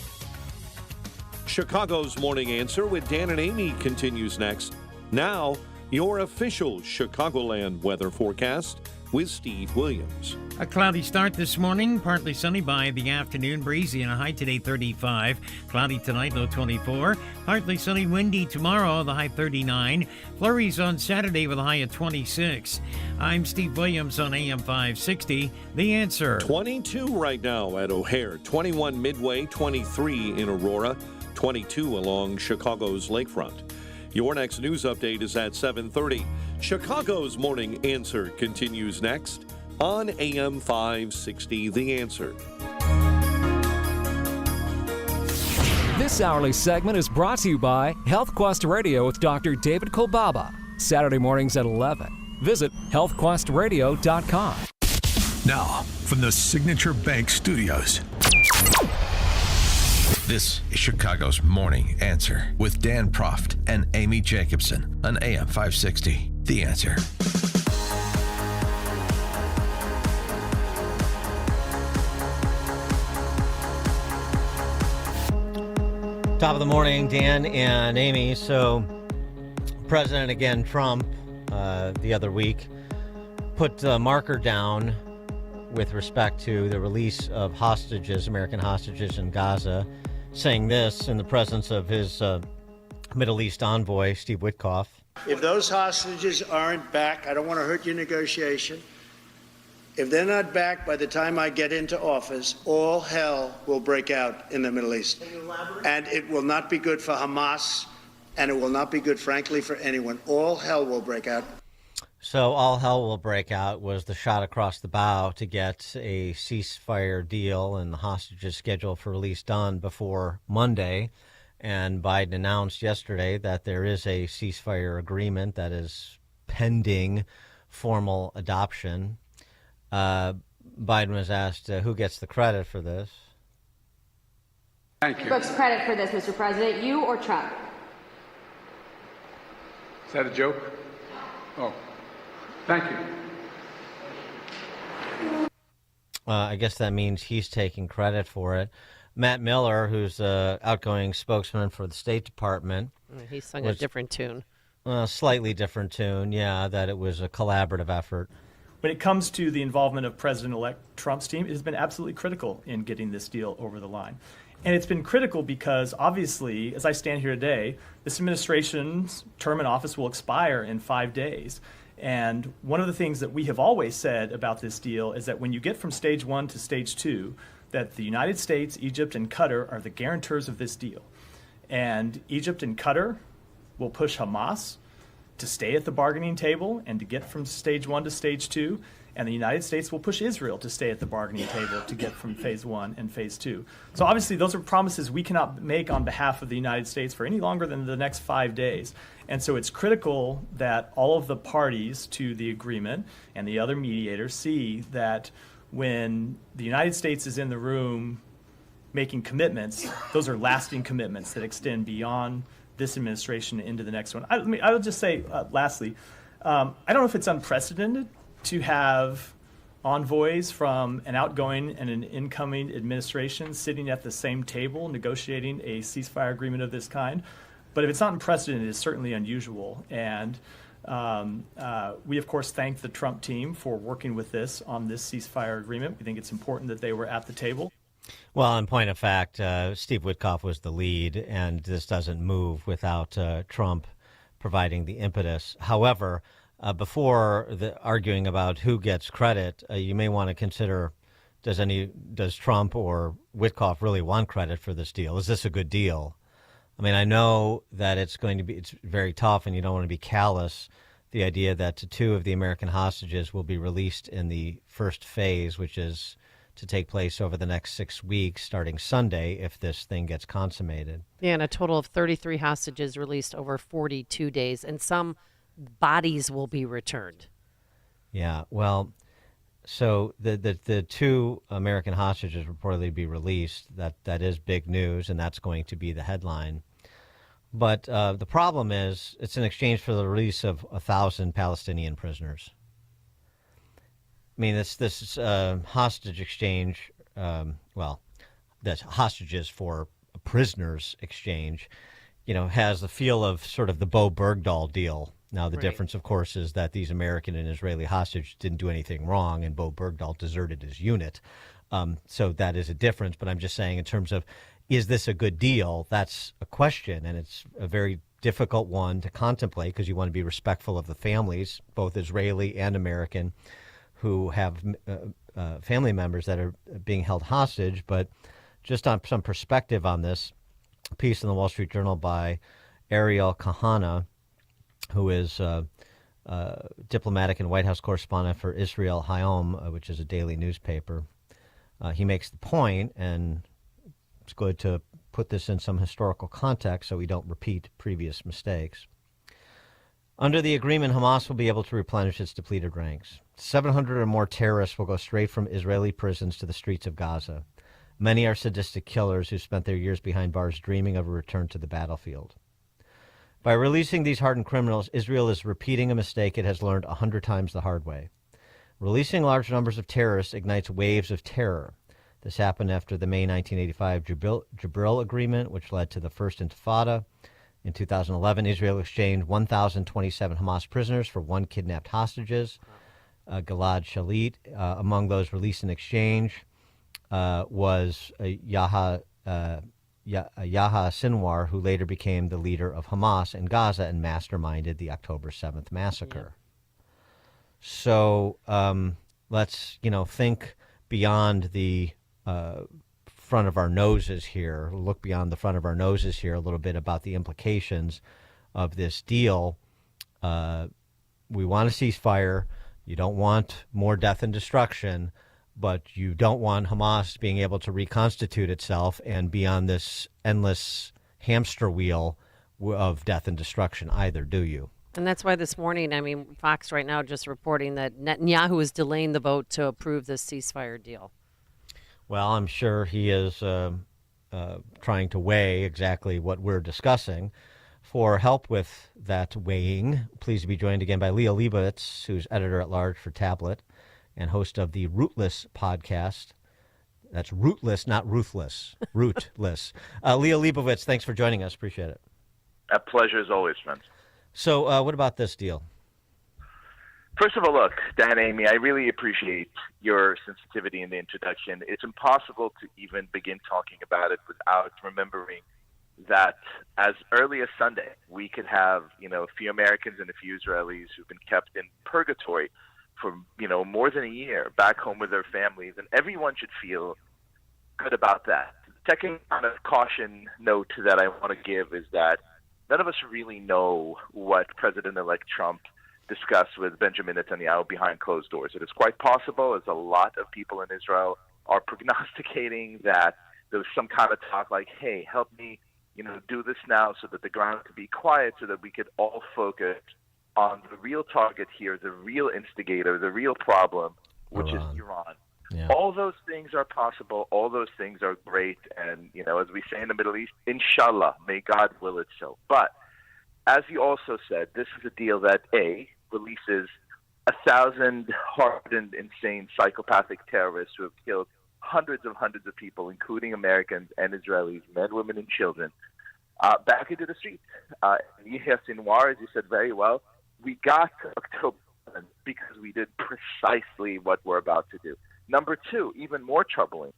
Chicago's Morning Answer with Dan and Amy continues next. Now, your official Chicagoland weather forecast with Steve Williams. A cloudy start this morning, partly sunny by the afternoon, breezy and a high today 35. Cloudy tonight, low 24. Partly sunny, windy tomorrow, the high 39. Flurries on Saturday with a high of 26. I'm Steve Williams on AM 560. The Answer. 22 right now at O'Hare, 21 Midway, 23 in Aurora, 22 along Chicago's lakefront. Your next news update is at 7:30. Chicago's Morning Answer continues next on AM 560, The Answer. This hourly segment is brought to you by Health Quest Radio with Dr. David Kolbaba. Saturday mornings at 11. Visit healthquestradio.com. Now, from the Signature Bank Studios. This is Chicago's Morning Answer with Dan Proft and Amy Jacobson on AM 560. The Answer. Top of the morning, Dan and Amy. So, President, again, Trump, the other week, put the marker down with respect to the release of hostages, American hostages in Gaza, saying this in the presence of his Middle East envoy, Steve Witkoff. If those hostages aren't back, I don't want to hurt your negotiation. If they're not back by the time I get into office, all hell will break out in the Middle East. And it will not be good for Hamas, and it will not be good, frankly, for anyone. All hell will break out. So all hell will break out was the shot across the bow to get a ceasefire deal and the hostages scheduled for release done before Monday. And Biden announced yesterday that there is a ceasefire agreement that is pending formal adoption. Biden was asked who gets the credit for this. Thank you. Who gets credit for this, Mr. President, you or Trump? Is that a joke? Oh, thank you. I guess that means he's taking credit for it. Matt Miller, who's the outgoing spokesman for the State Department. He sung a different tune. A slightly different tune, yeah, that it was a collaborative effort. When it comes to the involvement of President-elect Trump's team, it has been absolutely critical in getting this deal over the line. And it's been critical because, obviously, as I stand here today, this administration's term in office will expire in 5 days. And one of the things that we have always said about this deal is that when you get from stage 1 to stage 2, that the United States, Egypt, and Qatar are the guarantors of this deal. And Egypt and Qatar will push Hamas to stay at the bargaining table and to get from stage 1 to stage 2, and the United States will push Israel to stay at the bargaining table to get from phase 1 and phase 2. So obviously those are promises we cannot make on behalf of the United States for any longer than the next 5 days. And so it's critical that all of the parties to the agreement and the other mediators see that when the United States is in the room making commitments, those are lasting commitments that extend beyond this administration into the next one. I would just say, lastly, I don't know if it's unprecedented to have envoys from an outgoing and an incoming administration sitting at the same table negotiating a ceasefire agreement of this kind. But if it's not unprecedented, it's certainly unusual. And we, of course, thank the Trump team for working with this on this ceasefire agreement. We think it's important that they were at the table. Well, in point of fact, Steve Witkoff was the lead, and this doesn't move without Trump providing the impetus. However, before arguing about who gets credit, you may want to consider, does Trump or Witkoff really want credit for this deal? Is this a good deal? I mean, I know that it's very tough, and you don't want to be callous. The idea that 2 of the American hostages will be released in the first phase, which is to take place over the next 6 weeks, starting Sunday, if this thing gets consummated. Yeah, and a total of 33 hostages released over 42 days, and some bodies will be returned. Yeah, well, so the 2 American hostages reportedly be released. That is big news, and that's going to be the headline. But the problem is it's in exchange for the release of 1,000 Palestinian prisoners. I mean, this hostage exchange, that's hostages for prisoners exchange, has the feel of sort of the Bo Bergdahl deal. Now, the difference, of course, is that these American and Israeli hostages didn't do anything wrong, and Bo Bergdahl deserted his unit. So that is a difference. But I'm just saying, in terms of, is this a good deal? That's a question, and it's a very difficult one to contemplate because you want to be respectful of the families, both Israeli and American, who have family members that are being held hostage. But just on some perspective on this, a piece in the Wall Street Journal by Ariel Kahana, who is diplomatic and White House correspondent for Israel Hayom, which is a daily newspaper. He makes the point, and it's good to put this in some historical context so we don't repeat previous mistakes. Under the agreement, Hamas will be able to replenish its depleted ranks. 700 or more terrorists will go straight from Israeli prisons to the streets of Gaza. Many are sadistic killers who spent their years behind bars dreaming of a return to the battlefield. By releasing these hardened criminals, Israel is repeating a mistake it has learned 100 times the hard way. Releasing large numbers of terrorists ignites waves of terror. This happened after the May 1985 Jabril Agreement, which led to the First Intifada. In 2011, Israel exchanged 1,027 Hamas prisoners for 1 kidnapped hostages. Gilad Shalit, among those released in exchange, was Yahya Sinwar, who later became the leader of Hamas in Gaza and masterminded the October 7th massacre. So let's, think beyond the front of our noses here, look beyond the front of our noses here a little bit about the implications of this deal. We want a ceasefire. You don't want more death and destruction, but you don't want Hamas being able to reconstitute itself and be on this endless hamster wheel of death and destruction either, do you? And that's why this morning, Fox right now just reporting that Netanyahu is delaying the vote to approve this ceasefire deal. Well, I'm sure he is trying to weigh exactly what we're discussing. For help with that weighing, pleased to be joined again by Leah Leibovitz, who's editor-at-large for Tablet and host of the Rootless podcast. That's Rootless, not Ruthless. Rootless. Leah Leibovitz, thanks for joining us. Appreciate it. A pleasure as always, friends. So what about this deal? First of all, look, Dan, Amy, I really appreciate your sensitivity in the introduction. It's impossible to even begin talking about it without remembering that as early as Sunday, we could have, a few Americans and a few Israelis who've been kept in purgatory for, more than a year back home with their families, and everyone should feel good about that. The second kind of caution note that I want to give is that none of us really know what President-elect Trump discussed with Benjamin Netanyahu behind closed doors. It is quite possible, as a lot of people in Israel are prognosticating, that there was some kind of talk like, hey, help me, do this now so that the ground could be quiet so that we could all focus on the real target here, the real instigator, the real problem, which is Iran. Yeah. All those things are possible. All those things are great. And, as we say in the Middle East, inshallah, may God will it so. But as you also said, this is a deal that, A, releases 1,000 hardened, insane, psychopathic terrorists who have killed hundreds of people, including Americans and Israelis, men, women, and children, back into the streets. Yahya Sinwar, as you said very well, we got to October because we did precisely what we're about to do. Number two, even more troubling,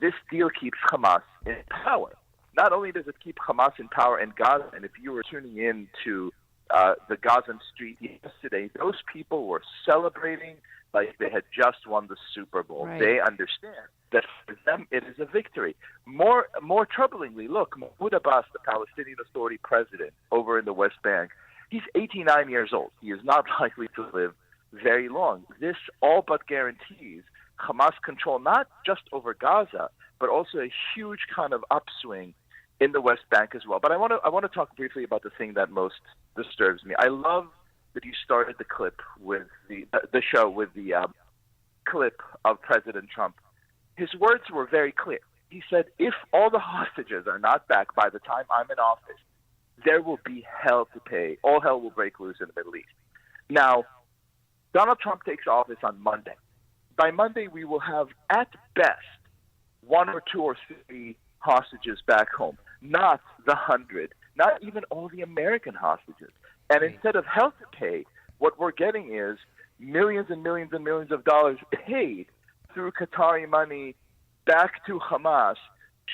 this deal keeps Hamas in power. Not only does it keep Hamas in power in Gaza, and if you were tuning in to the Gazan street yesterday, those people were celebrating like they had just won the Super Bowl. Right. They understand that for them it is a victory. More troublingly, look, Mahmoud Abbas, the Palestinian Authority president over in the West Bank, he's 89 years old. He is not likely to live very long. This all but guarantees Hamas control not just over Gaza, but also a huge kind of upswing in the West Bank as well. But I want to talk briefly about the thing that most disturbs me. I love that you started the clip with the show with the clip of President Trump. His words were very clear. He said, if all the hostages are not back by the time I'm in office, there will be hell to pay. All hell will break loose in the Middle East. Now, Donald Trump takes office on Monday. By Monday, we will have, at best, 1 or 2 or 3 hostages back home, not the 100, not even all the American hostages. And instead of hell to pay, what we're getting is millions and millions and millions of dollars paid through Qatari money back to Hamas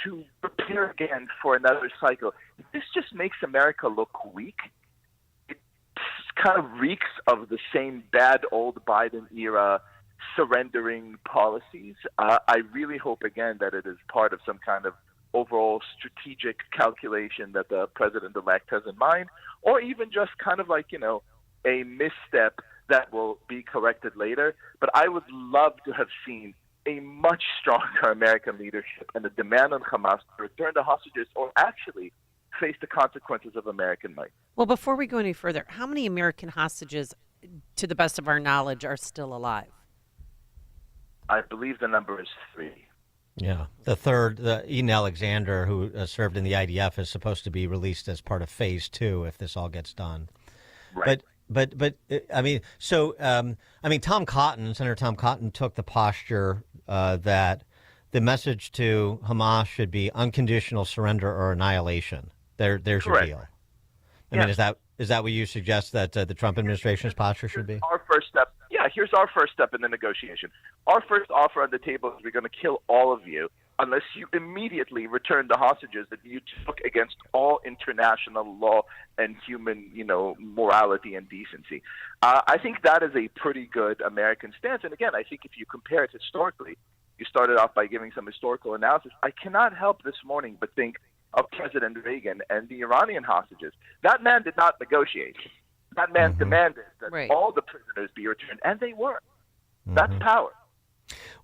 to prepare again for another cycle. This just makes America look weak. It kind of reeks of the same bad old Biden era surrendering policies. I really hope, again, that it is part of some kind of overall strategic calculation that the president-elect has in mind, or even just kind of like, a misstep that will be corrected later. But I would love to have seen a much stronger American leadership and a demand on Hamas to return the hostages or actually face the consequences of American might. Well, before we go any further, how many American hostages, to the best of our knowledge, are still alive? I believe the number is 3. Yeah. The third, Eden Alexander, who served in the IDF, is supposed to be released as part of Phase 2 if this all gets done. Right. But I mean, so, Tom Cotton, Senator Tom Cotton, took the posture that the message to Hamas should be unconditional surrender or annihilation. There's your Correct. deal. I mean, is that what you suggest that the Trump administration's posture should be? Our first step. Yeah, here's our first step in the negotiation. Our first offer on the table is we're going to kill all of you unless you immediately return the hostages that you took against all international law and human, morality and decency. I think that is a pretty good American stance. And again, I think if you compare it historically, you started off by giving some historical analysis. I cannot help this morning but think of President Reagan and the Iranian hostages. That man did not negotiate. That man demanded that all the prisoners be returned, and they were. That's power.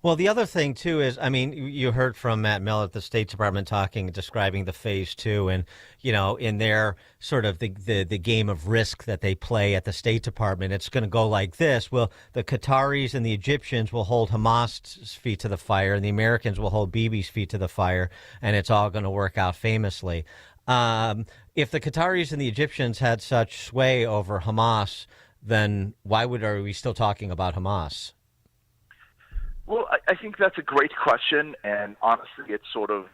Well, the other thing, too, is, you heard from Matt Miller at the State Department describing the Phase 2 and, in their sort of the game of risk that they play at the State Department, it's going to go like this. Well, the Qataris and the Egyptians will hold Hamas's feet to the fire, and the Americans will hold Bibi's feet to the fire, and it's all going to work out famously. If the Qataris and the Egyptians had such sway over Hamas, then why are we still talking about Hamas? Well, I think that's a great question, and honestly, it's sort of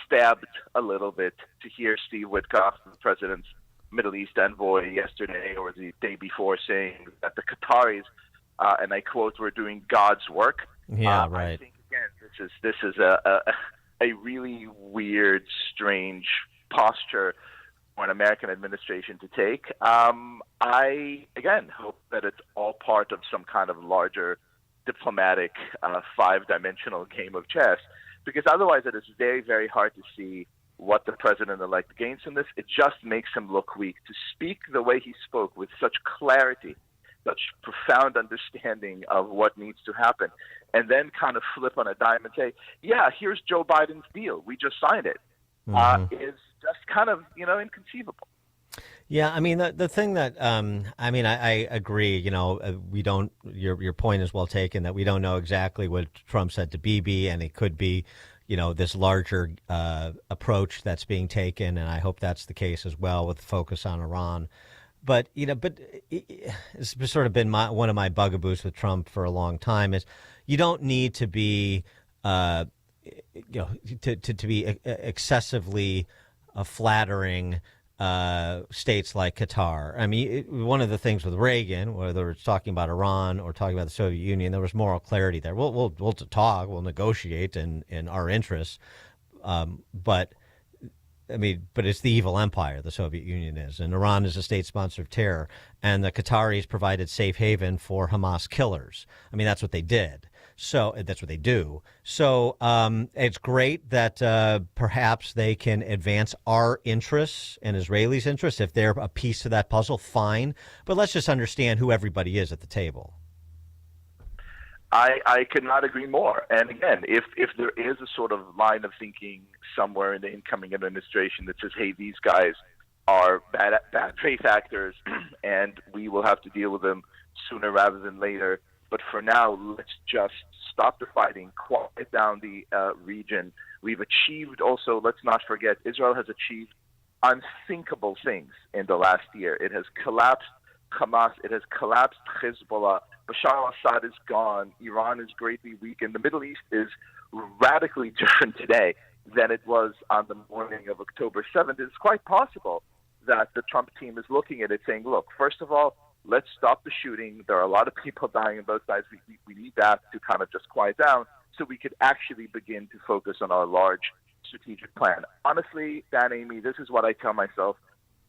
stabbed a little bit to hear Steve Witkoff, the president's Middle East envoy, yesterday or the day before, saying that the Qataris, and I quote, were doing God's work. Yeah, right. I think again, this is a really weird, strange posture for an American administration to take. I again hope that it's all part of some kind of larger diplomatic five-dimensional game of chess, because otherwise it is very, very hard to see what the president-elect gains from this. It just makes him look weak. To speak the way he spoke with such clarity, such profound understanding of what needs to happen, and then kind of flip on a dime and say, yeah, here's Joe Biden's deal. We just signed it, is just kind of, inconceivable. Yeah, the thing that I agree. We don't. Your point is well taken that we don't know exactly what Trump said to Bibi, and it could be, this larger approach that's being taken, and I hope that's the case as well with the focus on Iran. But it's sort of been one of my bugaboos with Trump for a long time is you don't need to be to be excessively flattering states like Qatar. One of the things with Reagan, whether it's talking about Iran or talking about the Soviet Union, there was moral clarity there. We'll talk, we'll negotiate in our interests, but it's the evil empire the Soviet Union is, and Iran is a state sponsor of terror, and the Qataris provided safe haven for Hamas killers. That's what they did. So that's what they do. So it's great that perhaps they can advance our interests and Israelis' interests. If they're a piece to that puzzle, fine. But let's just understand who everybody is at the table. I could not agree more. And again, if there is a sort of line of thinking somewhere in the incoming administration that says, hey, these guys are bad faith actors and we will have to deal with them sooner rather than later, but for now, let's just stop the fighting, quiet down the region. We've achieved also, let's not forget, Israel has achieved unthinkable things in the last year. It has collapsed Hamas. It has collapsed Hezbollah. Bashar al-Assad is gone. Iran is greatly weakened. The Middle East is radically different today than it was on the morning of October 7th. It's quite possible that the Trump team is looking at it saying, look, first of all, let's stop the shooting. There are a lot of people dying on both sides. We need that to kind of just quiet down so we could actually begin to focus on our large strategic plan. Honestly, Dan, Amy, this is what I tell myself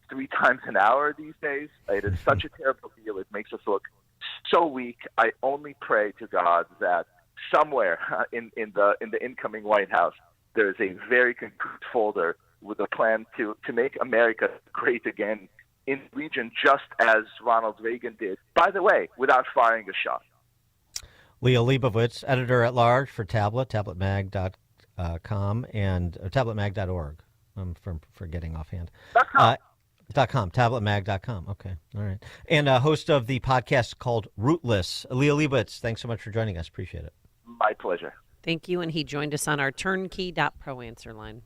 3 times an hour these days. It is such a terrible deal. It makes us look so weak. I only pray to God that somewhere in the incoming White House, there is a very concrete folder with a plan to make America great again in the region, just as Ronald Reagan did, by the way, without firing a shot. Leo Leibovitz, editor-at-large for Tablet, tabletmag.com, and tabletmag.org. I'm forgetting offhand. .com, tabletmag.com. Okay, all right. And host of the podcast called Rootless. Leo Leibovitz, thanks so much for joining us. Appreciate it. My pleasure. Thank you. And he joined us on our turnkey.pro answer line.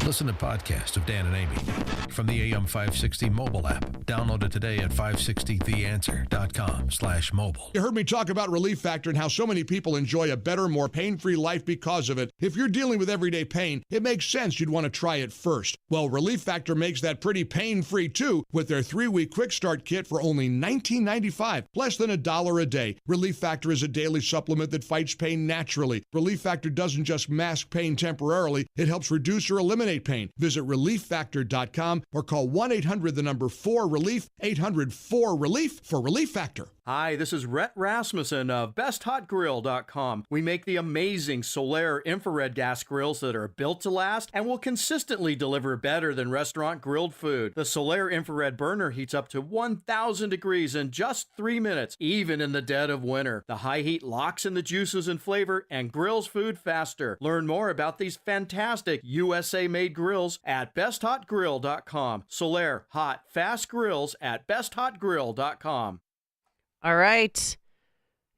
Listen to podcasts of Dan and Amy from the AM 560 mobile app. Download it today at 560theanswer.com/mobile. You heard me talk about Relief Factor and how so many people enjoy a better, more pain-free life because of it. If you're dealing with everyday pain, it makes sense you'd want to try it first. Well, Relief Factor makes that pretty pain-free too with their 3-week quick start kit for only $19.95, less than $1 a day. Relief Factor is a daily supplement that fights pain naturally. Relief Factor doesn't just mask pain temporarily, it helps reduce or eliminate pain. Visit relieffactor.com or call 1-800-4RELIEF, 800-4RELIEF for Relief Factor. Hi, this is Rhett Rasmussen of BestHotGrill.com. We make the amazing Solaire infrared gas grills that are built to last and will consistently deliver better than restaurant grilled food. The Solaire infrared burner heats up to 1,000 degrees in just 3 minutes, even in the dead of winter. The high heat locks in the juices and flavor and grills food faster. Learn more about these fantastic USA-made grills at BestHotGrill.com. Solaire hot, fast grills at BestHotGrill.com. All right.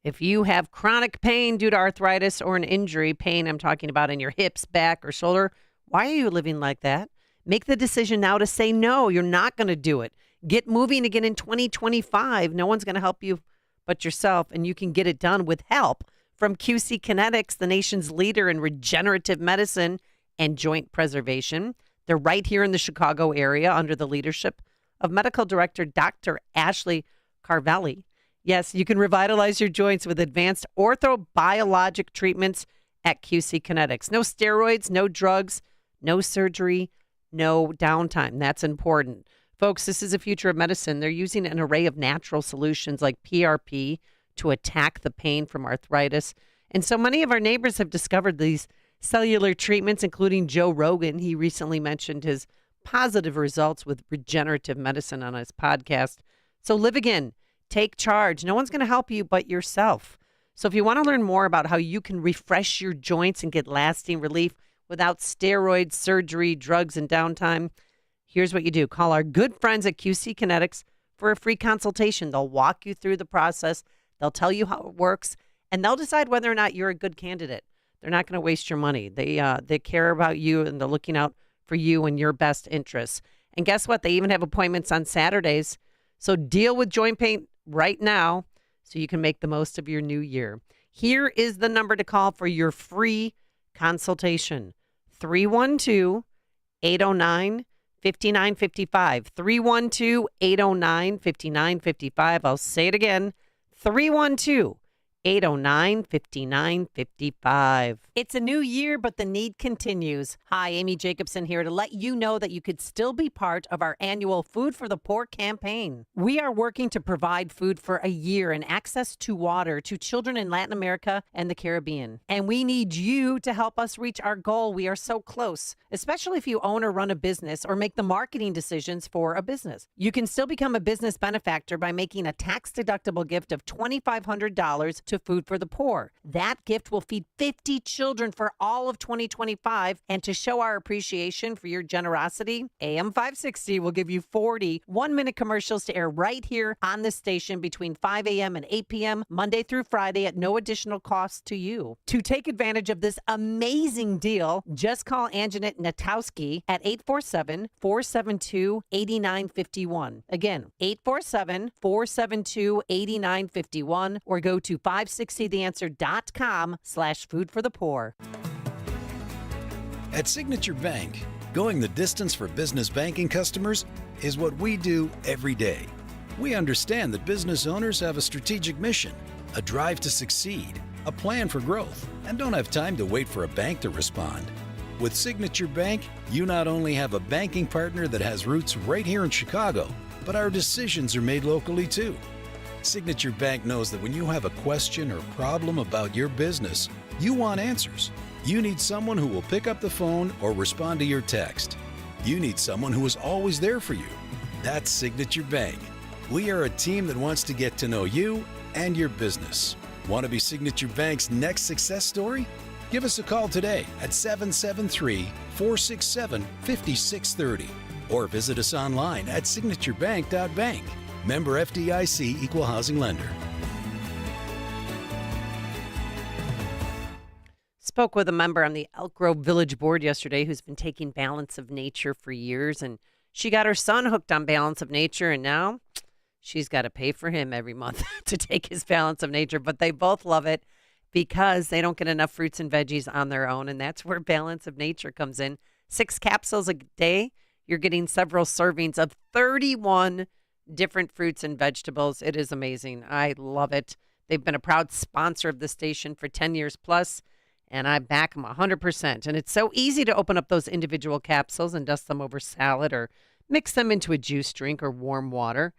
If you have chronic pain due to arthritis or an injury, pain I'm talking about in your hips, back, or shoulder, why are you living like that? Make the decision now to say no. You're not going to do it. Get moving again in 2025. No one's going to help you but yourself, and you can get it done with help from QC Kinetics, the nation's leader in regenerative medicine and joint preservation. They're right here in the Chicago area under the leadership of Medical Director Dr. Ashley Carvelli. Yes, you can revitalize your joints with advanced orthobiologic treatments at QC Kinetics. No steroids, no drugs, no surgery, no downtime. That's important. Folks, this is the future of medicine. They're using an array of natural solutions like PRP to attack the pain from arthritis. And so many of our neighbors have discovered these cellular treatments, including Joe Rogan. He recently mentioned his positive results with regenerative medicine on his podcast. So live again. Take charge. No one's going to help you but yourself. So if you want to learn more about how you can refresh your joints and get lasting relief without steroids, surgery, drugs, and downtime, here's what you do. Call our good friends at QC Kinetics for a free consultation. They'll walk you through the process. They'll tell you how it works, and they'll decide whether or not you're a good candidate. They're not going to waste your money. They care about you, and they're looking out for you and your best interests. And guess what? They even have appointments on Saturdays. So deal with joint pain right now so you can make the most of your new year. Here is the number to call for your free consultation. 312-809-5955. 312-809-5955. I'll say it again. 312-809-5955. It's a new year, but the need continues. Hi, Amy Jacobson here to let you know that you could still be part of our annual Food for the Poor campaign. We are working to provide food for a year and access to water to children in Latin America and the Caribbean. And we need you to help us reach our goal. We are so close, especially if you own or run a business or make the marketing decisions for a business. You can still become a business benefactor by making a tax-deductible gift of $2,500 to Food for the Poor. That gift will feed 50 children for all of 2025. And to show our appreciation for your generosity, AM 560 will give you 40 one-minute commercials to air right here on this station between 5 a.m. and 8 p.m. Monday through Friday at no additional cost to you. To take advantage of this amazing deal, just call Anjanette Natowski at 847-472-8951. Again, 847-472-8951, or go to 560theanswer.com/food for the poor. At Signature Bank, going the distance for business banking customers is what we do every day. We understand that business owners have a strategic mission, a drive to succeed, a plan for growth, and don't have time to wait for a bank to respond. With Signature Bank, you not only have a banking partner that has roots right here in Chicago, but our decisions are made locally too. Signature Bank knows that when you have a question or problem about your business, you want answers. You need someone who will pick up the phone or respond to your text. You need someone who is always there for you. That's Signature Bank. We are a team that wants to get to know you and your business. Want to be Signature Bank's next success story? Give us a call today at 773-467-5630 or visit us online at signaturebank.bank. Member FDIC Equal Housing Lender. spoke with a member on the Elk Grove Village Board yesterday who's been taking Balance of Nature for years, and she got her son hooked on Balance of Nature, and now she's got to pay for him every month to take his Balance of Nature. But they both love it because they don't get enough fruits and veggies on their own, and that's where Balance of Nature comes in. 6 capsules a day. You're getting several servings of 31 different fruits and vegetables. It is amazing. I love it. They've been a proud sponsor of the station for 10 years plus, and I back them 100%. And it's so easy to open up those individual capsules and dust them over salad or mix them into a juice drink or warm water.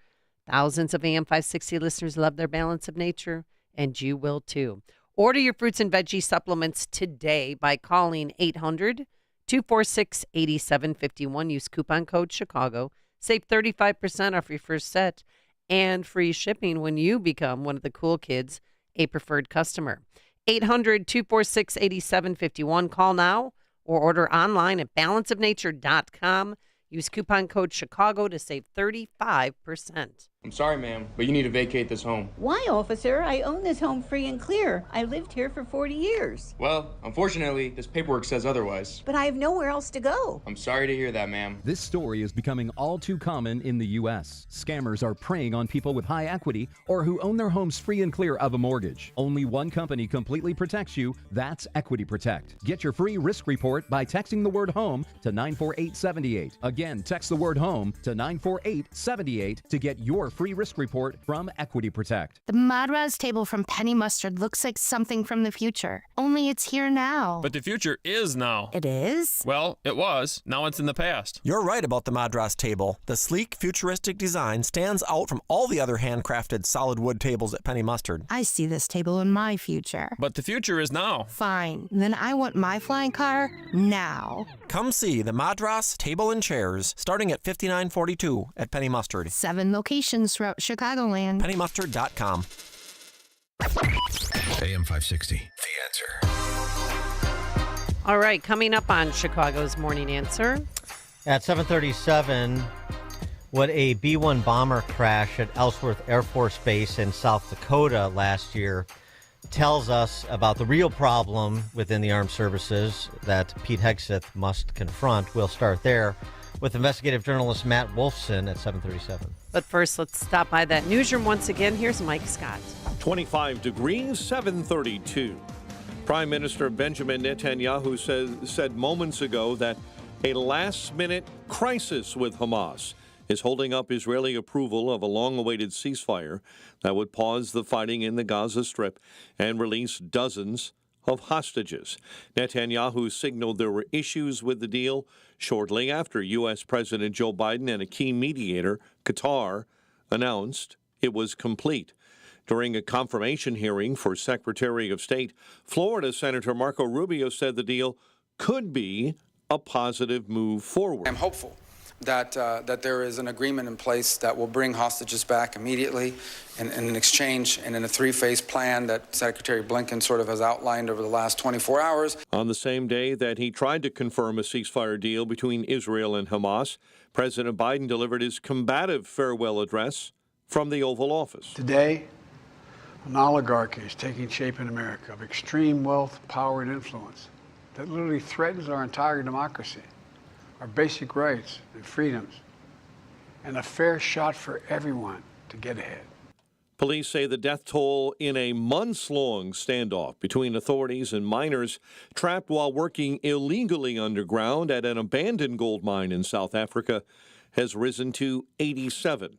Thousands of AM 560 listeners love their Balance of Nature, and you will too. Order your fruits and veggie supplements today by calling 800-246-8751. Use coupon code Chicago. Save 35% off your first set and free shipping when you become one of the cool kids, a preferred customer. 800-246-8751. Call now or order online at balanceofnature.com. Use coupon code Chicago to save 35%. I'm sorry, ma'am, but you need to vacate this home. Why, officer? I own this home free and clear. I lived here for 40 years. Well, unfortunately, this paperwork says otherwise. But I have nowhere else to go. I'm sorry to hear that, ma'am. This story is becoming all too common in the U.S. Scammers are preying on people with high equity or who own their homes free and clear of a mortgage. Only one company completely protects you. That's Equity Protect. Get your free risk report by texting the word HOME to 94878. Again, text the word HOME to 94878 to get your free risk report from Equity Protect. The Madras table from Penny Mustard looks like something from the future, only it's here now. But the future is now. It is? Well, it was. Now it's in the past. You're right about the Madras table. The sleek, futuristic design stands out from all the other handcrafted solid wood tables at Penny Mustard. I see this table in my future. But the future is now. Fine. Then I want my flying car now. Come see the Madras table and chairs, starting at $59.42 at Penny Mustard. 7 locations throughout Chicagoland. PennyMustard.com. AM 560, The Answer. All right, coming up on Chicago's Morning Answer. At 7:37, what a B-1 bomber crash at Ellsworth Air Force Base in South Dakota last year tells us about the real problem within the armed services that Pete Hegseth must confront. We'll start there with investigative journalist Matt Wolfson at 7:37. But first, let's stop by that newsroom once again. Here's Mike Scott. 25 degrees, 7:32. Prime Minister Benjamin Netanyahu said moments ago that a last-minute crisis with Hamas is holding up Israeli approval of a long-awaited ceasefire that would pause the fighting in the Gaza Strip and release dozens of hostages. Netanyahu signaled there were issues with the deal shortly after U.S. President Joe Biden and a key mediator, Qatar, announced it was complete. During a confirmation hearing for Secretary of State, Florida Senator Marco Rubio said the deal could be a positive move forward. I'm hopeful that there is an agreement in place that will bring hostages back immediately in an exchange and in a 3-phase plan that Secretary Blinken sort of has outlined over the last 24 hours. On the same day that he tried to confirm a ceasefire deal between Israel and Hamas, President Biden delivered his combative farewell address from the Oval Office. Today, an oligarchy is taking shape in America of extreme wealth, power, and influence that literally threatens our entire democracy, our basic rights and freedoms, and a fair shot for everyone to get ahead. Police say the death toll in a months-long standoff between authorities and miners trapped while working illegally underground at an abandoned gold mine in South Africa has risen to 87.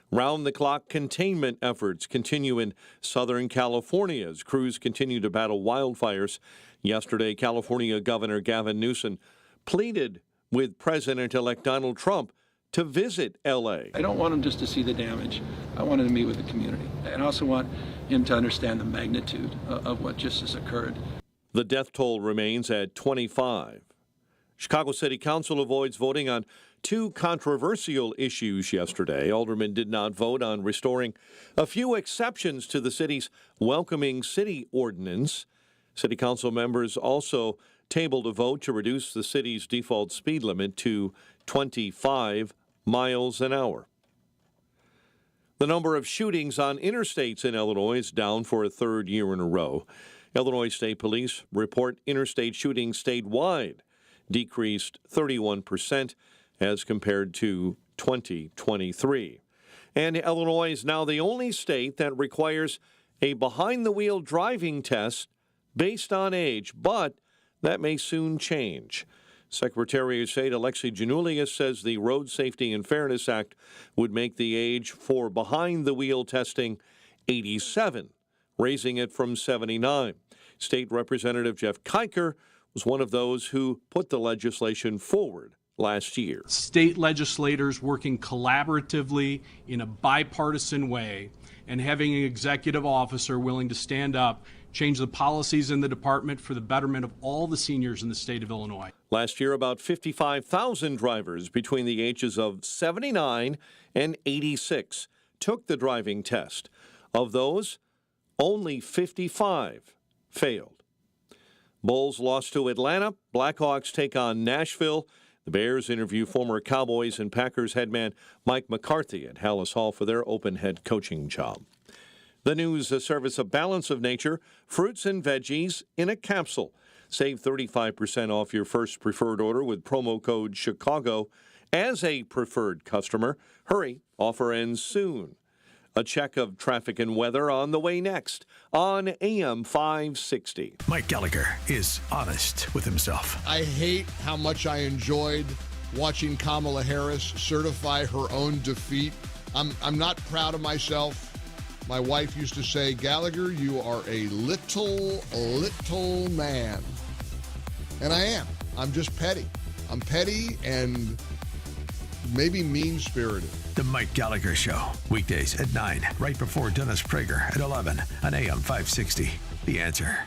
Round-the-clock containment efforts continue in Southern California as crews continue to battle wildfires. Yesterday, California Governor Gavin Newsom pleaded with President-elect Donald Trump to visit L.A. I don't want him just to see the damage. I want him to meet with the community. And I also want him to understand the magnitude of what just has occurred. The death toll remains at 25. Chicago City Council avoids voting on 2 controversial issues yesterday. Aldermen did not vote on restoring a few exceptions to the city's welcoming city ordinance. City Council members also tabled a vote to reduce the city's default speed limit to 25 miles an hour. The number of shootings on interstates in Illinois is down for a 3rd year in a row. Illinois State Police report interstate shootings statewide decreased 31% as compared to 2023. And Illinois is now the only state that requires a behind-the-wheel driving test based on age, but that may soon change. Secretary of State Alexi Janulius says the Road Safety and Fairness Act would make the age for behind-the-wheel testing 87, raising it from 79. State Representative Jeff Kiker was one of those who put the legislation forward last year. State legislators working collaboratively in a bipartisan way and having an executive officer willing to stand up, change the policies in the department for the betterment of all the seniors in the state of Illinois. Last year, about 55,000 drivers between the ages of 79 and 86 took the driving test. Of those, only 55 failed. Bulls lost to Atlanta. Blackhawks take on Nashville. The Bears interview former Cowboys and Packers headman Mike McCarthy at Hallis Hall for their open head coaching job. The news service of Balance of Nature, fruits and veggies in a capsule. Save 35% off your first preferred order with promo code Chicago as a preferred customer. Hurry, offer ends soon. A check of traffic and weather on the way next on AM 560. Mike Gallagher is honest with himself. I hate how much I enjoyed watching Kamala Harris certify her own defeat. I'm not proud of myself. My wife used to say, Gallagher, you are a little man. And I am. I'm just petty. I'm petty and maybe mean-spirited. The Mike Gallagher Show, weekdays at 9, right before Dennis Prager at 11 on AM 560. The Answer.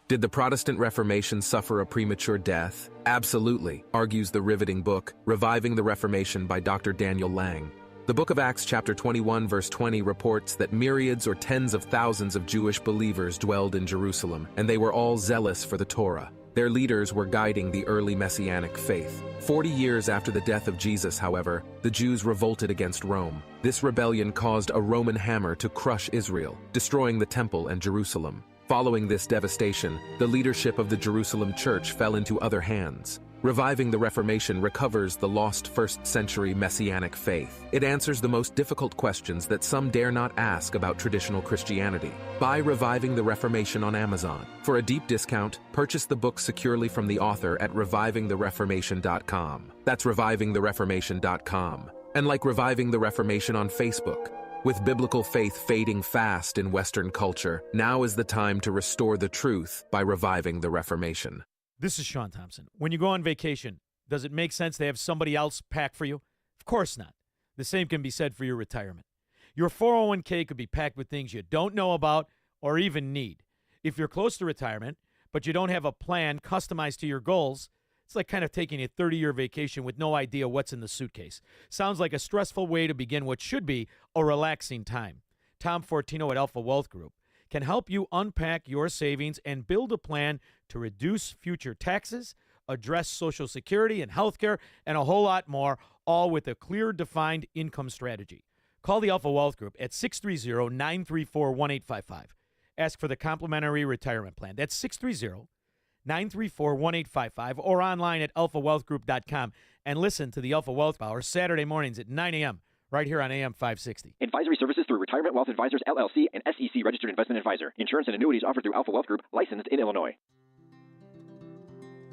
Did the Protestant Reformation suffer a premature death? Absolutely, argues the riveting book, Reviving the Reformation by Dr. Daniel Lang. The book of Acts chapter 21 verse 20 reports that myriads or tens of thousands of Jewish believers dwelled in Jerusalem, and they were all zealous for the Torah. Their leaders were guiding the early Messianic faith. 40 years after the death of Jesus, however, the Jews revolted against Rome. This rebellion caused a Roman hammer to crush Israel, destroying the temple and Jerusalem. Following this devastation, the leadership of the Jerusalem church fell into other hands. Reviving the Reformation recovers the lost first-century Messianic faith. It answers the most difficult questions that some dare not ask about traditional Christianity. Buy Reviving the Reformation on Amazon. For a deep discount, purchase the book securely from the author at revivingthereformation.com. That's revivingthereformation.com. And like Reviving the Reformation on Facebook. With biblical faith fading fast in Western culture, now is the time to restore the truth by reviving the Reformation. This is Sean Thompson. When you go on vacation, does it make sense to have somebody else pack for you? Of course not. The same can be said for your retirement. Your 401k could be packed with things you don't know about or even need. If you're close to retirement, but you don't have a plan customized to your goals, it's like kind of taking a 30-year vacation with no idea what's in the suitcase. Sounds like a stressful way to begin what should be a relaxing time. Tom Fortino at Alpha Wealth Group can help you unpack your savings and build a plan to reduce future taxes, address Social Security and health care, and a whole lot more, all with a clear, defined income strategy. Call the Alpha Wealth Group at 630-934-1855. Ask for the complimentary retirement plan. That's 630-934-1855 or online at alphawealthgroup.com. And listen to the Alpha Wealth Hour Saturday mornings at 9 a.m. right here on AM 560. Advisory services through Retirement Wealth Advisors, LLC, and SEC Registered Investment Advisor. Insurance and annuities offered through Alpha Wealth Group, licensed in Illinois.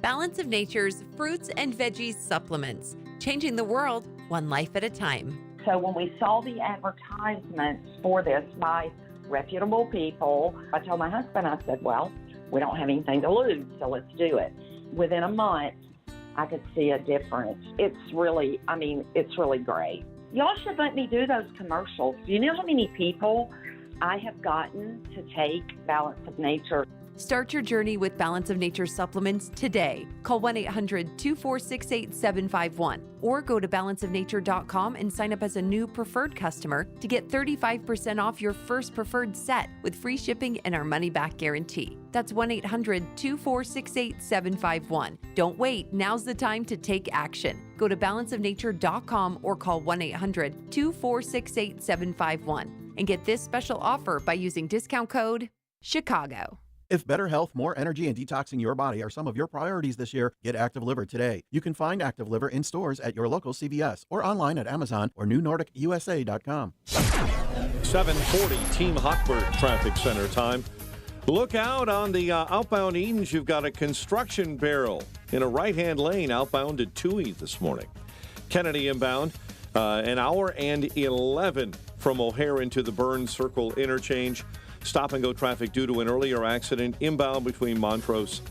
Balance of Nature's fruits and veggies supplements, changing the world one life at a time. So when we saw the advertisements for this by reputable people, I told my husband, I said, well, we don't have anything to lose, so let's do it. Within a month, I could see a difference. It's really great. Y'all should let me do those commercials. Do you know how many people I have gotten to take Balance of Nature? Start your journey with Balance of Nature supplements today. Call 1-800-246-8751 or go to balanceofnature.com and sign up as a new preferred customer to get 35% off your first preferred set with free shipping and our money-back guarantee. That's 1-800-246-8751. Don't wait. Now's the time to take action. Go to balanceofnature.com or call 1-800-246-8751 and get this special offer by using discount code CHICAGO. If better health, more energy, and detoxing your body are some of your priorities this year, get Active Liver today. You can find Active Liver in stores at your local CVS or online at Amazon or newnordicusa.com. 740 Team Hochberg Traffic Center time. Look out on the outbound Edens. You've got a construction barrel in a right-hand lane outbound to Toohey this morning. Kennedy inbound, an hour and 11 from O'Hare into the Burns Circle interchange. Stop-and-go traffic due to an earlier accident inbound between Montrose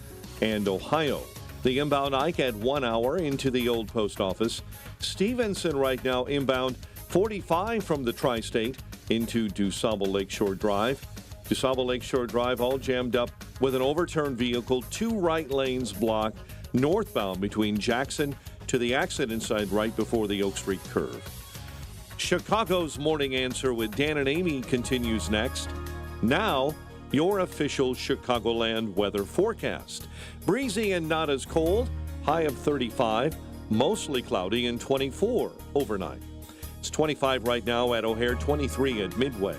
and Ohio. The inbound Ike at 1 hour into the old post office. Stevenson right now inbound 45 from the Tri-State into DuSable Lakeshore Drive. DuSable Lakeshore Drive all jammed up with an overturned vehicle, 2 right lanes blocked northbound between Jackson to the accident site right before the Oak Street curve. Chicago's Morning Answer with Dan and Amy continues next. Now, your official Chicagoland weather forecast. Breezy and not as cold, high of 35, mostly cloudy and 24 overnight. It's 25 right now at O'Hare, 23 at Midway.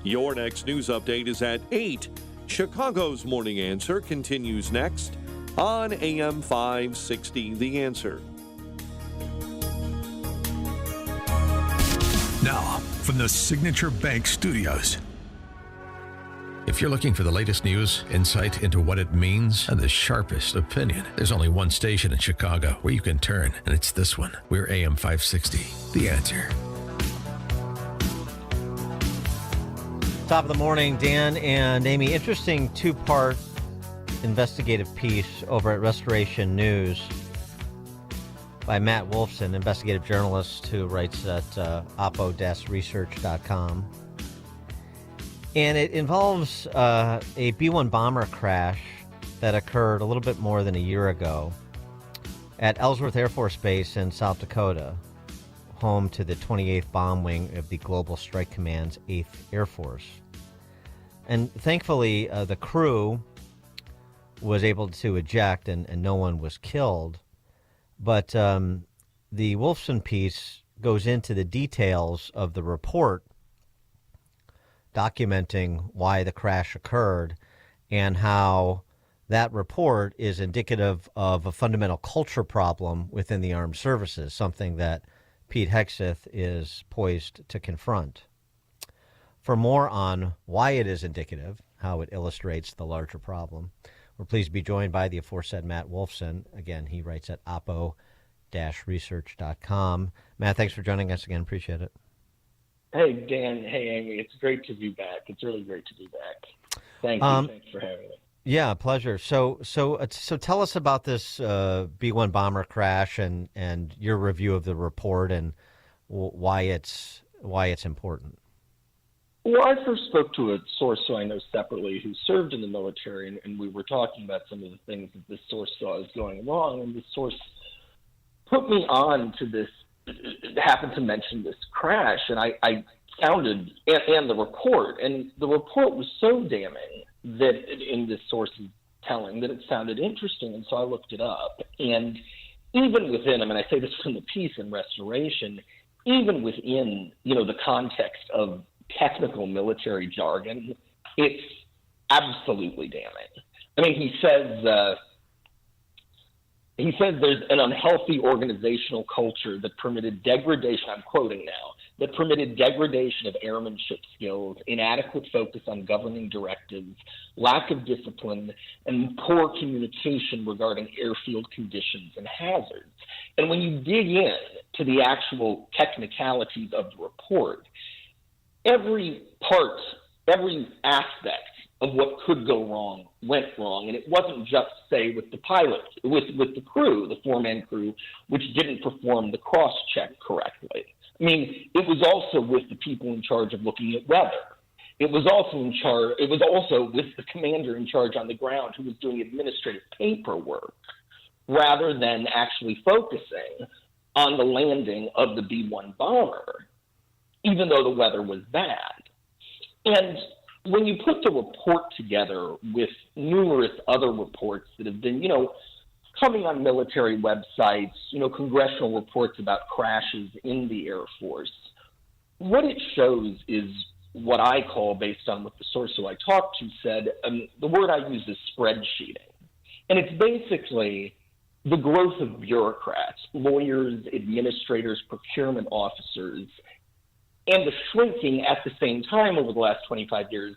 Your next news update is at 8. Chicago's Morning Answer continues next on AM 560, The Answer. Now, from the Signature Bank Studios. If you're looking for the latest news, insight into what it means, and the sharpest opinion, there's only one station in Chicago where you can turn, and it's this one. We're AM 560, The Answer. Top of the morning, Dan and Amy. Interesting 2-part investigative piece over at Restoration News by Matt Wolfson, investigative journalist who writes at oppo-research.com. And it involves a B-1 bomber crash that occurred a little bit more than a year ago at Ellsworth Air Force Base in South Dakota, home to the 28th Bomb Wing of the Global Strike Command's 8th Air Force. And thankfully, the crew was able to eject and no one was killed. But the Wolfson piece goes into the details of the report documenting why the crash occurred and how that report is indicative of a fundamental culture problem within the armed services, something that Pete Hegseth is poised to confront. For more on why it is indicative, how it illustrates the larger problem, we're pleased to be joined by the aforesaid Matt Wolfson. Again, he writes at oppo-research.com. Matt, thanks for joining us again. Appreciate it. Hey, Dan. Hey, Amy. It's great to be back. It's really great to be back. Thank you. Thanks for having me. Yeah, pleasure. So tell us about this B-1 bomber crash and your review of the report and why it's important. Well, I first spoke to a source who I know separately who served in the military, and we were talking about some of the things that this source saw as going wrong, and the source put me on to this. Happened to mention this crash, and I sounded and the report was so damning that in this source's telling that it sounded interesting, and so I looked it up. And even within, I mean, I say this from the piece in Restoration, even within the context of technical military jargon, it's absolutely damning. I mean, he says there's an unhealthy organizational culture that permitted degradation, I'm quoting now, that permitted degradation of airmanship skills, inadequate focus on governing directives, lack of discipline, and poor communication regarding airfield conditions and hazards. And when you dig in to the actual technicalities of the report, every part, every aspect of what could go wrong went wrong. And it wasn't just, say, with the pilot, with the crew, the 4-man crew, which didn't perform the cross-check correctly. I mean, it was also with the people in charge of looking at weather. It was also with the commander in charge on the ground who was doing administrative paperwork rather than actually focusing on the landing of the B-1 bomber, even though the weather was bad. And when you put the report together with numerous other reports that have been, coming on military websites, congressional reports about crashes in the Air Force, what it shows is what I call, based on what the source who I talked to said, the word I use is spreadsheeting. And it's basically the growth of bureaucrats, lawyers, administrators, procurement officers, and the shrinking at the same time over the last 25 years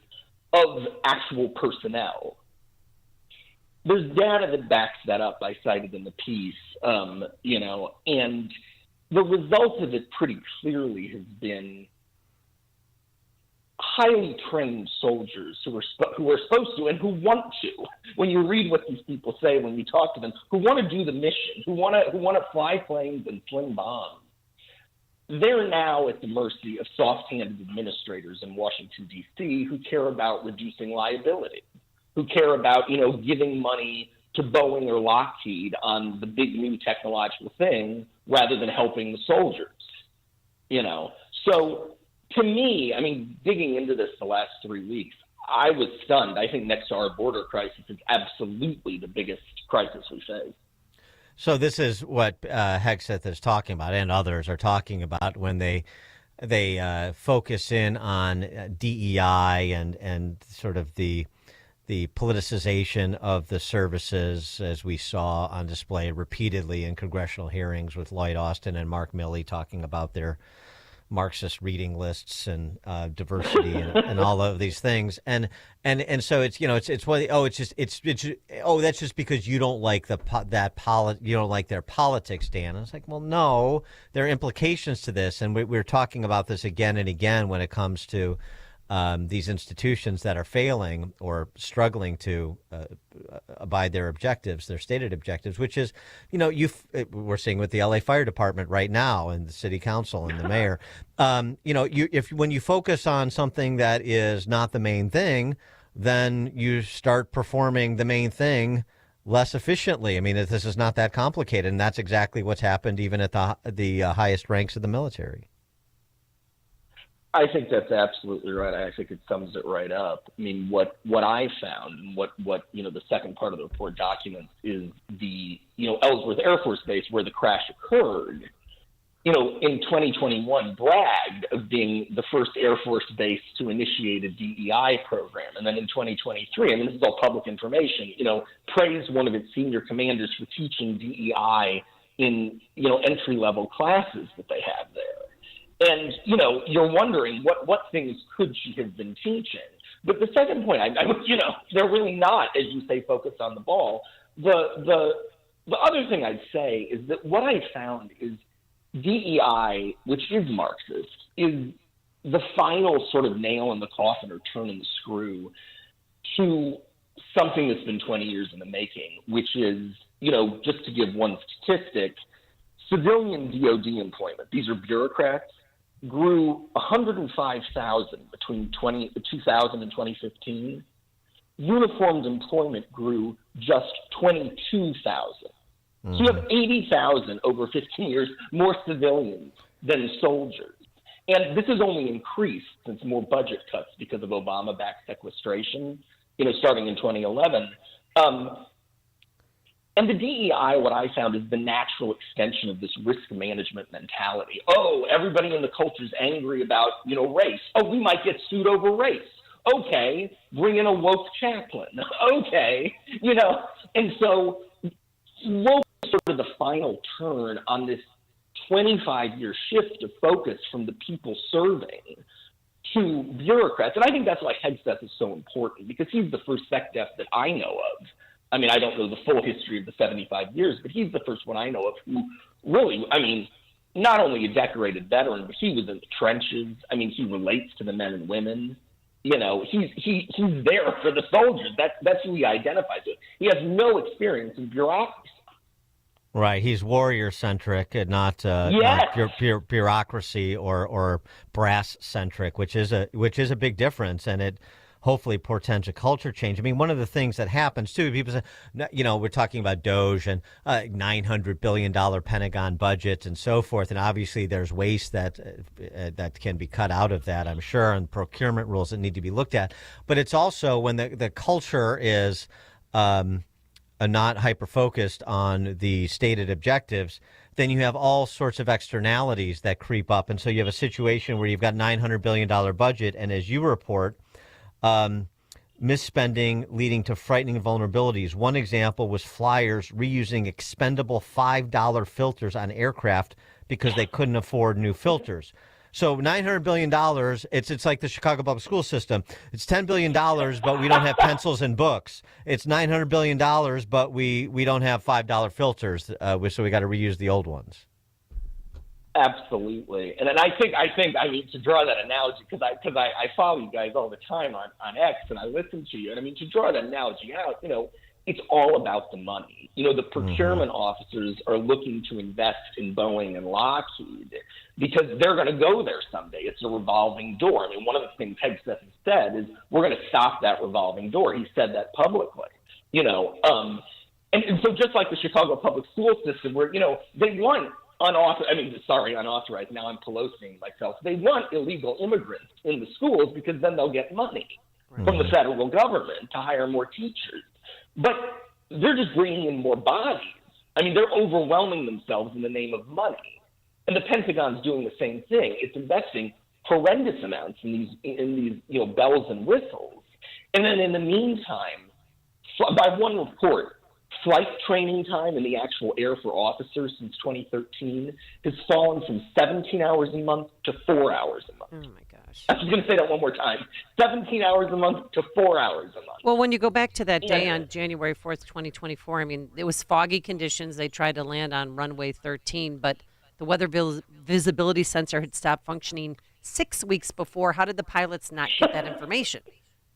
of actual personnel. There's data that backs that up. I cited in the piece, and the result of it pretty clearly has been highly trained soldiers who are supposed to and who want to. When you read what these people say, when you talk to them, who want to do the mission, who want to fly planes and fling bombs, they're now at the mercy of soft-handed administrators in Washington, D.C., who care about reducing liability, who care about, giving money to Boeing or Lockheed on the big new technological thing rather than helping the soldiers, So to me, digging into this the last 3 weeks, I was stunned. I think next to our border crisis is absolutely the biggest crisis we face. So this is what Hegseth is talking about, and others are talking about when they focus in on DEI and sort of the politicization of the services, as we saw on display repeatedly in congressional hearings with Lloyd Austin and Mark Milley talking about their Marxist reading lists and diversity and all of these things, and so it's that's just because you don't like you don't like their politics, Dan. And it's like, well, no, there are implications to this, and we're talking about this again and again when it comes to these institutions that are failing or struggling to abide their objectives, their stated objectives, which is, we're seeing with the LA Fire Department right now and the city council and the mayor. When you focus on something that is not the main thing, then you start performing the main thing less efficiently. This is not that complicated, and that's exactly what's happened even at the highest ranks of the military. I think that's absolutely right. I think it sums it right up. What I found and what the second part of the report documents is the, Ellsworth Air Force Base, where the crash occurred, in 2021 bragged of being the first Air Force base to initiate a DEI program. And then in 2023, this is all public information, praised one of its senior commanders for teaching DEI in, entry-level classes that they have there. And, you're wondering what things could she have been teaching? But the second point, they're really not, as you say, focused on the ball. The other thing I'd say is that what I found is DEI, which is Marxist, is the final sort of nail in the coffin or turn in the screw to something that's been 20 years in the making, which is, just to give one statistic, civilian DOD employment, these are bureaucrats, grew 105,000 between 2000 and 2015. Uniformed employment grew just 22,000. So you have 80,000 over 15 years more civilians than soldiers. And this has only increased since more budget cuts because of Obama-backed sequestration, starting in 2011. And the DEI, what I found, is the natural extension of this risk management mentality. Oh, everybody in the culture is angry about, race. Oh, we might get sued over race. Okay, bring in a woke chaplain. Okay, and so woke is sort of the final turn on this 25-year shift of focus from the people serving to bureaucrats. And I think that's why Hegseth is so important, because he's the first SecDef that I know of. I don't know the full history of the 75 years, but he's the first one I know of who really, not only a decorated veteran, but he was in the trenches. He relates to the men and women. He's there for the soldiers. That's who he identifies with. He has no experience in bureaucracy. Right, he's warrior-centric and not bureaucracy or brass-centric, which is a big difference, and it hopefully portends a culture change. One of the things that happens, too, people say, we're talking about DOGE and $900 billion Pentagon budget and so forth, and obviously there's waste that can be cut out of that, I'm sure, and procurement rules that need to be looked at. But it's also when the culture is not hyper-focused on the stated objectives, then you have all sorts of externalities that creep up. And so you have a situation where you've got $900 billion budget, and as you report, misspending leading to frightening vulnerabilities. One example was flyers reusing expendable $5 filters on aircraft because they couldn't afford new filters. So $900 billion, it's like the Chicago public school system. It's $10 billion, but we don't have pencils and books. It's $900 billion, but we don't have $5 filters, so we got to reuse the old ones. Absolutely. And then I think I mean, to draw that analogy, because I follow you guys all the time on X, and I listen to you. And I mean, to draw that analogy out, it's all about the money. The procurement officers are looking to invest in Boeing and Lockheed because they're going to go there someday. It's a revolving door. I mean, one of the things Hegseth has said is we're going to stop that revolving door. He said that publicly, and so just like the Chicago public school system where, they want unauthorized, now I'm Pelosiing myself. They want illegal immigrants in the schools because then they'll get money from the federal government to hire more teachers. But they're just bringing in more bodies. I mean, they're overwhelming themselves in the name of money. And the Pentagon's doing the same thing. It's investing horrendous amounts in these bells and whistles. And then in the meantime, by one report, flight training time in the actual air for officers since 2013 has fallen from 17 hours a month to 4 hours a month. Oh, my gosh. I'm just going to say that one more time. 17 hours a month to 4 hours a month. Well, when you go back to that day on January 4th, 2024, I mean, it was foggy conditions. They tried to land on runway 13, but the weather visibility sensor had stopped functioning 6 weeks before. How did the pilots not get that information?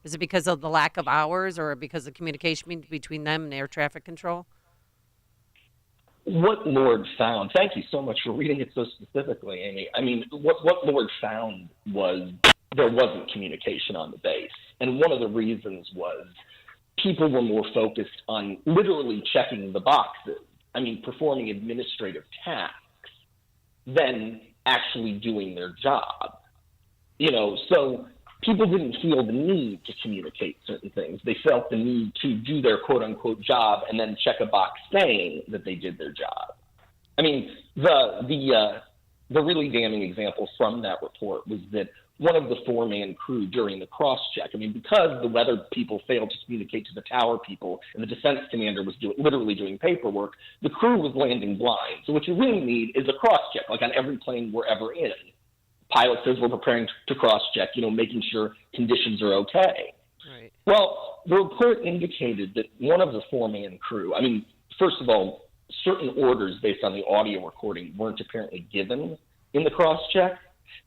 Is it because of the lack of hours or because of communication between them and air traffic control? What Lord found, thank you so much for reading it so specifically, Amy. I mean, what Lord found was there wasn't communication on the base. And one of the reasons was people were more focused on literally checking the boxes, performing administrative tasks, than actually doing their job. So people didn't feel the need to communicate certain things. They felt the need to do their quote-unquote job and then check a box saying that they did their job. I mean, the really damning example from that report was that one of the four-man crew during the cross-check, because the weather people failed to communicate to the tower people and the defense commander was literally doing paperwork, the crew was landing blind. So what you really need is a cross-check, like on every plane we're ever in. Pilot says we're preparing to cross-check, making sure conditions are okay. Right. Well, the report indicated that one of the four-man crew, first of all, certain orders based on the audio recording weren't apparently given in the cross-check.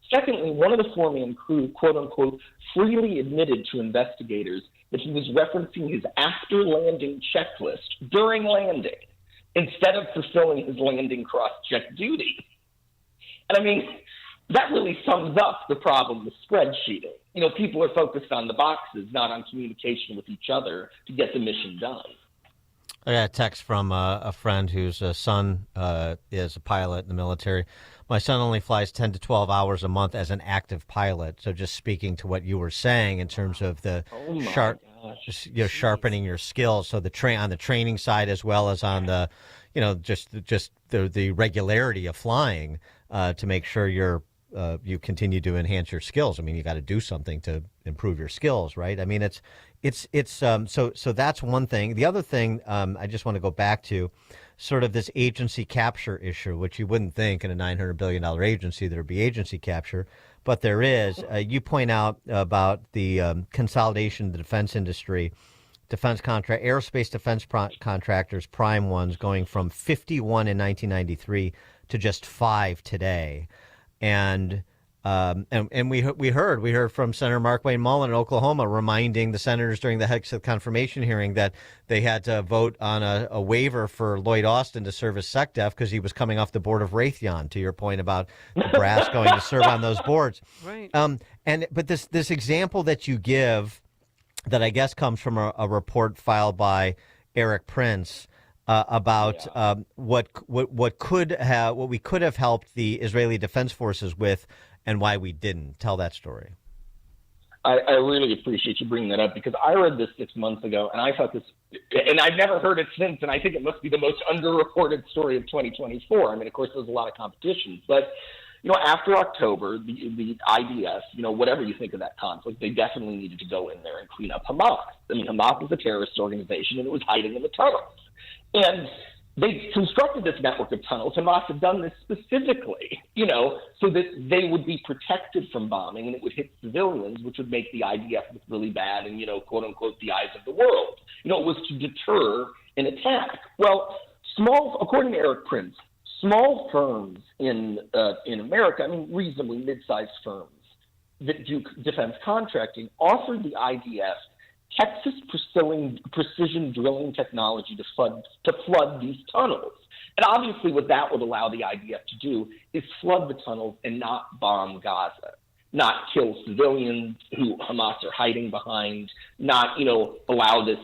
Secondly, one of the four-man crew, quote-unquote, freely admitted to investigators that he was referencing his after-landing checklist during landing instead of fulfilling his landing cross-check duty. And that really sums up the problem with spreadsheeting. People are focused on the boxes, not on communication with each other to get the mission done. I got a text from a friend whose son is a pilot in the military. My son only flies 10 to 12 hours a month as an active pilot. So just speaking to what you were saying in terms of the sharpening your skills. So on the training side as well as on the, just the regularity of flying to make sure you continue to enhance your skills. You got to do something to improve your skills, right? So that's one thing. The other thing I just want to go back to, sort of this agency capture issue, which you wouldn't think in a $900 billion agency there'd be agency capture, but there is. You point out about the consolidation of the defense industry, aerospace defense contractors, prime ones, going from 51 in 1993 to just 5 today. And we heard from Senator Mark Wayne Mullen in Oklahoma reminding the senators during the Hegseth confirmation hearing that they had to vote on a waiver for Lloyd Austin to serve as SecDef because he was coming off the board of Raytheon, to your point about the brass going to serve on those boards. Right. But this example that you give that I guess comes from a report filed by Eric Prince about what we could have helped the Israeli Defense Forces with and why we didn't. Tell that story. I really appreciate you bringing that up because I read this 6 months ago and I thought this and I've never heard it since, and I think it must be the most underreported story of 2024. I mean, of course, there's a lot of competition, but after October, the IDF, whatever you think of that conflict, they definitely needed to go in there and clean up Hamas. I mean, Hamas is a terrorist organization, and it was hiding in the tunnels. And they constructed this network of tunnels. Hamas had done this specifically, so that they would be protected from bombing, and it would hit civilians, which would make the IDF look really bad and, quote unquote, the eyes of the world. It was to deter an attack. Well, according to Eric Prince, small firms in America, I mean, reasonably mid-sized firms that do defense contracting, offered the IDF Texas precision drilling technology to flood these tunnels. And obviously what that would allow the IDF to do is flood the tunnels and not bomb Gaza, not kill civilians who Hamas are hiding behind, not, allow this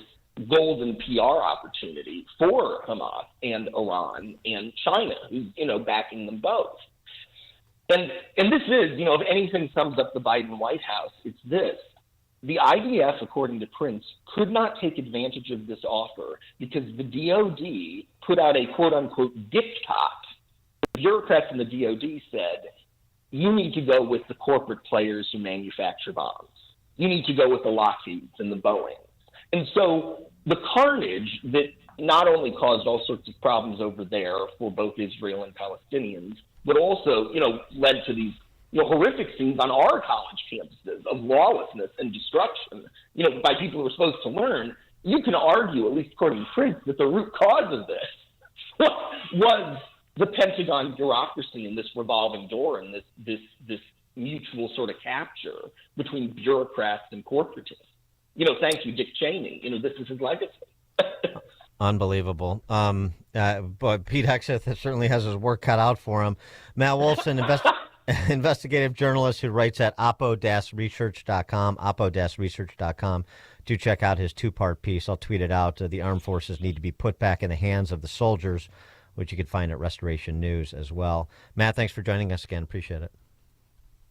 golden PR opportunity for Hamas and Iran and China, who's, backing them both. And this is, if anything sums up the Biden White House, it's this. The IDF, according to Prince, could not take advantage of this offer because the DOD put out a quote-unquote diktat. The bureaucrats in the DOD said, you need to go with the corporate players who manufacture bombs. You need to go with the Lockheeds and the Boeings. And so the carnage that not only caused all sorts of problems over there for both Israel and Palestinians, but also, led to these horrific scenes on our college campuses of lawlessness and destruction, by people who are supposed to learn. You can argue, at least according to Prince, that the root cause of this was the Pentagon bureaucracy and this revolving door and this mutual sort of capture between bureaucrats and corporatists. Thank you, Dick Cheney. This is his legacy. Unbelievable. But Pete Hegseth certainly has his work cut out for him. Matt Wolfson, investigative journalist who writes at oppo-research.com, oppo-research.com. Do check out his two-part piece. I'll tweet it out. The armed forces need to be put back in the hands of the soldiers, which you can find at Restoration News as well. Matt, thanks for joining us again. Appreciate it.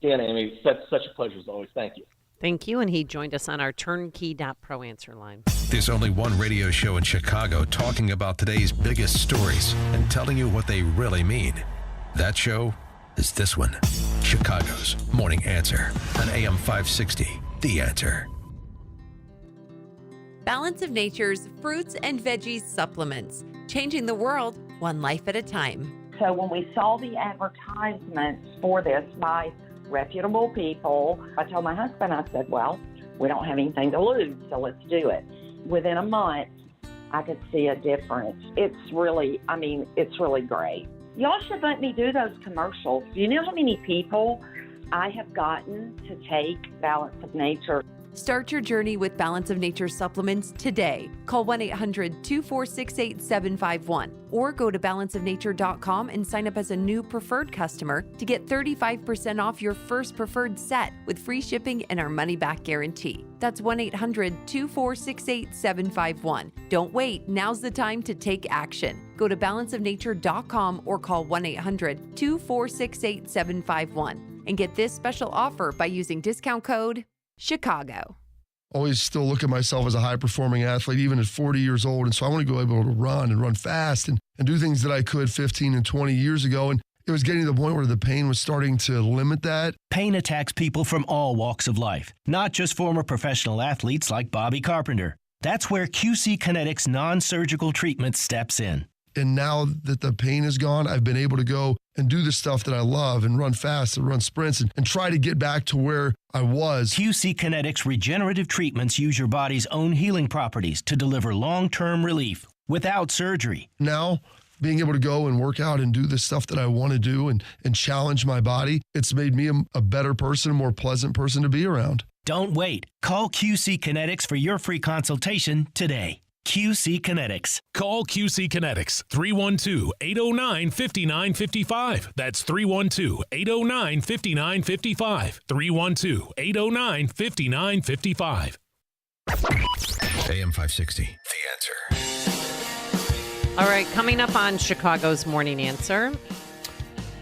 Dan, Amy, such a pleasure as always. Thank you. Thank you, and he joined us on our turnkey.pro answer line. There's only one radio show in Chicago talking about today's biggest stories and telling you what they really mean. That show is this one, Chicago's Morning Answer on AM 560, The Answer. Balance of Nature's fruits and veggies supplements, changing the world one life at a time. So when we saw the advertisements for this by reputable people, I told my husband, I said, well, we don't have anything to lose, so let's do it. Within a month, I could see a difference. It's really great. Y'all should let me do those commercials. Do you know how many people I have gotten to take Balance of Nature? Start your journey with Balance of Nature supplements today. Call 1-800-246-8751 or go to balanceofnature.com and sign up as a new preferred customer to get 35% off your first preferred set with free shipping and our money-back guarantee. That's 1-800-246-8751. Don't wait. Now's the time to take action. Go to balanceofnature.com or call 1-800-246-8751 and get this special offer by using discount code Chicago. Always still look at myself as a high-performing athlete, even at 40 years old. And so I want to go able to run and run fast and do things that I could 15 and 20 years ago. And it was getting to the point where the pain was starting to limit that. Pain attacks people from all walks of life, not just former professional athletes like Bobby Carpenter. That's where QC Kinetics non-surgical treatment steps in. And now that the pain is gone, I've been able to go and do the stuff that I love and run fast and run sprints and try to get back to where I was. QC Kinetics regenerative treatments use your body's own healing properties to deliver long-term relief without surgery. Now, being able to go and work out and do the stuff that I want to do and challenge my body, it's made me a better person, a more pleasant person to be around. Don't wait. Call QC Kinetics for your free consultation today. QC Kinetics. Call QC Kinetics, 312-809-5955. That's 312-809-5955. 312-809-5955. AM 560, The Answer. All right, coming up on Chicago's Morning Answer.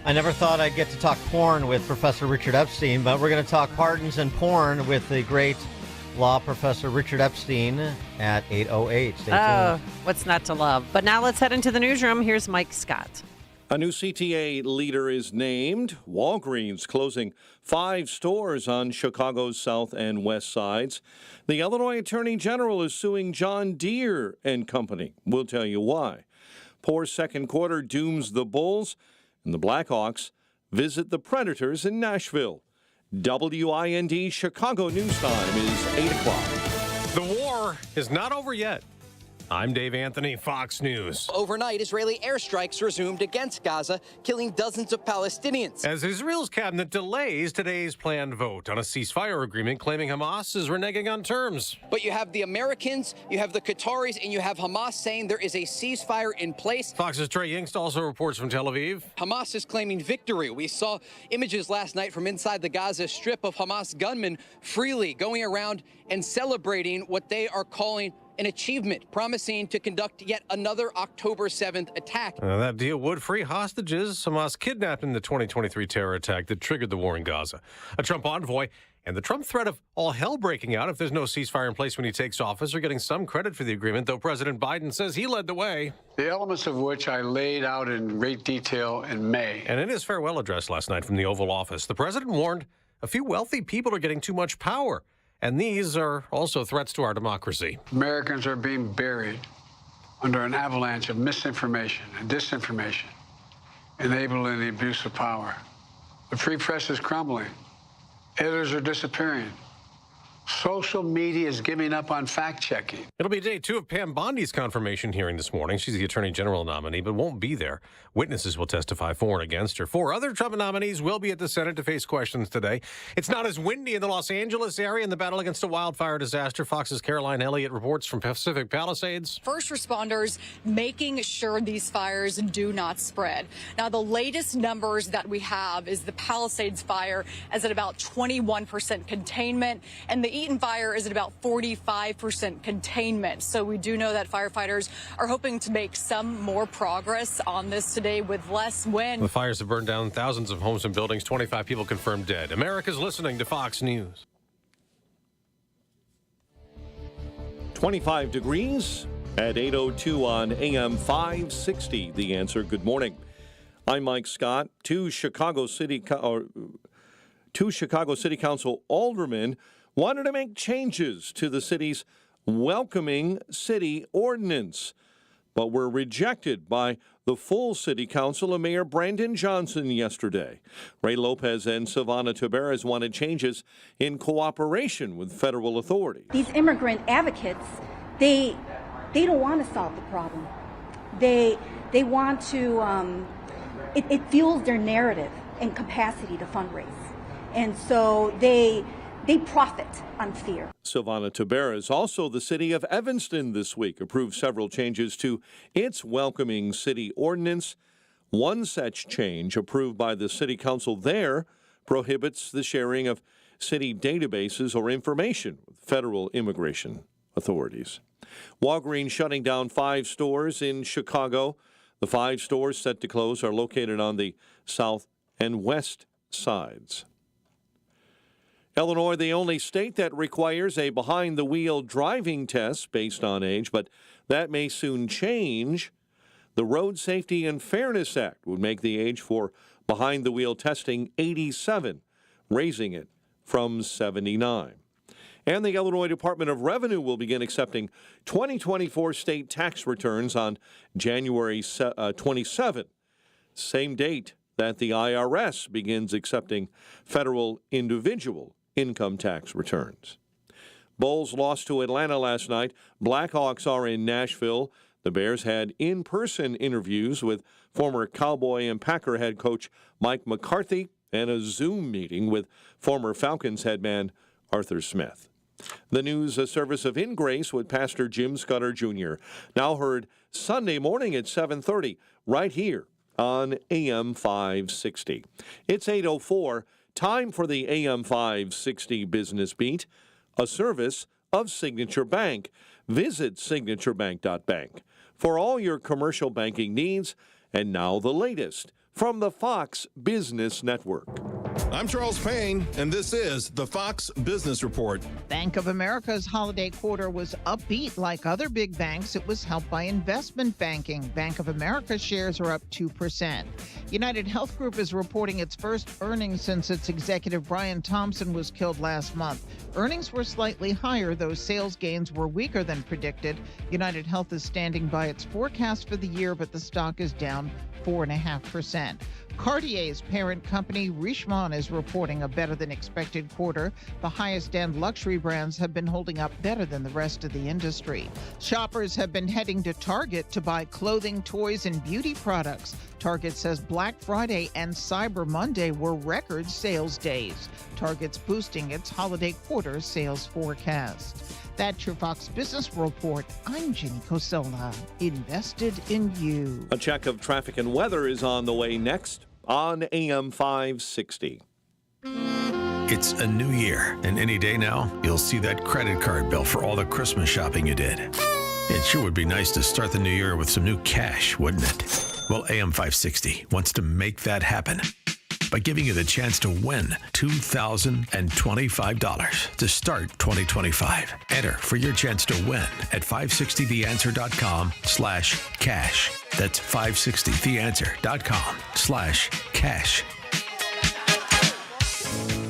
I never thought I'd get to talk porn with Professor Richard Epstein, but we're going to talk pardons and porn with the great law professor Richard Epstein at 8:08. Stay tuned. What's not to love? But now let's head into the newsroom. Here's Mike Scott. A new CTA leader is named. Walgreens closing 5 stores on Chicago's south and west sides. The Illinois Attorney General is suing John Deere and Company. We'll tell you why. Poor second quarter dooms the Bulls, and the Blackhawks visit the Predators in Nashville. WIND Chicago News Time is 8 o'clock. The war is not over yet. I'm Dave Anthony, Fox News. Overnight, Israeli airstrikes resumed against Gaza, killing dozens of Palestinians. As Israel's cabinet delays today's planned vote on a ceasefire agreement claiming Hamas is reneging on terms. But you have the Americans, you have the Qataris, and you have Hamas saying there is a ceasefire in place. Fox's Trey Yingst also reports from Tel Aviv. Hamas is claiming victory. We saw images last night from inside the Gaza Strip of Hamas gunmen freely going around and celebrating what they are calling an achievement, promising to conduct yet another October 7th attack. That deal would free hostages Hamas kidnapped in the 2023 terror attack that triggered the war in Gaza. A Trump envoy and the Trump threat of all hell breaking out if there's no ceasefire in place when he takes office are getting some credit for the agreement, though President Biden says he led the way. The elements of which I laid out in great detail in May. And in his farewell address last night from the Oval Office, the president warned a few wealthy people are getting too much power. And these are also threats to our democracy. Americans are being buried under an avalanche of misinformation and disinformation, enabling the abuse of power. The free press is crumbling. Editors are disappearing. Social media is giving up on fact-checking. It'll be day 2 of Pam Bondi's confirmation hearing this morning. She's the Attorney General nominee, but won't be there. Witnesses will testify for and against her. 4 other Trump nominees will be at the Senate to face questions today. It's not as windy in the Los Angeles area in the battle against a wildfire disaster. Fox's Caroline Elliott reports from Pacific Palisades. First responders making sure these fires do not spread. Now, the latest numbers that we have is the Palisades fire is at about 21% containment, and the Eaton fire is at about 45% containment. So we do know that firefighters are hoping to make some more progress on this today with less wind. The fires have burned down thousands of homes and buildings. 25 people confirmed dead. America's listening to Fox News. 25 degrees at 8:02 on AM 560. The Answer. Good morning. I'm Mike Scott. Two Chicago City Council aldermen wanted to make changes to the city's welcoming city ordinance, but were rejected by the full city council and Mayor Brandon Johnson yesterday. Ray Lopez and Silvana Taveras wanted changes in cooperation with federal authorities. These immigrant advocates, they don't want to solve the problem. They want to, it fuels their narrative and capacity to fundraise. And so they profit on fear. Silvana Taveras, also the city of Evanston this week, approved several changes to its welcoming city ordinance. One such change approved by the city council there prohibits the sharing of city databases or information with federal immigration authorities. Walgreens shutting down 5 stores in Chicago. The 5 stores set to close are located on the south and west sides. Illinois, the only state that requires a behind-the-wheel driving test based on age, but that may soon change. The Road Safety and Fairness Act would make the age for behind-the-wheel testing 87, raising it from 79. And the Illinois Department of Revenue will begin accepting 2024 state tax returns on January 27, same date that the IRS begins accepting federal individual income tax returns. Bulls lost to Atlanta last night. Blackhawks are in Nashville. The Bears had in-person interviews with former Cowboy and Packer head coach Mike McCarthy and a Zoom meeting with former Falcons head man Arthur Smith. The news, a service of In Grace with Pastor Jim Scudder Jr., now heard Sunday morning at 7:30 right here on AM 560. It's 8:04. Time for the AM 560 Business Beat, a service of Signature Bank. Visit signaturebank.bank for all your commercial banking needs. And now the latest from the Fox Business Network. I'm Charles Payne, and this is the Fox Business Report. Bank of America's holiday quarter was upbeat. Like other big banks, it was helped by investment banking. Bank of America shares are up 2%. United Health Group is reporting its first earnings since its executive Brian Thompson was killed last month. Earnings were slightly higher, though sales gains were weaker than predicted. United Health is standing by its forecast for the year, but the stock is down 4.5%. Cartier's parent company, Richemont, is reporting a better-than-expected quarter. The highest-end luxury brands have been holding up better than the rest of the industry. Shoppers have been heading to Target to buy clothing, toys, and beauty products. Target says Black Friday and Cyber Monday were record sales days. Target's boosting its holiday quarter sales forecast. That's your Fox Business Report. I'm Jenny Cosola. Invested in you. A check of traffic and weather is on the way next on AM 560. It's a new year, and any day now, you'll see that credit card bill for all the Christmas shopping you did. It sure would be nice to start the new year with some new cash, wouldn't it? Well, AM 560 wants to make that happen by giving you the chance to win $2,025 to start 2025. Enter for your chance to win at 560theanswer.com/cash. That's 560theanswer.com/cash.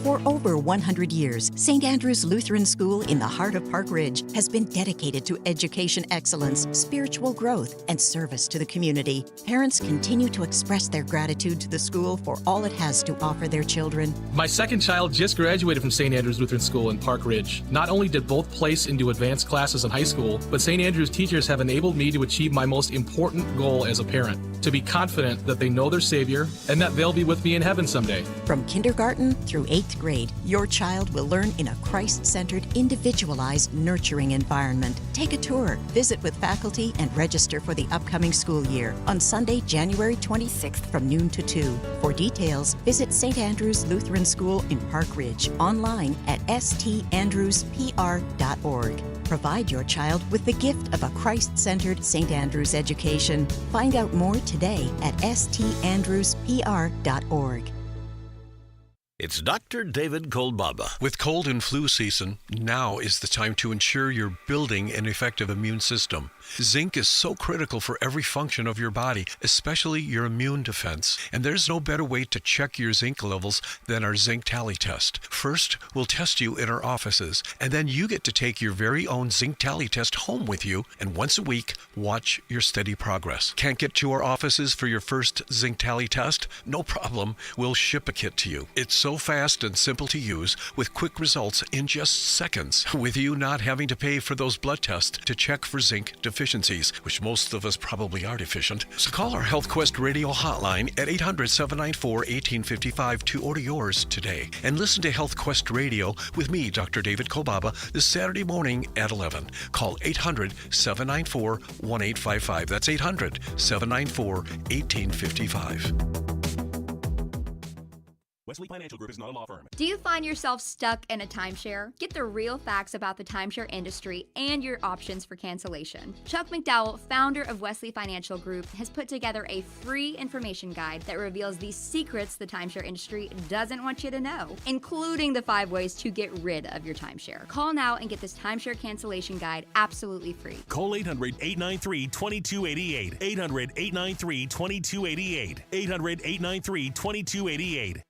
For over 100 years, St. Andrew's Lutheran School in the heart of Park Ridge has been dedicated to education excellence, spiritual growth, and service to the community. Parents continue to express their gratitude to the school for all it has to offer their children. My second child just graduated from St. Andrew's Lutheran School in Park Ridge. Not only did both place into advanced classes in high school, but St. Andrew's teachers have enabled me to achieve my most important goal as a parent, to be confident that they know their Savior and that they'll be with me in heaven someday. From kindergarten through 8th grade, your child will learn in a Christ-centered, individualized, nurturing environment. Take a tour, visit with faculty, and register for the upcoming school year on Sunday, January 26th from noon to 2. For details, visit St. Andrew's Lutheran School in Park Ridge online at standrewspr.org. Provide your child with the gift of a Christ-centered St. Andrew's education. Find out more today at standrewspr.org. It's Dr. David Kolbaba. With cold and flu season, now is the time to ensure you're building an effective immune system. Zinc is so critical for every function of your body, especially your immune defense. And there's no better way to check your zinc levels than our zinc tally test. First, we'll test you in our offices, and then you get to take your very own zinc tally test home with you, and once a week, watch your steady progress. Can't get to our offices for your first zinc tally test? No problem. We'll ship a kit to you. It's so fast and simple to use, with quick results in just seconds, with you not having to pay for those blood tests to check for zinc deficiencies, which most of us probably are deficient. So call our Health Quest radio hotline at 800-794-1855 to order yours today. And listen to Health Quest Radio with me, Dr. David Kolbaba, this Saturday morning at 11. Call 800-794-1855. That's 800-794-1855. Wesley Financial Group is not a law firm. Do you find yourself stuck in a timeshare? Get the real facts about the timeshare industry and your options for cancellation. Chuck McDowell, founder of Wesley Financial Group, has put together a free information guide that reveals the secrets the timeshare industry doesn't want you to know, including the 5 ways to get rid of your timeshare. Call now and get this timeshare cancellation guide absolutely free. Call 800-893-2288. 800-893-2288. 800-893-2288.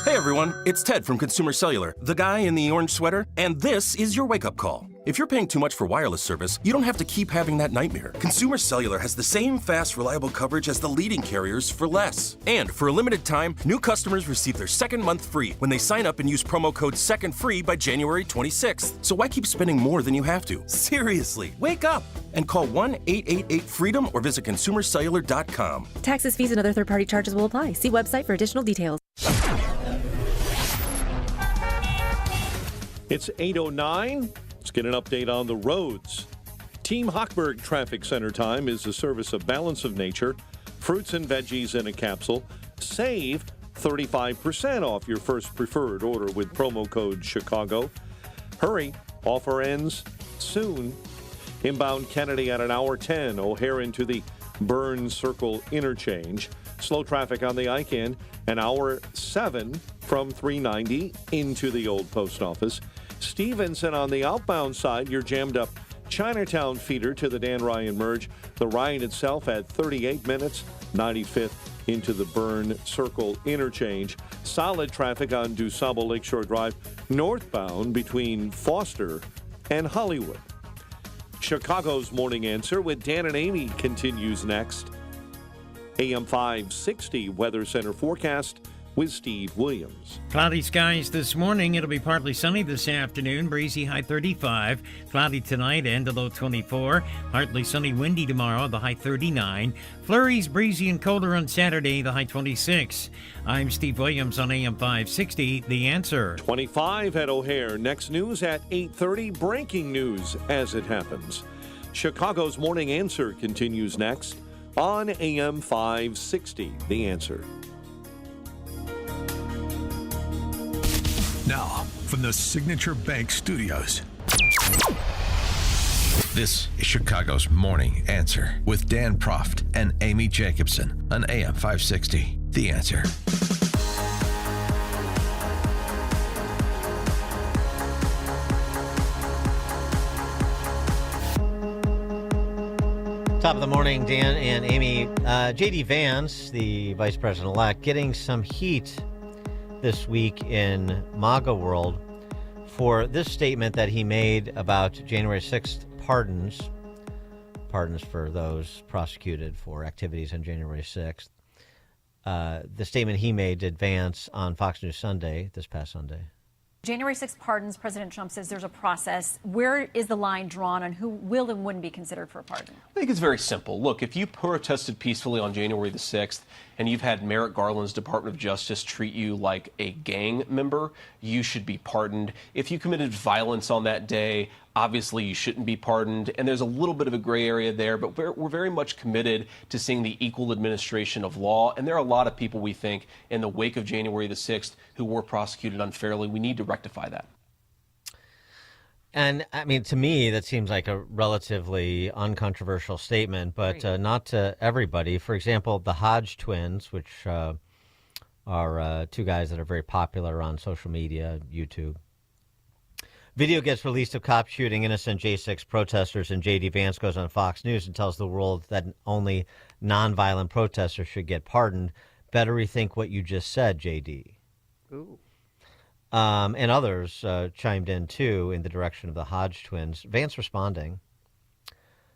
Hey everyone, it's Ted from Consumer Cellular, the guy in the orange sweater, and this is your wake-up call. If you're paying too much for wireless service, you don't have to keep having that nightmare. Consumer Cellular has the same fast, reliable coverage as the leading carriers for less. And for a limited time, new customers receive their second month free when they sign up and use promo code SECONDFREE by January 26th. So why keep spending more than you have to? Seriously, wake up and call 1-888-FREEDOM or visit consumercellular.com. Taxes, fees, and other third-party charges will apply. See website for additional details. It's 8:09. Let's get an update on the roads. Team Hochberg Traffic Center time is a service of Balance of Nature, fruits and veggies in a capsule. Save 35% off your first preferred order with promo code Chicago. Hurry, offer ends soon. Inbound Kennedy at an hour 10, O'Hare into the Burns Circle interchange. Slow traffic on the Ike end, an hour 7 from 390 into the old post office. Stevenson on the outbound side, your jammed up Chinatown feeder to the Dan Ryan merge. The Ryan itself at 38 minutes, 95th into the Burn Circle interchange. Solid traffic on DuSable Lakeshore Drive northbound between Foster and Hollywood. Chicago's Morning Answer with Dan and Amy continues next. AM 560 Weather Center forecast with Steve Williams. Cloudy skies this morning. It'll be partly sunny this afternoon. Breezy, high 35. Cloudy tonight and a low 24. Partly sunny, windy tomorrow, the high 39. Flurries, breezy and colder on Saturday, the high 26. I'm Steve Williams on AM 560, The Answer. 25 at O'Hare. Next news at 8:30. Breaking news as it happens. Chicago's Morning Answer continues next on AM 560, The Answer. Now, from the Signature Bank Studios. This is Chicago's Morning Answer with Dan Proft and Amy Jacobson on AM 560. The Answer. Top of the morning, Dan and Amy. J.D. Vance, the vice president-elect, getting some heat this week in MAGA world for this statement that he made about January 6th pardons for those prosecuted for activities on January 6th. The statement he made to Vance on Fox News Sunday, this past Sunday. January 6th pardons, President Trump says there's a process. Where is the line drawn on who will and wouldn't be considered for a pardon? I think it's very simple. Look, if you protested peacefully on January the 6th and you've had Merrick Garland's Department of Justice treat you like a gang member, you should be pardoned. If you committed violence on that day, obviously you shouldn't be pardoned. And there's a little bit of a gray area there, but we're very much committed to seeing the equal administration of law. And there are a lot of people, we think, in the wake of January the 6th who were prosecuted unfairly. We need to rectify that. And, I mean, to me, that seems like a relatively uncontroversial statement, but not to everybody. For example, the Hodge twins, which are two guys that are very popular on social media, YouTube. Video gets released of cops shooting innocent J6 protesters, and J.D. Vance goes on Fox News and tells the world that only nonviolent protesters should get pardoned. Better rethink what you just said, J.D. Ooh. And others chimed in, too, in the direction of the Hodge twins. Vance responding.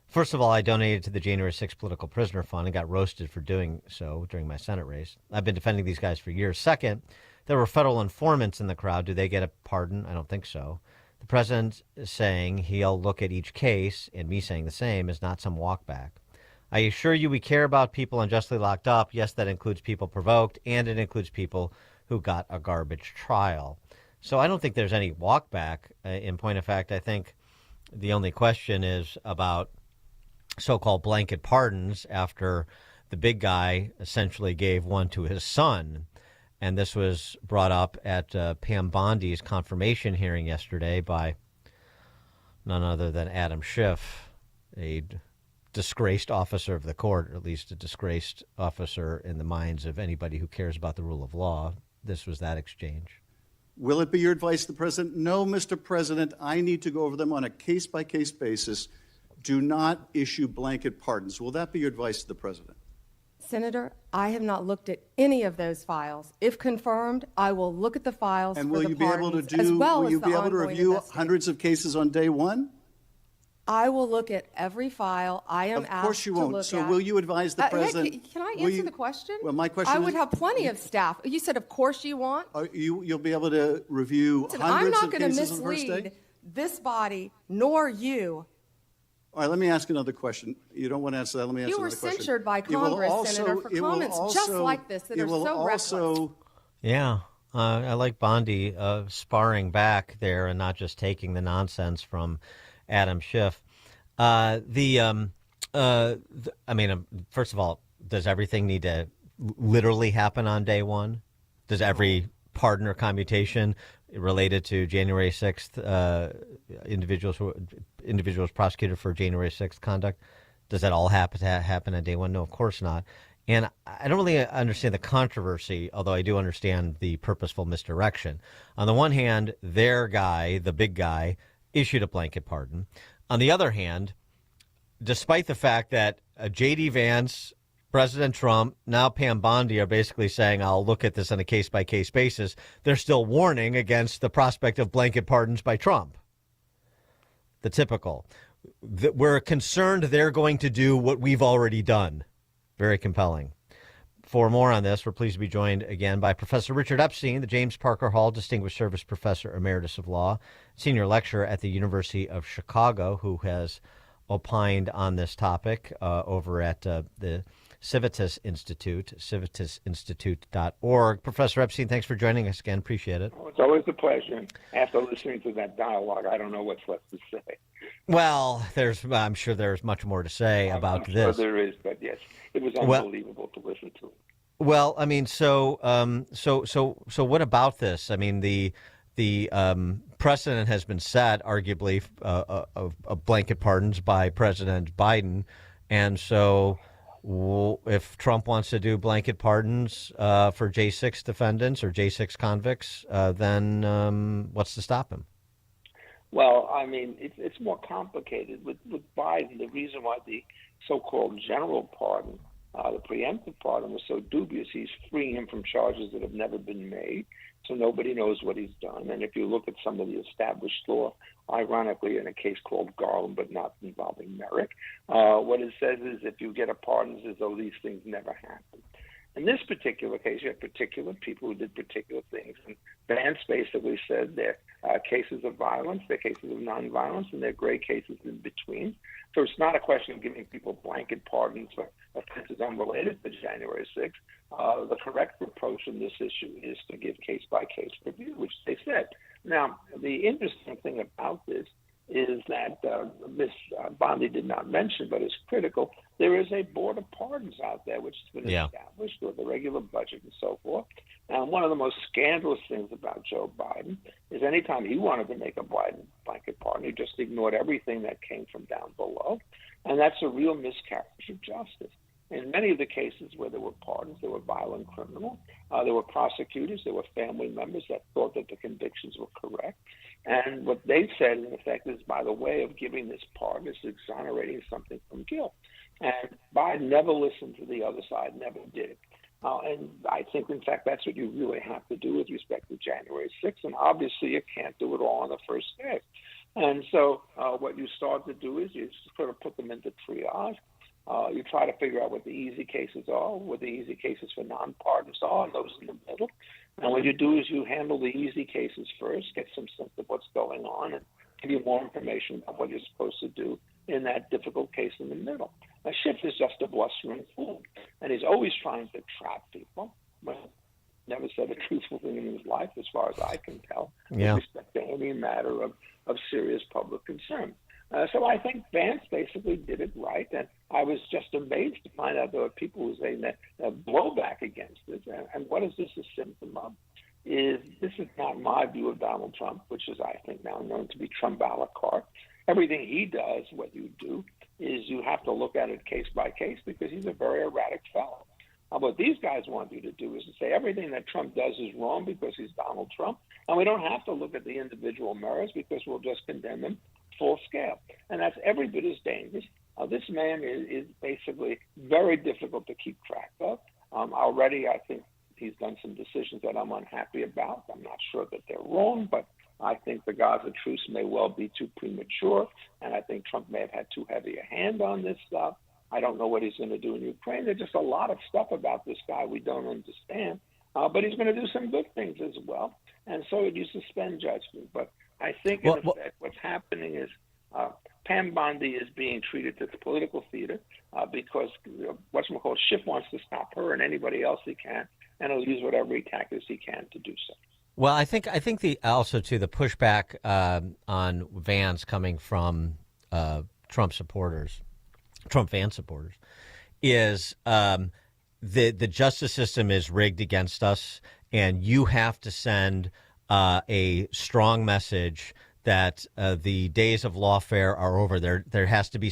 First of all, I donated to the January 6th Political Prisoner Fund and got roasted for doing so during my Senate race. I've been defending these guys for years. Second, there were federal informants in the crowd. Do they get a pardon? I don't think so. The president is saying he'll look at each case, and me saying the same, is not some walk back. I assure you we care about people unjustly locked up. Yes, that includes people provoked, and it includes people who got a garbage trial. So I don't think there's any walk back. In point of fact, I think the only question is about so-called blanket pardons after the big guy essentially gave one to his son. And this was brought up at Pam Bondi's confirmation hearing yesterday by none other than Adam Schiff, a disgraced officer of the court, or at least a disgraced officer in the minds of anybody who cares about the rule of law. This was that exchange. Will it be your advice to the president? No, Mr. President, I need to go over them on a case-by-case basis. Do not issue blanket pardons. Will that be your advice to the president? Senator, I have not looked at any of those files. If confirmed, I will look at the files and for the pardons, as well will as you the be able to ongoing review investigation. hundreds of cases on day one? I will look at every file I am asked to look at. Of course you won't. So will you advise the president? Can I answer the question? Well, my question I would is, have plenty of staff. You said, of course you want. You'll be able to review Listen, hundreds I'm of not going to cases on the first day? mislead this body nor you. All right, let me ask another question. You don't want to answer that. Let me answer You were another question. censured by Congress, Senator, for comments just like this that are so reckless. Yeah, I like Bondi sparring back there and not just taking the nonsense from Adam Schiff. I mean, first of all, does everything need to literally happen on day one? Does every pardon or commutation related to January 6th individuals prosecuted for January 6th conduct, does that all happen on day one? No, of course not. And I don't really understand the controversy, although I do understand the purposeful misdirection. On the one hand, their guy, the big guy, issued a blanket pardon. On the other hand, despite the fact that J.D. Vance, President Trump, now Pam Bondi are basically saying, I'll look at this on a case-by-case basis, they're still warning against the prospect of blanket pardons by Trump. The typical. We're concerned they're going to do what we've already done. Very compelling. For more on this, we're pleased to be joined again by Professor Richard Epstein, the James Parker Hall Distinguished Service Professor Emeritus of Law, Senior Lecturer at the University of Chicago, who has opined on this topic over at the Civitas Institute, civitusinstitute.org. Professor Epstein, thanks for joining us again. Appreciate it. Oh, it's always a pleasure. After listening to that dialogue, I don't know what's left to say. Well, I'm sure there's much more to say about this. I'm sure there is, but yes, it was unbelievable to listen to. Well, I mean, so what about this? I mean, the precedent has been set, arguably, of blanket pardons by President Biden, and so if Trump wants to do blanket pardons for J6 defendants or J6 convicts, then what's to stop him? Well, I mean, it's more complicated. With Biden, the reason why the so-called general pardon, the preemptive pardon, was so dubious, he's freeing him from charges that have never been made, so nobody knows what he's done. And if you look at some of the established law, ironically, in a case called Garland, but not involving Merrick, what it says is if you get a pardon, it's as though these things never happened. In this particular case, you have particular people who did particular things. And Vance basically said they're cases of violence, they're cases of nonviolence, and they're gray cases in between. So it's not a question of giving people blanket pardons for offenses unrelated to January 6th. The correct approach in this issue is to give case-by-case review, which they said. Now, the interesting thing about this is that Ms. Bondi did not mention, but is critical. There is a board of pardons out there, which has been established with the regular budget and so forth. And one of the most scandalous things about Joe Biden is anytime he wanted to make a blanket pardon, he just ignored everything that came from down below. And that's a real miscarriage of justice. In many of the cases where there were pardons, there were violent criminals, there were prosecutors, there were family members that thought that the convictions were correct. And what they said, in effect, is by the way of giving this pardon, is exonerating something from guilt. And Biden never listened to the other side, never did it. And I think, in fact, that's what you really have to do with respect to January 6th. And obviously, you can't do it all on the first day. And so what you start to do is you sort of put them into triage. You try to figure out what the easy cases are, what the easy cases for non-pardons are, and those in the middle. And what you do is you handle the easy cases first, get some sense of what's going on, and give you more information about what you're supposed to do in that difficult case in the middle. Now, Schiff is just a blustering fool, and he's always trying to trap people. Well, never said a truthful thing in his life, as far as I can tell, with respect to any matter of serious public concern. So I think Vance basically did it right, and I was just amazed to find out there were people who were saying that blowback against this. And what is this a symptom of? This is not my view of Donald Trump, which is, I think, now known to be Trump a la carte. Everything he does, what you do, is you have to look at it case by case because he's a very erratic fellow. What these guys want you to do is to say everything that Trump does is wrong because he's Donald Trump, and we don't have to look at the individual merits because we'll just condemn him full scale. And that's every bit as dangerous. This man is basically very difficult to keep track of. Already, I think he's done some decisions that I'm unhappy about. I'm not sure that they're wrong, but I think the Gaza truce may well be too premature, and I think Trump may have had too heavy a hand on this stuff. I don't know what he's going to do in Ukraine. There's just a lot of stuff about this guy we don't understand, but he's going to do some good things as well, and so you suspend judgment. But I think, in effect, what's happening is Pam Bondi is being treated as political theater because whatchamacallit Schiff wants to stop her and anybody else he can, and he'll use whatever tactics he can to do so. Well, I think the also to the pushback on Vance coming from Trump Vance supporters, is the justice system is rigged against us, and you have to send a strong message that the days of lawfare are over. There has to be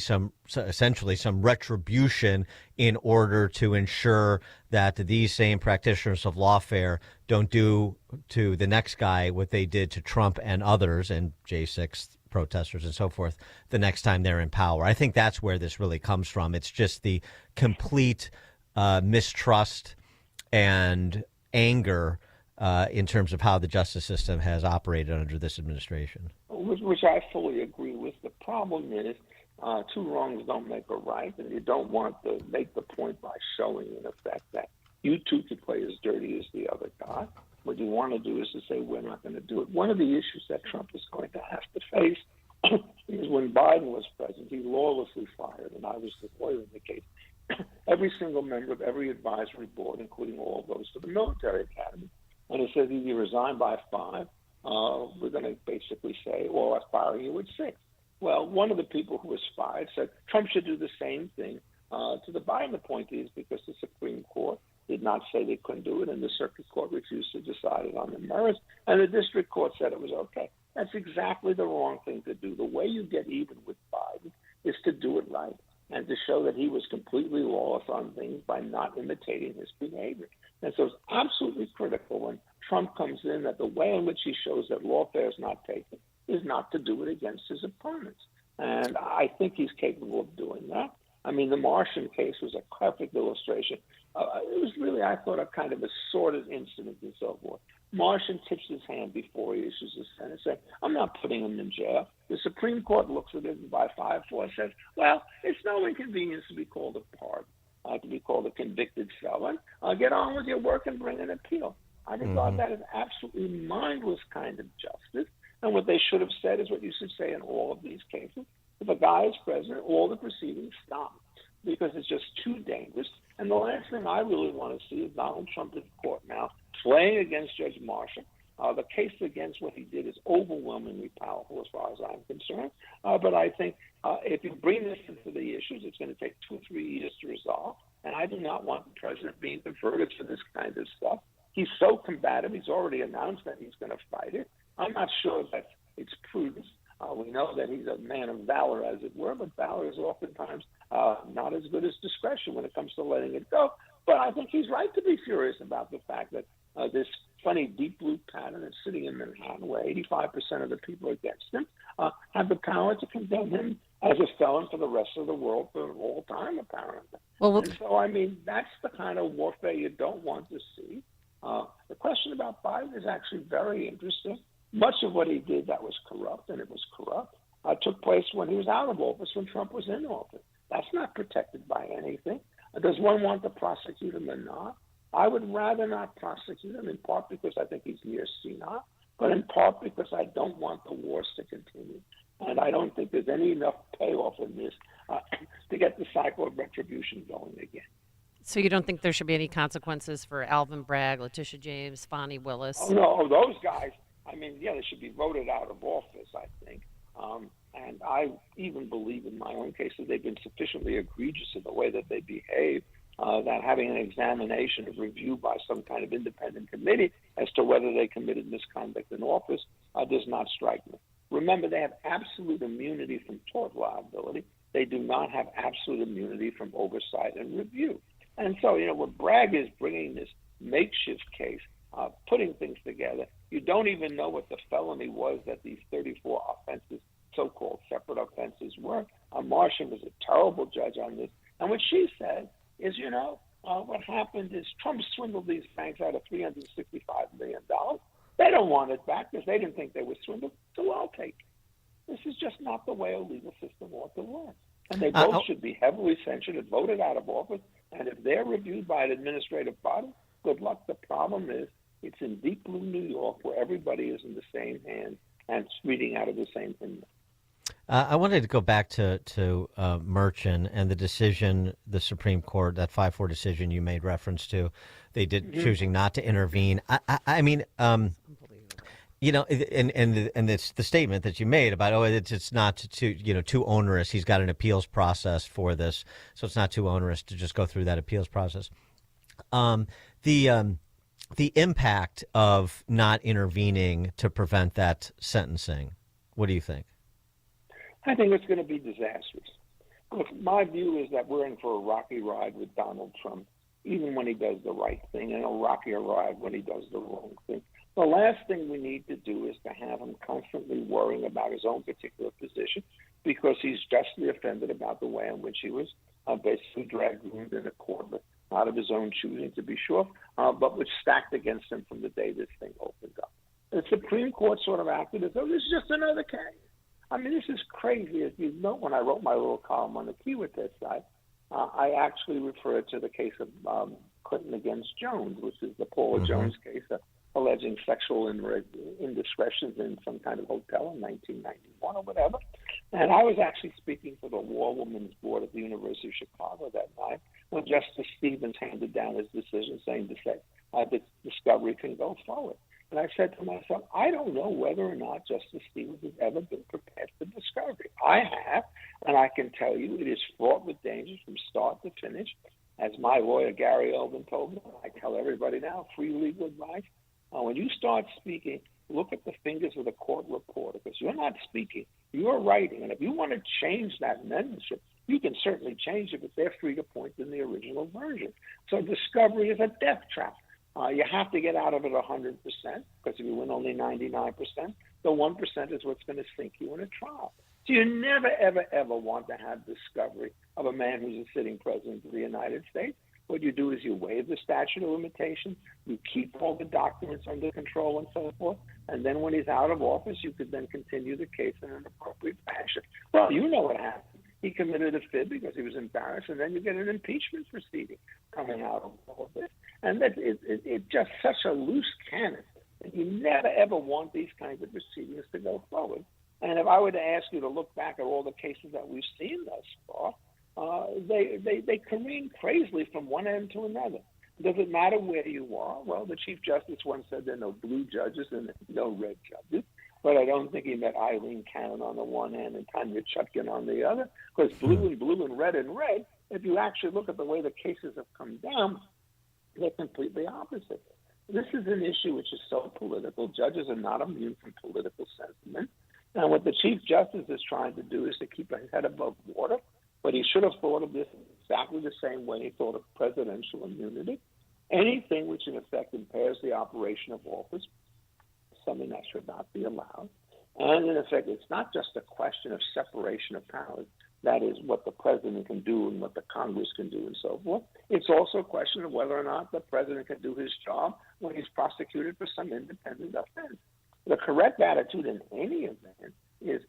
essentially some retribution in order to ensure that these same practitioners of lawfare don't do to the next guy what they did to Trump and others and J6 protesters and so forth the next time they're in power. I think that's where this really comes from. It's just the complete mistrust and anger in terms of how the justice system has operated under this administration. Which I fully agree with. The problem is two wrongs don't make a right, and you don't want to make the point by showing, in effect, that you too could play as dirty as the other guy. What you want to do is to say, we're not going to do it. One of the issues that Trump is going to have to face is when Biden was president, he lawlessly fired, and I was the lawyer in the case, every single member of every advisory board, including all of those to the military academy. And it says if you resign by 5, we're going to basically say, well, I'm firing you at 6. Well, one of the people who was fired said Trump should do the same thing to the Biden appointees because the Supreme Court did not say they couldn't do it, and the circuit court refused to decide it on the merits, and the district court said it was okay. That's exactly the wrong thing to do. The way you get even with Biden is to do it right and to show that he was completely lawless on things by not imitating his behavior. And so it's absolutely critical when Trump comes in that the way in which he shows that lawfare is not taken is not to do it against his opponents. And I think he's capable of doing that. I mean, the Martian case was a perfect illustration. It was really, I thought, a kind of a sordid incident and so forth. Martian tips his hand before he issues a sentence saying, I'm not putting him in jail. The Supreme Court looks at it and by 5-4 says, well, it's no inconvenience to be called a pardon, to be called a convicted felon. Get on with your work and bring an appeal. I regard that as absolutely mindless kind of justice. And what they should have said is what you should say in all of these cases. If a guy is president, all the proceedings stop because it's just too dangerous. And the last thing I really want to see is Donald Trump in court now playing against Judge Marshall. The case against what he did is overwhelmingly powerful as far as I'm concerned. But I think if you bring this into the issues, it's going to take 2 or 3 years to resolve. And I do not want the president being diverted for this kind of stuff. He's so combative. He's already announced that he's going to fight it. I'm not sure that it's prudence. We know that he's a man of valor, as it were, but valor is oftentimes not as good as discretion when it comes to letting it go. But I think he's right to be furious about the fact that this funny deep blue pattern is sitting in Manhattan, where 85% of the people against him have the power to condemn him as a felon for the rest of the world for all time, apparently. And so, I mean, that's the kind of warfare you don't want to see. The question about Biden is actually very interesting. Much of what he did that was corrupt, and it was corrupt, took place when he was out of office, when Trump was in office. That's not protected by anything. Does one want to prosecute him or not? I would rather not prosecute him, in part because I think he's near senile, but in part because I don't want the wars to continue. And I don't think there's any enough payoff in this to get the cycle of retribution going again. So you don't think there should be any consequences for Alvin Bragg, Letitia James, Fonnie Willis? Oh, no, those guys, I mean, yeah, they should be voted out of office, I think. And I even believe in my own case that they've been sufficiently egregious in the way that they behave, that having an examination of review by some kind of independent committee as to whether they committed misconduct in office does not strike me. Remember, they have absolute immunity from tort liability. They do not have absolute immunity from oversight and review. And so, you know, when Bragg is bringing this makeshift case, putting things together, you don't even know what the felony was that these 34 offenses, so-called separate offenses, were. Martian was a terrible judge on this. And what she said is, you know, what happened is Trump swindled these banks out of $365 million. They don't want it back because they didn't think they were swindled, so I'll take it. This is just not the way a legal system ought to work. And they both should be heavily censured and voted out of office. And if they're reviewed by an administrative body, good luck. The problem is it's in deep blue New York where everybody is in the same hand and reading out of the same thing. I wanted to go back to Merchant and the decision, the Supreme Court, that 5-4 decision you made reference to. They did choosing not to intervene. I mean, you know, and it's the statement that you made about it's not too onerous. He's got an appeals process for this, so it's not too onerous to just go through that appeals process. The impact of not intervening to prevent that sentencing. What do you think? I think it's going to be disastrous. Look, my view is that we're in for a rocky ride with Donald Trump, even when he does the right thing, and a rockier ride when he does the wrong thing. The last thing we need to do is to have him constantly worrying about his own particular position because he's justly offended about the way in which he was basically dragged in a court, out of his own choosing, to be sure, but which stacked against him from the day this thing opened up. The Supreme Court sort of acted as though this is just another case. I mean, this is crazy. As you know, when I wrote my little column on the Kiewit test side, I actually referred to the case of Clinton against Jones, which is the Paula Jones case alleging sexual indiscretions in some kind of hotel in 1991 or whatever. And I was actually speaking for the Law Women's Board at the University of Chicago that night when Justice Stevens handed down his decision saying that discovery can go forward. And I said to myself, I don't know whether or not Justice Stevens has ever been prepared for discovery. I have, and I can tell you it is fraught with dangers from start to finish. As my lawyer, Gary Oldham, told me, I tell everybody now, free legal advice. When you start speaking, look at the fingers of the court reporter, because you're not speaking, you're writing. And if you want to change that membership, you can certainly change it, but they're free to point in the original version. So discovery is a death trap. You have to get out of it 100%, because if you win only 99%, the 1% is what's going to sink you in a trial. So you never, ever, ever want to have discovery of a man who's a sitting president of the United States. What you do is you waive the statute of limitations, you keep all the documents under control and so forth, and then when he's out of office, you could then continue the case in an appropriate fashion. Well, you know what happened. He committed a fib because he was embarrassed, and then you get an impeachment proceeding coming out of all of this. And it's just such a loose cannon. And you never, ever want these kinds of proceedings to go forward. And if I were to ask you to look back at all the cases that we've seen thus far, they careen crazily from one end to another. Does it matter where you are? Well, the Chief Justice once said there are no blue judges and no red judges. But I don't think he meant Eileen Cannon on the one hand and Tanya Chutkin on the other, because blue and red, if you actually look at the way the cases have come down, they're completely opposite. This is an issue which is so political. Judges are not immune from political sentiment. And what the Chief Justice is trying to do is to keep his head above water. But he should have thought of this exactly the same way he thought of presidential immunity. Anything which in effect impairs the operation of office, something that should not be allowed. And in effect, it's not just a question of separation of powers. That is what the president can do and what the Congress can do and so forth. It's also a question of whether or not the president can do his job when he's prosecuted for some independent offense. The correct attitude in any event is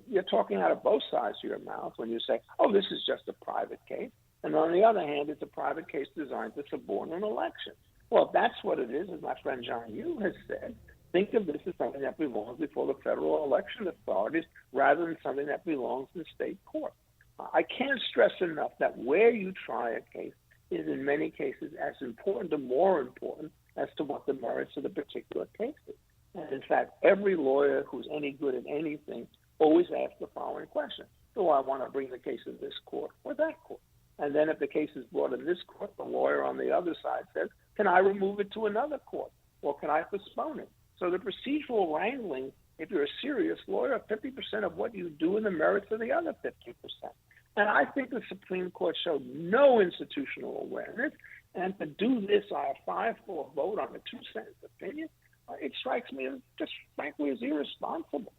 you're talking out of both sides of your mouth when you say, oh, this is just a private case. And on the other hand, it's a private case designed to suborn an election. Well, if that's what it is, as my friend John Yoo has said, think of this as something that belongs before the federal election authorities rather than something that belongs in state court. I can't stress enough that where you try a case is in many cases as important or more important as to what the merits of the particular case is. And in fact, every lawyer who's any good at anything always asks the following question. Do I want to bring the case in this court or that court? And then if the case is brought in this court, the lawyer on the other side says, can I remove it to another court or can I postpone it? So the procedural wrangling, if you're a serious lawyer, 50% of what you do in the merits of the other 50%. And I think the Supreme Court showed no institutional awareness. And to do this on a 5-4 vote on a 2-sentence opinion, it strikes me as just frankly as irresponsible.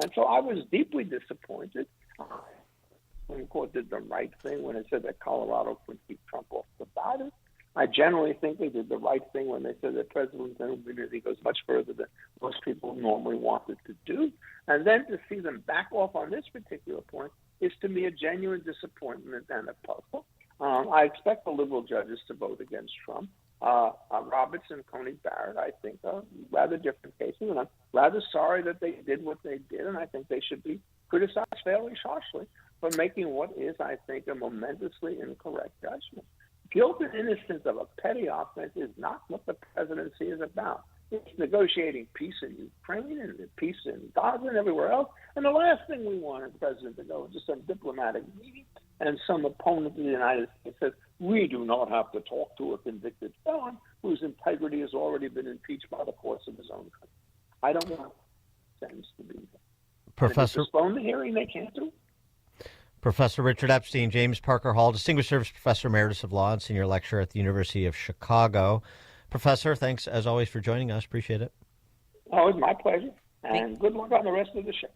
And so I was deeply disappointed. The Supreme Court did the right thing when it said that Colorado could keep Trump off the ballot. I generally think they did the right thing when they said that presidential immunity goes much further than most people normally wanted to do. And then to see them back off on this particular point is to me a genuine disappointment and a puzzle. I expect the liberal judges to vote against Trump. Roberts and Coney Barrett, I think, are rather different cases, and I'm rather sorry that they did what they did, and I think they should be criticized fairly harshly for making what is, I think, a momentously incorrect judgment. Guilt and innocence of a petty offense is not what the presidency is about. It's negotiating peace in Ukraine and peace in Gaza and everywhere else. And the last thing we want is the president to go into some diplomatic meeting and some opponent of the United States says, we do not have to talk to a convicted felon whose integrity has already been impeached by the courts of his own country. I don't want a sentence to be there. Professor. If they postpone the hearing, they can't do. Professor Richard Epstein, James Parker Hall, Distinguished Service Professor Emeritus of Law and Senior Lecturer at the University of Chicago. Professor, thanks as always for joining us. Appreciate it. Oh, it's my pleasure. And good luck on the rest of the show.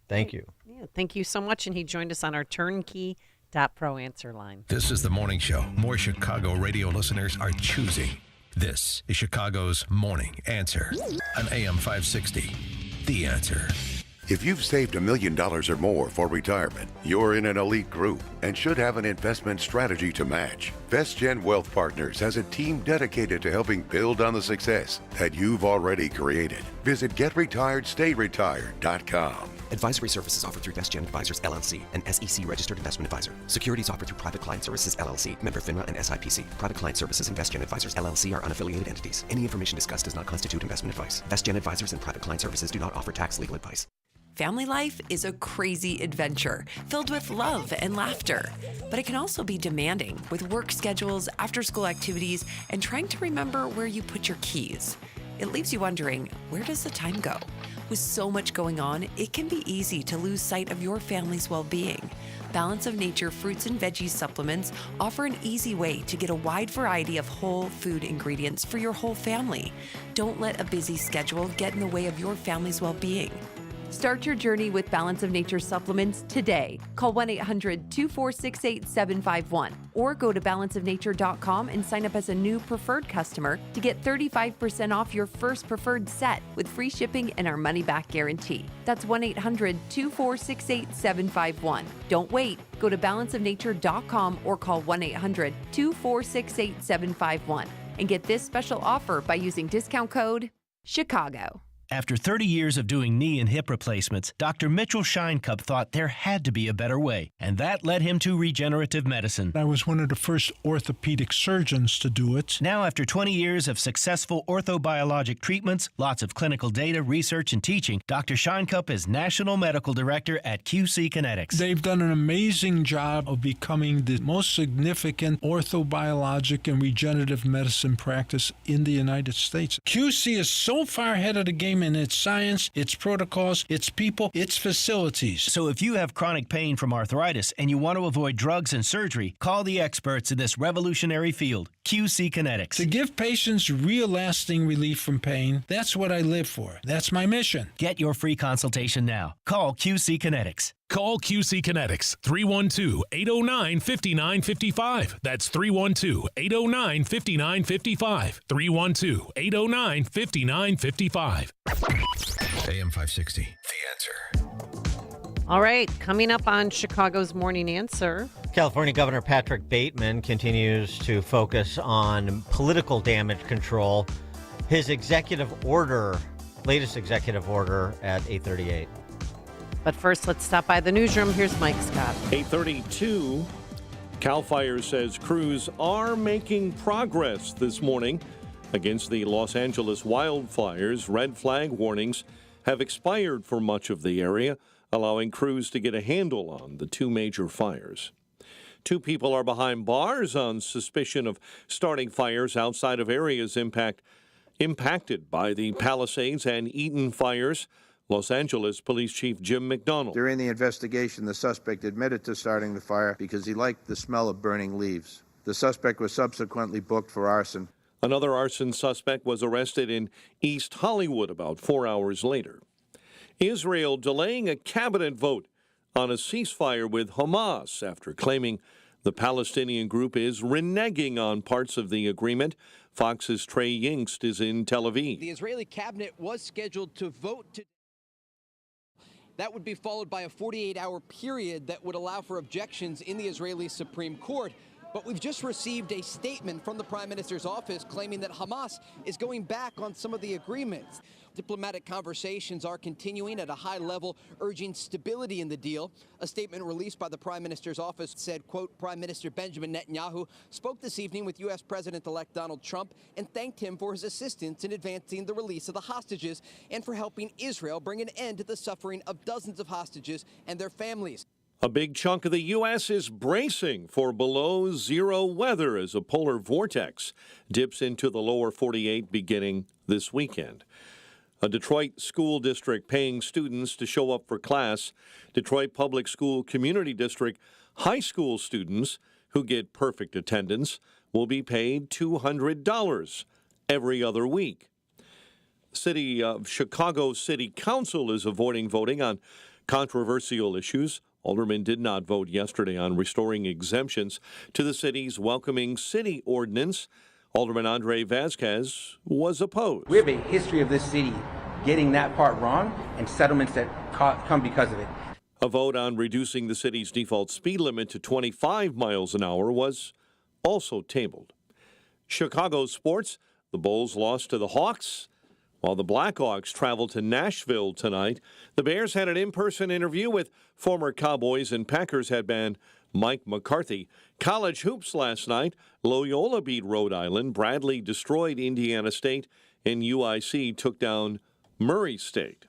Thank you. Yeah, thank you so much. And he joined us on our turnkey.pro answer line. This is the morning show more Chicago radio listeners are choosing. This is Chicago's Morning Answer on AM 560. The Answer. If you've saved $1 million or more for retirement, you're in an elite group and should have an investment strategy to match. VestGen Wealth Partners has a team dedicated to helping build on the success that you've already created. Visit GetRetiredStayRetired.com. Advisory services offered through VestGen Advisors, LLC, an SEC-registered investment advisor. Securities offered through Private Client Services, LLC, member FINRA and SIPC. Private Client Services and VestGen Advisors, LLC are unaffiliated entities. Any information discussed does not constitute investment advice. VestGen Advisors and Private Client Services do not offer tax legal advice. Family life is a crazy adventure filled with love and laughter, but it can also be demanding with work schedules, after-school activities, and trying to remember where you put your keys. It leaves you wondering, where does the time go? With so much going on, it can be easy to lose sight of your family's well-being. Balance of Nature fruits and veggies supplements offer an easy way to get a wide variety of whole food ingredients for your whole family. Don't let a busy schedule get in the way of your family's well-being. Start your journey with Balance of Nature supplements today. Call 1-800-246-8751 or go to balanceofnature.com and sign up as a new preferred customer to get 35% off your first preferred set with free shipping and our money-back guarantee. That's 1-800-246-8751. Don't wait. Go to balanceofnature.com or call 1-800-246-8751 and get this special offer by using discount code CHICAGO. After 30 years of doing knee and hip replacements, Dr. Mitchell Scheinkup thought there had to be a better way, and that led him to regenerative medicine. I was one of the first orthopedic surgeons to do it. Now, after 20 years of successful orthobiologic treatments, lots of clinical data, research, and teaching, Dr. Scheinkup is National Medical Director at QC Kinetics. They've done an amazing job of becoming the most significant orthobiologic and regenerative medicine practice in the United States. QC is so far ahead of the game in its science, its protocols, its people, its facilities. So if you have chronic pain from arthritis and you want to avoid drugs and surgery, call the experts in this revolutionary field, QC Kinetics. To give patients real lasting relief from pain, that's what I live for. That's my mission. Get your free consultation now. Call QC Kinetics. Call QC Kinetics, 312-809-5955. That's 312-809-5955. 312-809-5955. AM 560, The Answer. All right, coming up on Chicago's Morning Answer. California Governor Patrick Bateman continues to focus on political damage control. His latest executive order at 8:38. But first, let's stop by the newsroom. Here's Mike Scott. 8:32. CAL FIRE says crews are making progress this morning against the Los Angeles wildfires. Red flag warnings have expired for much of the area, allowing crews to get a handle on the two major fires. 2 people are behind bars on suspicion of starting fires outside of areas impacted by the Palisades and Eaton fires. Los Angeles Police Chief Jim McDonald. During the investigation, the suspect admitted to starting the fire because he liked the smell of burning leaves. The suspect was subsequently booked for arson. Another arson suspect was arrested in East Hollywood about 4 hours later. Israel delaying a cabinet vote on a ceasefire with Hamas after claiming the Palestinian group is reneging on parts of the agreement. Fox's Trey Yingst is in Tel Aviv. The Israeli cabinet was scheduled to vote today. That would be followed by a 48-hour period that would allow for objections in the Israeli Supreme Court. But we've just received a statement from the Prime Minister's office claiming that Hamas is going back on some of the agreements. Diplomatic conversations are continuing at a high level, urging stability in the deal. A statement released by the Prime Minister's office said, quote, Prime Minister Benjamin Netanyahu spoke this evening with U.S. President-elect Donald Trump and thanked him for his assistance in advancing the release of the hostages and for helping Israel bring an end to the suffering of dozens of hostages and their families. A big chunk of the U.S. is bracing for below zero weather as a polar vortex dips into the lower 48 beginning this weekend. A Detroit school district paying students to show up for class. Detroit Public School Community District high school students who get perfect attendance will be paid $200 every other week. City of Chicago City Council is avoiding voting on controversial issues. Aldermen did not vote yesterday on restoring exemptions to the city's Welcoming City Ordinance. Alderman Andre Vasquez was opposed. We have a history of this city getting that part wrong and settlements that come because of it. A vote on reducing the city's default speed limit to 25 miles an hour was also tabled. Chicago sports, the Bulls lost to the Hawks, while the Blackhawks traveled to Nashville tonight. The Bears had an in-person interview with former Cowboys and Packers headman Mike McCarthy. College hoops last night, Loyola beat Rhode Island, Bradley destroyed Indiana State, and UIC took down Murray State.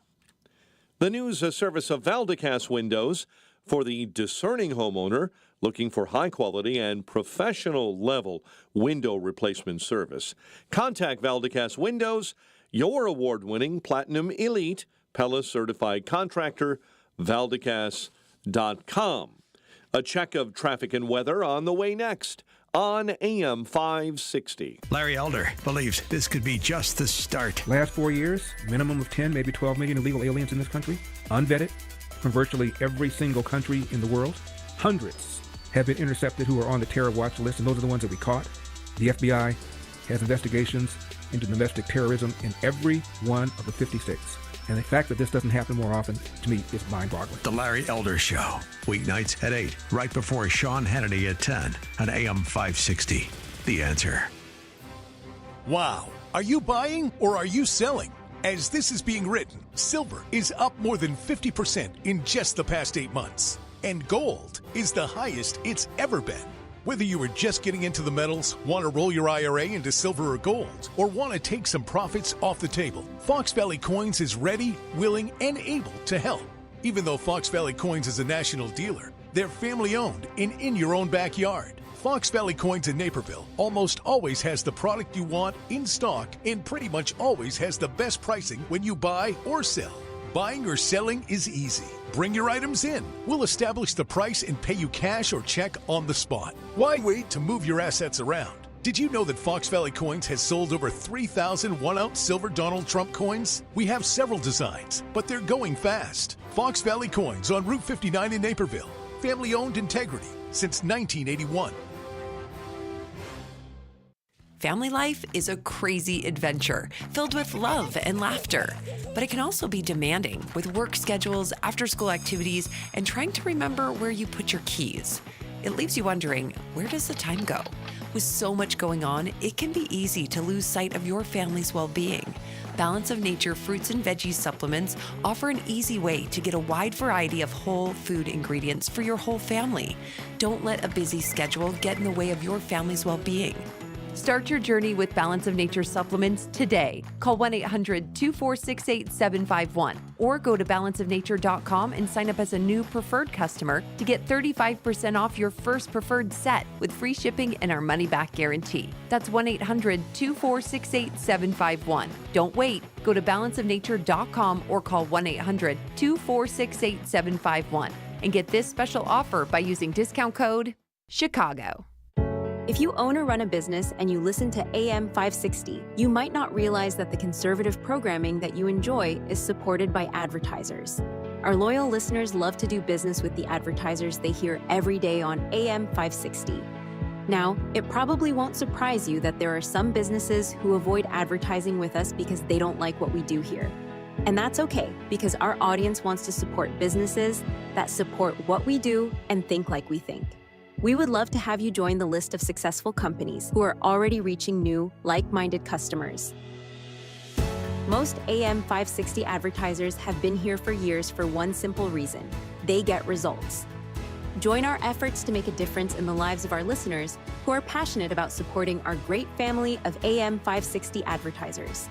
The news service of Valdecas Windows for the discerning homeowner looking for high-quality and professional-level window replacement service. Contact Valdecas Windows, your award-winning Platinum Elite Pella Certified Contractor, Valdecas.com. A check of traffic and weather on the way next on AM 560. Larry Elder believes this could be just the start. Last 4 years, minimum of 10, maybe 12 million illegal aliens in this country, unvetted from virtually every single country in the world. Hundreds have been intercepted who are on the terror watch list, and those are the ones that we caught. The FBI has investigations into domestic terrorism in every one of the 50 states. And the fact that this doesn't happen more often, to me, is mind-boggling. The Larry Elder Show, weeknights at 8, right before Sean Hannity at 10 on AM 560. The Answer. Wow. Are you buying or are you selling? As this is being written, silver is up more than 50% in just the past 8 months. And gold is the highest it's ever been. Whether you are just getting into the metals, want to roll your IRA into silver or gold, or want to take some profits off the table, Fox Valley Coins is ready, willing, and able to help. Even though Fox Valley Coins is a national dealer, they're family-owned and in your own backyard. Fox Valley Coins in Naperville almost always has the product you want in stock and pretty much always has the best pricing when you buy or sell. Buying or selling is easy. Bring your items in. We'll establish the price and pay you cash or check on the spot. Why wait to move your assets around? Did you know that Fox Valley Coins has sold over 3,000 one-ounce silver Donald Trump coins? We have several designs, but they're going fast. Fox Valley Coins on Route 59 in Naperville. Family-owned integrity since 1981. Family life is a crazy adventure filled with love and laughter, but it can also be demanding with work schedules, after-school activities, and trying to remember where you put your keys. It leaves you wondering, where does the time go? With so much going on, it can be easy to lose sight of your family's well-being. Balance of Nature fruits and veggie supplements offer an easy way to get a wide variety of whole food ingredients for your whole family. Don't let a busy schedule get in the way of your family's well-being. Start your journey with Balance of Nature supplements today. Call 1-800-246-8751 or go to balanceofnature.com and sign up as a new preferred customer to get 35% off your first preferred set with free shipping and our money-back guarantee. That's 1-800-246-8751. Don't wait. Go to balanceofnature.com or call 1-800-246-8751 and get this special offer by using discount code CHICAGO. If you own or run a business and you listen to AM 560, you might not realize that the conservative programming that you enjoy is supported by advertisers. Our loyal listeners love to do business with the advertisers they hear every day on AM 560. Now, it probably won't surprise you that there are some businesses who avoid advertising with us because they don't like what we do here. And that's okay, because our audience wants to support businesses that support what we do and think like we think. We would love to have you join the list of successful companies who are already reaching new, like-minded customers. Most AM 560 advertisers have been here for years for one simple reason: they get results. Join our efforts to make a difference in the lives of our listeners who are passionate about supporting our great family of AM 560 advertisers.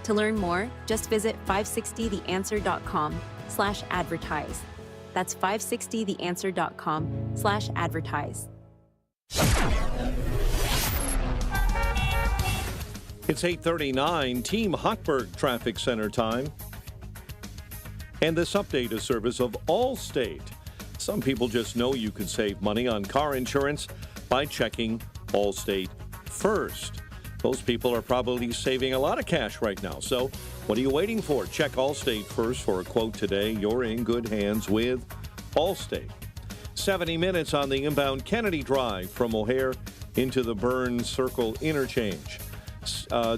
To learn more, just visit 560theanswer.com/advertise. That's 560theanswer.com/advertise. It's 8:39, Team Hochberg Traffic Center time. And this update is service of Allstate. Some people just know you could save money on car insurance by checking Allstate first. Those people are probably saving a lot of cash right now. So what are you waiting for? Check Allstate first for a quote today. You're in good hands with Allstate. 70 minutes on the inbound Kennedy Drive from O'Hare into the Burns Circle interchange.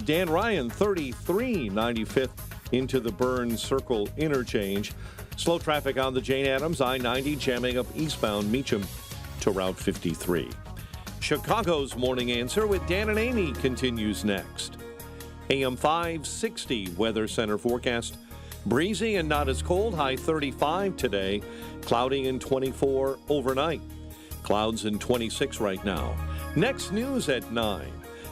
Dan Ryan, 33, 95th into the Burns Circle interchange. Slow traffic on the Jane Addams I-90 jamming up eastbound Meacham to Route 53. Chicago's Morning Answer with Dan and Amy continues next. AM 560 Weather Center forecast. Breezy and not as cold, high 35 today. Cloudy and 24 overnight. Clouds and 26 right now. Next news at 9.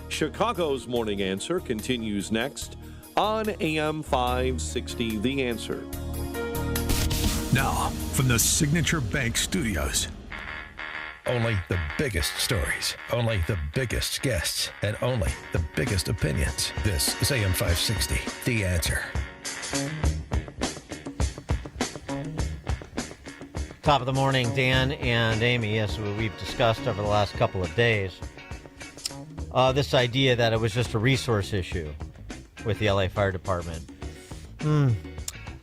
Chicago's Morning Answer continues next on AM 560 The Answer. Now, from the Signature Bank Studios. Only the biggest stories, only the biggest guests, and only the biggest opinions. This is AM 560, The Answer. Top of the morning, Dan and Amy, as we've discussed over the last couple of days, this idea that it was just a resource issue with the LA Fire Department.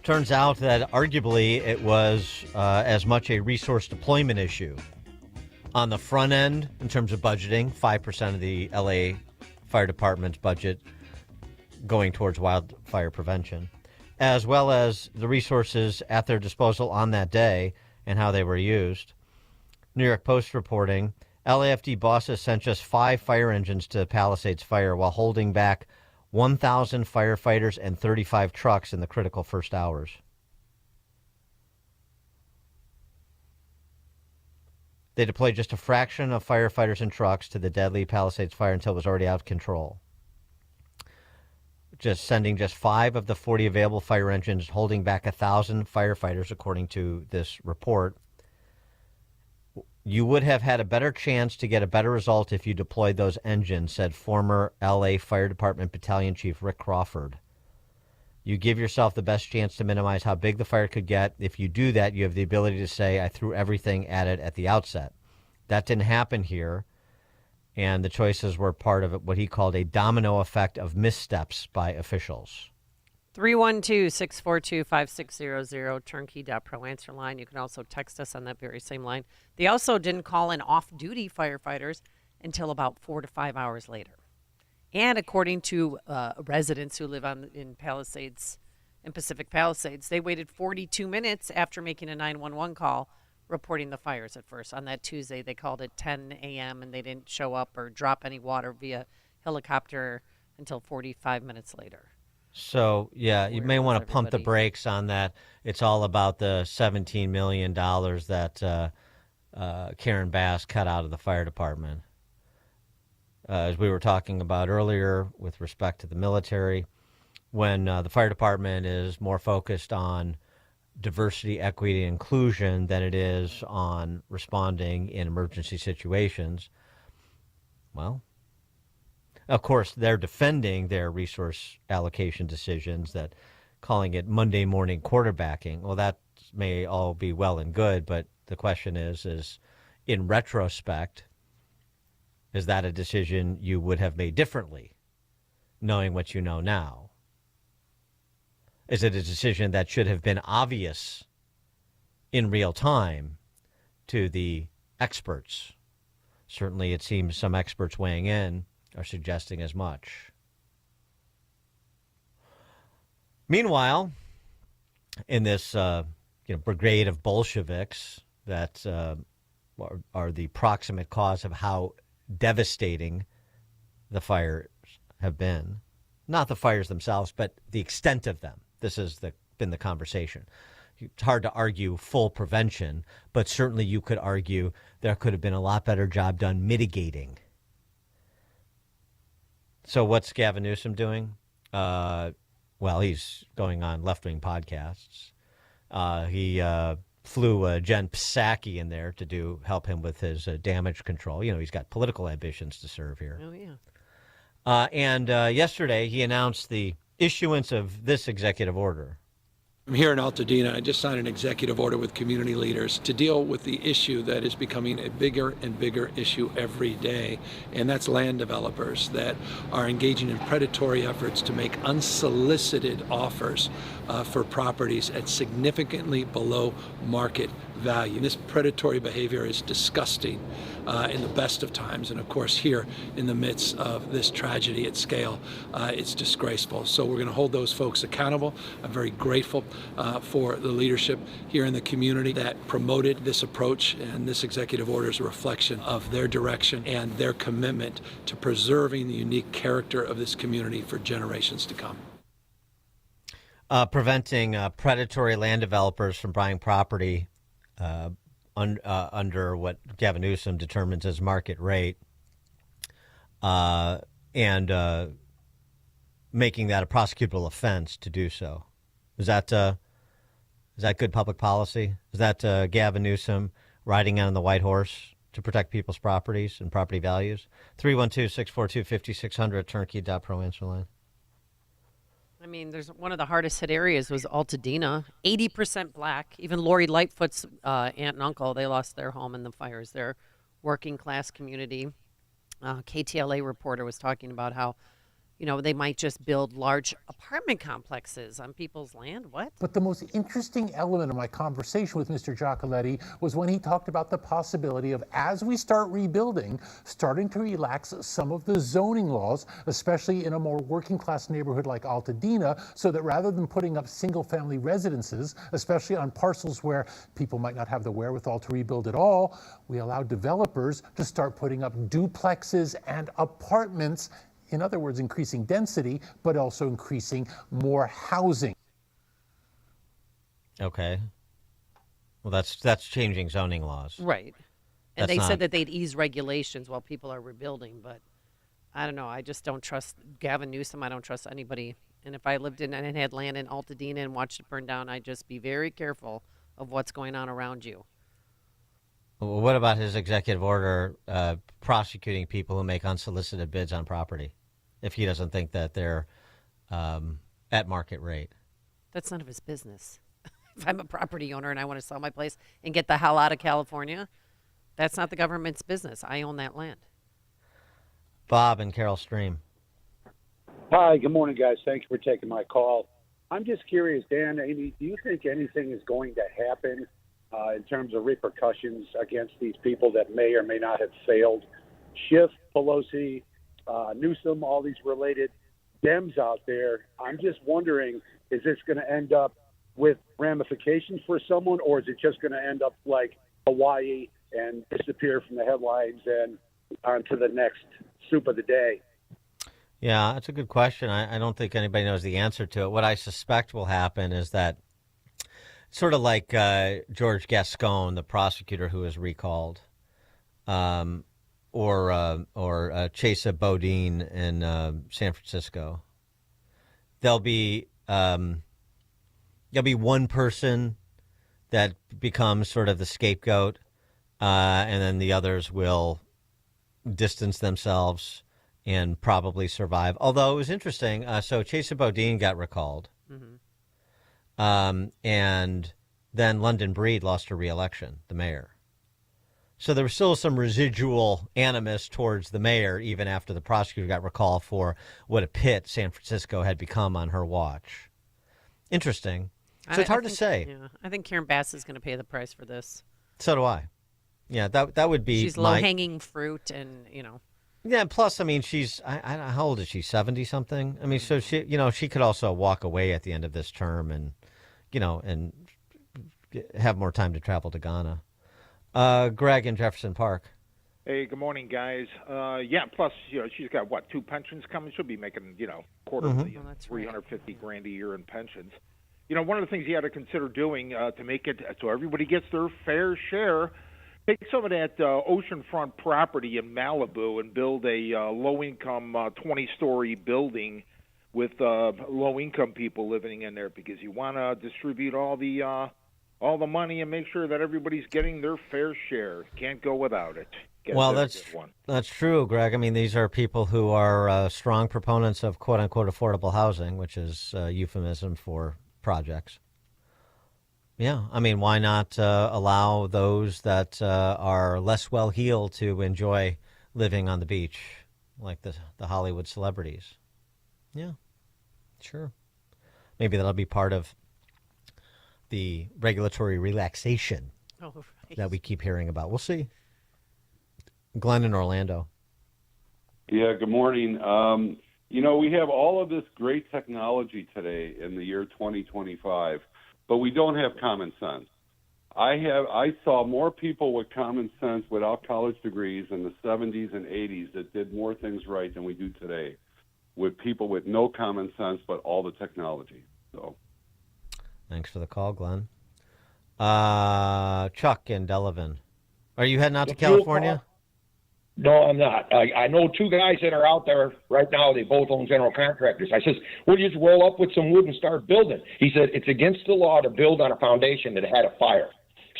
Turns out that arguably it was as much a resource deployment issue. On the front end, in terms of budgeting, 5% of the LA Fire Department's budget going towards wildfire prevention, as well as the resources at their disposal on that day and how they were used. New York Post reporting, LAFD bosses sent just 5 fire engines to Palisades Fire while holding back 1,000 firefighters and 35 trucks in the critical first hours. They deployed just a fraction of firefighters and trucks to the deadly Palisades Fire until it was already out of control. Just sending just 5 of the 40 available fire engines, holding back 1,000 firefighters, according to this report. You would have had a better chance to get a better result if you deployed those engines, said former LA Fire Department Battalion Chief Rick Crawford. You give yourself the best chance to minimize how big the fire could get. If you do that, you have the ability to say, I threw everything at it at the outset. That didn't happen here, and the choices were part of what he called a domino effect of missteps by officials. 312-642-5600, turnkey.pro answer line. You can also text us on that very same line. They also didn't call in off-duty firefighters until about 4 to 5 hours later. And according to residents who live in Palisades, in Pacific Palisades, they waited 42 minutes after making a 911 call, reporting the fires at first. On that Tuesday, they called at 10 a.m. and they didn't show up or drop any water via helicopter until 45 minutes later. So, yeah, you may want to pump the brakes on that. It's all about the $17 million that Karen Bass cut out of the fire department. As we were talking about earlier with respect to the military, when the fire department is more focused on diversity, equity, and inclusion than it is on responding in emergency situations, well, of course, they're defending their resource allocation decisions, that calling it Monday morning quarterbacking. Well, that may all be well and good, but the question is in retrospect, is that a decision you would have made differently, knowing what you know now? Is it a decision that should have been obvious in real time to the experts? Certainly, it seems some experts weighing in are suggesting as much. Meanwhile, in this brigade of Bolsheviks that are the proximate cause of how devastating the fires have been, not the fires themselves, but the extent of them. This has been the conversation. It's hard to argue full prevention, but certainly you could argue there could have been a lot better job done mitigating. So what's Gavin Newsom doing? Well, he's going on left-wing podcasts. He flew Jen Psaki in there to help him with his damage control. You know, he's got political ambitions to serve here. Oh, yeah. And yesterday he announced the issuance of this executive order. I'm here in Altadena. I just signed an executive order with community leaders to deal with the issue that is becoming a bigger and bigger issue every day, and that's land developers that are engaging in predatory efforts to make unsolicited offers for properties at significantly below market value. This predatory behavior is disgusting in the best of times, and of course here in the midst of this tragedy at scale, it's disgraceful. So we're going to hold those folks accountable. I'm very grateful for the leadership here in the community that promoted this approach, and this executive order is a reflection of their direction and their commitment to preserving the unique character of this community for generations to come. Preventing predatory land developers from buying property under what Gavin Newsom determines as market rate, and making that a prosecutable offense to do so. Is that good public policy? Is that Gavin Newsom riding on the white horse to protect people's properties and property values? 312-642-5600, turnkey.pro answer line. I mean, there's one of the hardest hit areas was Altadena, 80% black. Even Lori Lightfoot's aunt and uncle, they lost their home in the fires. They're working class community. KTLA reporter was talking about how, you know, they might just build large apartment complexes on people's land. What? But the most interesting element of my conversation with Mr. Giacoletti was when he talked about the possibility of, as we start rebuilding, starting to relax some of the zoning laws, especially in a more working class neighborhood like Altadena, so that rather than putting up single family residences, especially on parcels where people might not have the wherewithal to rebuild at all, we allow developers to start putting up duplexes and apartments. In other words, increasing density, but also increasing more housing. Okay. Well, that's changing zoning laws. Right. And they said that they'd ease regulations while people are rebuilding, but I don't know. I just don't trust Gavin Newsom. I don't trust anybody. And if I lived in and had land in Altadena and watched it burn down, I'd just be very careful of what's going on around you. Well, what about his executive order prosecuting people who make unsolicited bids on property if he doesn't think that they're at market rate? That's none of his business. If I'm a property owner and I want to sell my place and get the hell out of California, that's not the government's business. I own that land. Bob and Carol Stream. Hi, good morning, guys. Thank you for taking my call. I'm just curious, Dan, Amy, do you think anything is going to happen in terms of repercussions against these people that may or may not have failed? Schiff, Pelosi, Newsom, all these related Dems out there. I'm just wondering, is this going to end up with ramifications for someone, or is it just going to end up like Hawaii and disappear from the headlines and on to the next soup of the day? Yeah, that's a good question. I don't think anybody knows the answer to it. What I suspect will happen is that sort of like George Gascon, the prosecutor who was recalled, or Chesa Bodine in San Francisco. There'll be one person that becomes sort of the scapegoat, and then the others will distance themselves and probably survive. Although it was interesting, so Chesa Bodine got recalled. Mm-hmm. And then London Breed lost her re-election, the mayor. So there was still some residual animus towards the mayor, even after the prosecutor got recalled for what a pit San Francisco had become on her watch. Interesting. So it's hard to say. Yeah, I think Karen Bass is going to pay the price for this. So do I. Yeah, that would be. She's low-hanging fruit, and you know. Yeah, and plus, I mean, she's how old is she? 70-something. I mean, so she could also walk away at the end of this term, and and have more time to travel to Ghana. Greg in Jefferson Park. Hey, good morning, guys. Yeah, plus, she's got, 2 pensions coming? She'll be making, quarter million, $350,000 a year in pensions. One of the things you had to consider doing to make it so everybody gets their fair share, take some of that oceanfront property in Malibu and build a low-income 20-story building with low-income people living in there, because you want to distribute all the all the money and make sure that everybody's getting their fair share. Can't go without it. Well, that's true, Greg. I mean, these are people who are strong proponents of quote-unquote affordable housing, which is a euphemism for projects. Yeah, I mean, why not allow those that are less well-heeled to enjoy living on the beach, like the Hollywood celebrities? Yeah, sure. Maybe that'll be part of the regulatory relaxation that we keep hearing about. We'll see. Glenn in Orlando. Yeah, good morning. We have all of this great technology today in the year 2025, but we don't have common sense. I saw more people with common sense without college degrees in the 70s and 80s that did more things right than we do today, with people with no common sense but all the technology. So, thanks for the call, Glenn. Chuck in Delavan. Are you heading out to California? No, I'm not. I know two guys that are out there right now. They both own general contractors. I says, well, you just roll up with some wood and start building. He said, it's against the law to build on a foundation that had a fire.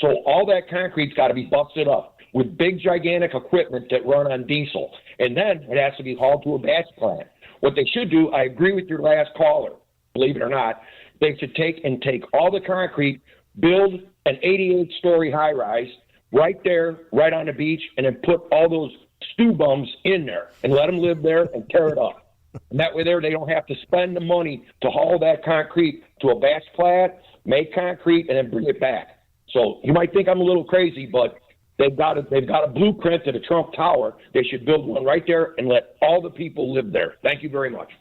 So all that concrete's got to be busted up with big, gigantic equipment that run on diesel. And then it has to be hauled to a batch plant. What they should do, I agree with your last caller, believe it or not, they should take all the concrete, build an 88-story high-rise right there, right on the beach, and then put all those stew bums in there and let them live there and tear it up. And that way there, they don't have to spend the money to haul that concrete to a batch plant, make concrete, and then bring it back. So you might think I'm a little crazy, but they've got a blueprint to the Trump Tower. They should build one right there and let all the people live there. Thank you very much.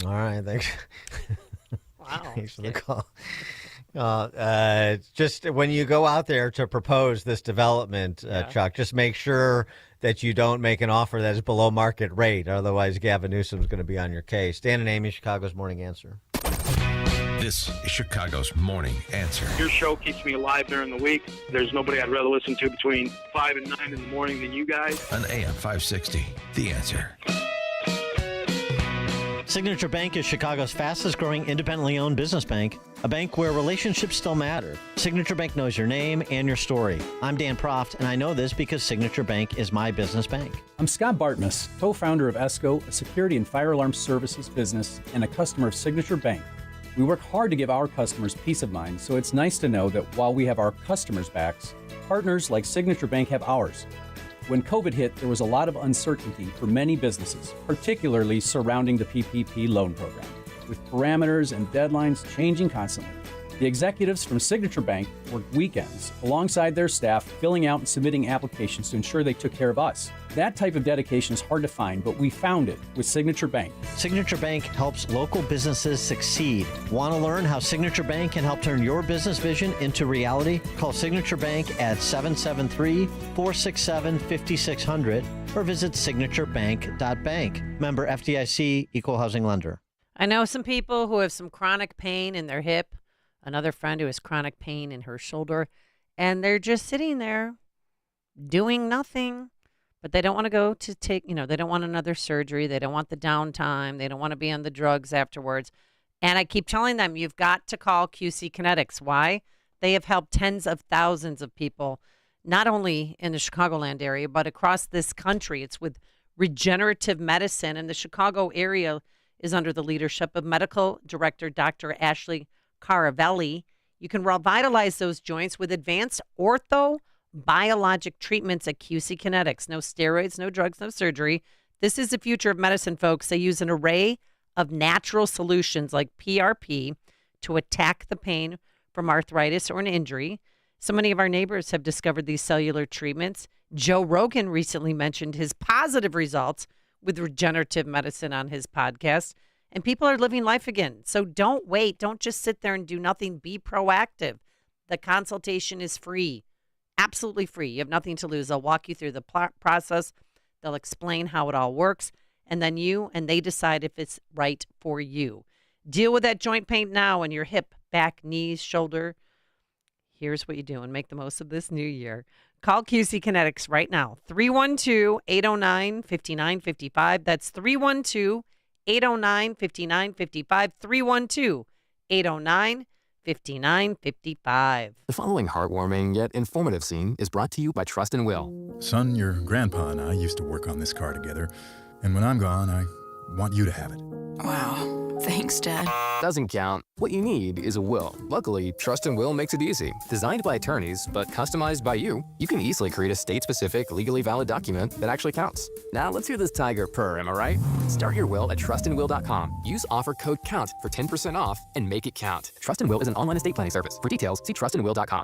All right, thanks. Wow. Thanks for the call. Just when you go out there to propose this development, Chuck, just make sure that you don't make an offer that is below market rate. Otherwise, Gavin Newsom's going to be on your case. Dan and Amy, Chicago's Morning Answer. This is Chicago's Morning Answer. Your show keeps me alive during the week. There's nobody I'd rather listen to between 5 and 9 in the morning than you guys. On AM 560, The Answer. Signature Bank is Chicago's fastest growing independently owned business bank, a bank where relationships still matter. Signature Bank knows your name and your story. I'm Dan Proft, and I know this because Signature Bank is my business bank. I'm Scott Bartmus, co-founder of ESCO, a security and fire alarm services business, and a customer of Signature Bank. We work hard to give our customers peace of mind, so it's nice to know that while we have our customers' backs, partners like Signature Bank have ours. When COVID hit, there was a lot of uncertainty for many businesses, particularly surrounding the PPP loan program, with parameters and deadlines changing constantly. The executives from Signature Bank worked weekends alongside their staff, filling out and submitting applications to ensure they took care of us. That type of dedication is hard to find, but we found it with Signature Bank. Signature Bank helps local businesses succeed. Want to learn how Signature Bank can help turn your business vision into reality? Call Signature Bank at 773-467-5600 or visit signaturebank.bank. Member FDIC, Equal Housing Lender. I know some people who have some chronic pain in their hip, another friend who has chronic pain in her shoulder, and they're just sitting there doing nothing. But they don't want to go to take, they don't want another surgery. They don't want the downtime. They don't want to be on the drugs afterwards. And I keep telling them, you've got to call QC Kinetics. Why? They have helped tens of thousands of people, not only in the Chicagoland area, but across this country. It's with regenerative medicine. And the Chicago area is under the leadership of Medical Director Dr. Ashley Caravelli. You can revitalize those joints with advanced orthobiologic treatments at QC Kinetics. No steroids, no drugs, no surgery. This is the future of medicine, folks. They use an array of natural solutions like PRP to attack the pain from arthritis or an injury. So many of our neighbors have discovered these cellular treatments. Joe Rogan recently mentioned his positive results with regenerative medicine on his podcast. And people are living life again. So don't wait. Don't just sit there and do nothing. Be proactive. The consultation is free. Absolutely free. You have nothing to lose. They'll walk you through the process. They'll explain how it all works. And then they decide if it's right for you. Deal with that joint pain now in your hip, back, knees, shoulder. Here's what you do and make the most of this new year. Call QC Kinetics right now. 312-809-5955. That's 312-809-5955. 312-809-5955. 5955. The following heartwarming yet informative scene is brought to you by Trust and Will. Son, your grandpa and I used to work on this car together, and when I'm gone, I want you to have it. Wow. Thanks, Dad. Doesn't count. What you need is a will. Luckily, Trust and Will makes it easy. Designed by attorneys, but customized by you, you can easily create a state-specific, legally valid document that actually counts. Now let's hear this tiger purr, am I right? Start your will at trustandwill.com. Use offer code COUNT for 10% off and make it count. Trust and Will is an online estate planning service. For details, see trustandwill.com.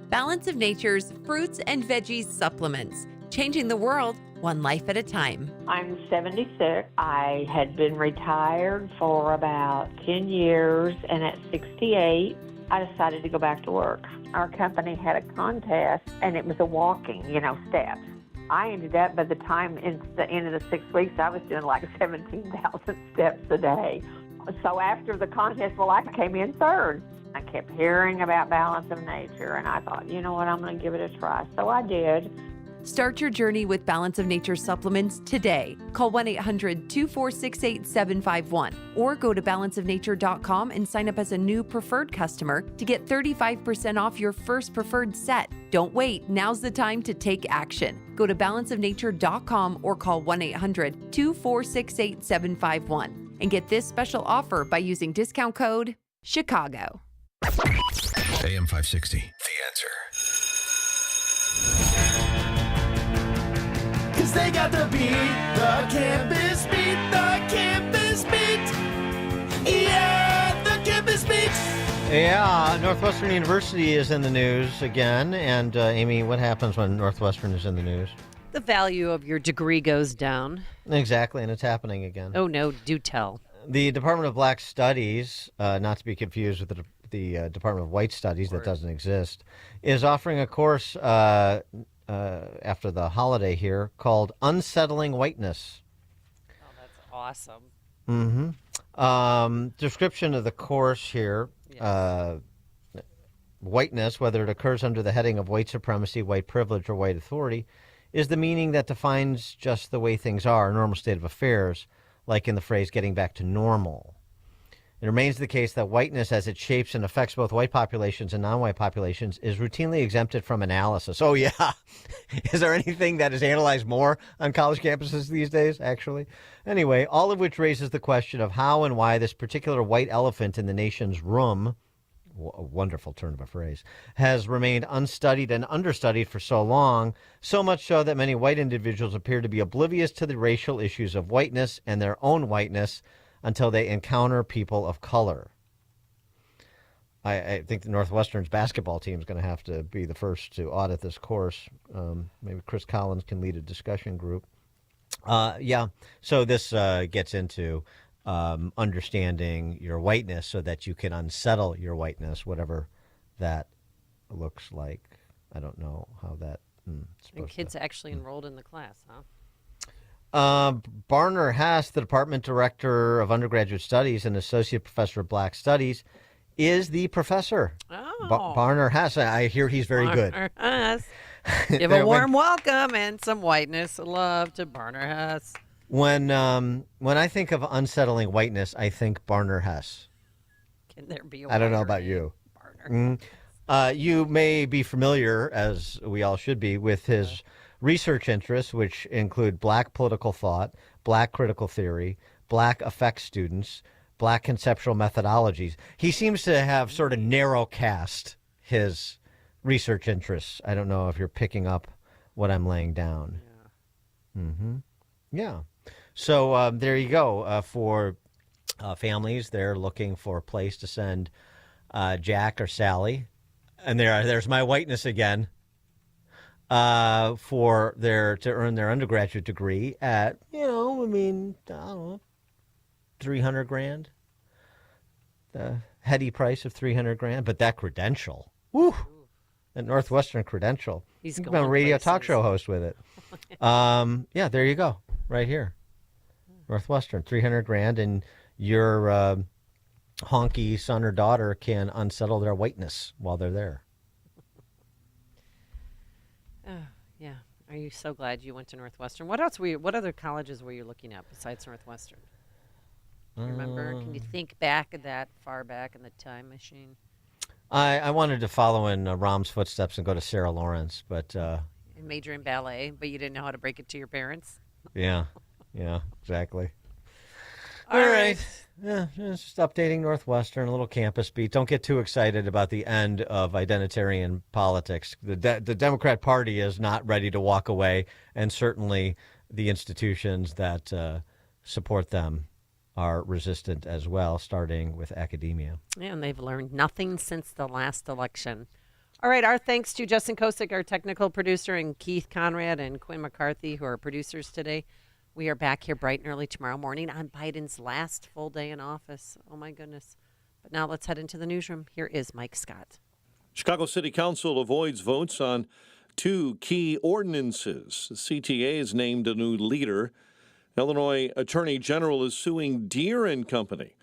Balance of Nature's fruits and veggies supplements, changing the world one life at a time. I'm 76. I had been retired for about 10 years, and at 68, I decided to go back to work. Our company had a contest, and it was a walking, steps. I ended up, by the time it's the end of the 6 weeks, I was doing like 17,000 steps a day. So after the contest, I came in third. I kept hearing about Balance of Nature, and I thought, you know what, I'm going to give it a try. So I did. Start your journey with Balance of Nature supplements today. Call 1-800-246-8751 or go to balanceofnature.com and sign up as a new preferred customer to get 35% off your first preferred set. Don't wait. Now's the time to take action. Go to balanceofnature.com or call 1-800-246-8751 and get this special offer by using discount code Chicago. AM 560, The Answer. Cause they got the beat, the campus beat, the campus beat. Yeah, the campus beat. Yeah, Northwestern University is in the news again. And Amy, what happens when Northwestern is in the news? The value of your degree goes down. Exactly, and it's happening again. Oh, no, do tell. The Department of Black Studies, not to be confused with the Department of White Studies that doesn't exist, is offering a course after the holiday here called Unsettling Whiteness. Oh, that's awesome. Mm-hmm. Description of the course here. Yes. Whiteness, whether it occurs under the heading of white supremacy, white privilege, or white authority, is the meaning that defines just the way things are, a normal state of affairs, like in the phrase getting back to normal. It remains the case that whiteness, as it shapes and affects both white populations and non-white populations, is routinely exempted from analysis. Oh, yeah. Is there anything that is analyzed more on college campuses these days, actually? Anyway, all of which raises the question of how and why this particular white elephant in the nation's room, a wonderful turn of a phrase, has remained unstudied and understudied for so long, so much so that many white individuals appear to be oblivious to the racial issues of whiteness and their own whiteness until they encounter people of color. I think the Northwestern's basketball team is going to have to be the first to audit this course. Maybe Chris Collins can lead a discussion group. So this gets into understanding your whiteness so that you can unsettle your whiteness, whatever that looks like. I don't know how that... And kids actually enrolled in the class, huh? Barner Hess, the Department Director of Undergraduate Studies and Associate Professor of Black Studies, is the professor. Oh. Barner Hess. I hear he's very good. Barner Hess. Give a warm welcome and some whiteness love to Barner Hess. When I think of unsettling whiteness, I think Barner Hess. Can there be a I don't know whiter about name? you. Barner. You may be familiar, as we all should be, with his research interests, which include black political thought, black critical theory, black affect students, black conceptual methodologies. He seems to have sort of narrow cast his research interests. I don't know if you're picking up what I'm laying down. Yeah. Mm-hmm. Yeah. So there you go. For families, they're looking for a place to send Jack or Sally. And there's my whiteness again. To earn their undergraduate degree at, I don't know, $300,000. The heady price of $300,000, but that credential, woo, that Northwestern credential. He's going a radio talk show host with it. Yeah, there you go, right here, Northwestern, $300,000, and your honky son or daughter can unsettle their whiteness while they're there. Oh, yeah. Are you so glad you went to Northwestern? What other colleges were you looking at besides Northwestern? Remember? Can you think back at that far back in the time machine? I wanted to follow in Rahm's footsteps and go to Sarah Lawrence, but And major in ballet, but you didn't know how to break it to your parents? yeah, exactly. All right. Yeah, just updating Northwestern, a little campus beat. Don't get too excited about the end of identitarian politics. The Democrat Party is not ready to walk away, and certainly the institutions that support them are resistant as well, starting with academia. Yeah, and they've learned nothing since the last election. All right, our thanks to Justin Kosick, our technical producer, and Keith Conrad and Quinn McCarthy, who are producers today. We are back here bright and early tomorrow morning on Biden's last full day in office. Oh, my goodness. But now let's head into the newsroom. Here is Mike Scott. Chicago City Council avoids votes on 2 key ordinances. The CTA has named a new leader. Illinois Attorney General is suing Deere and Company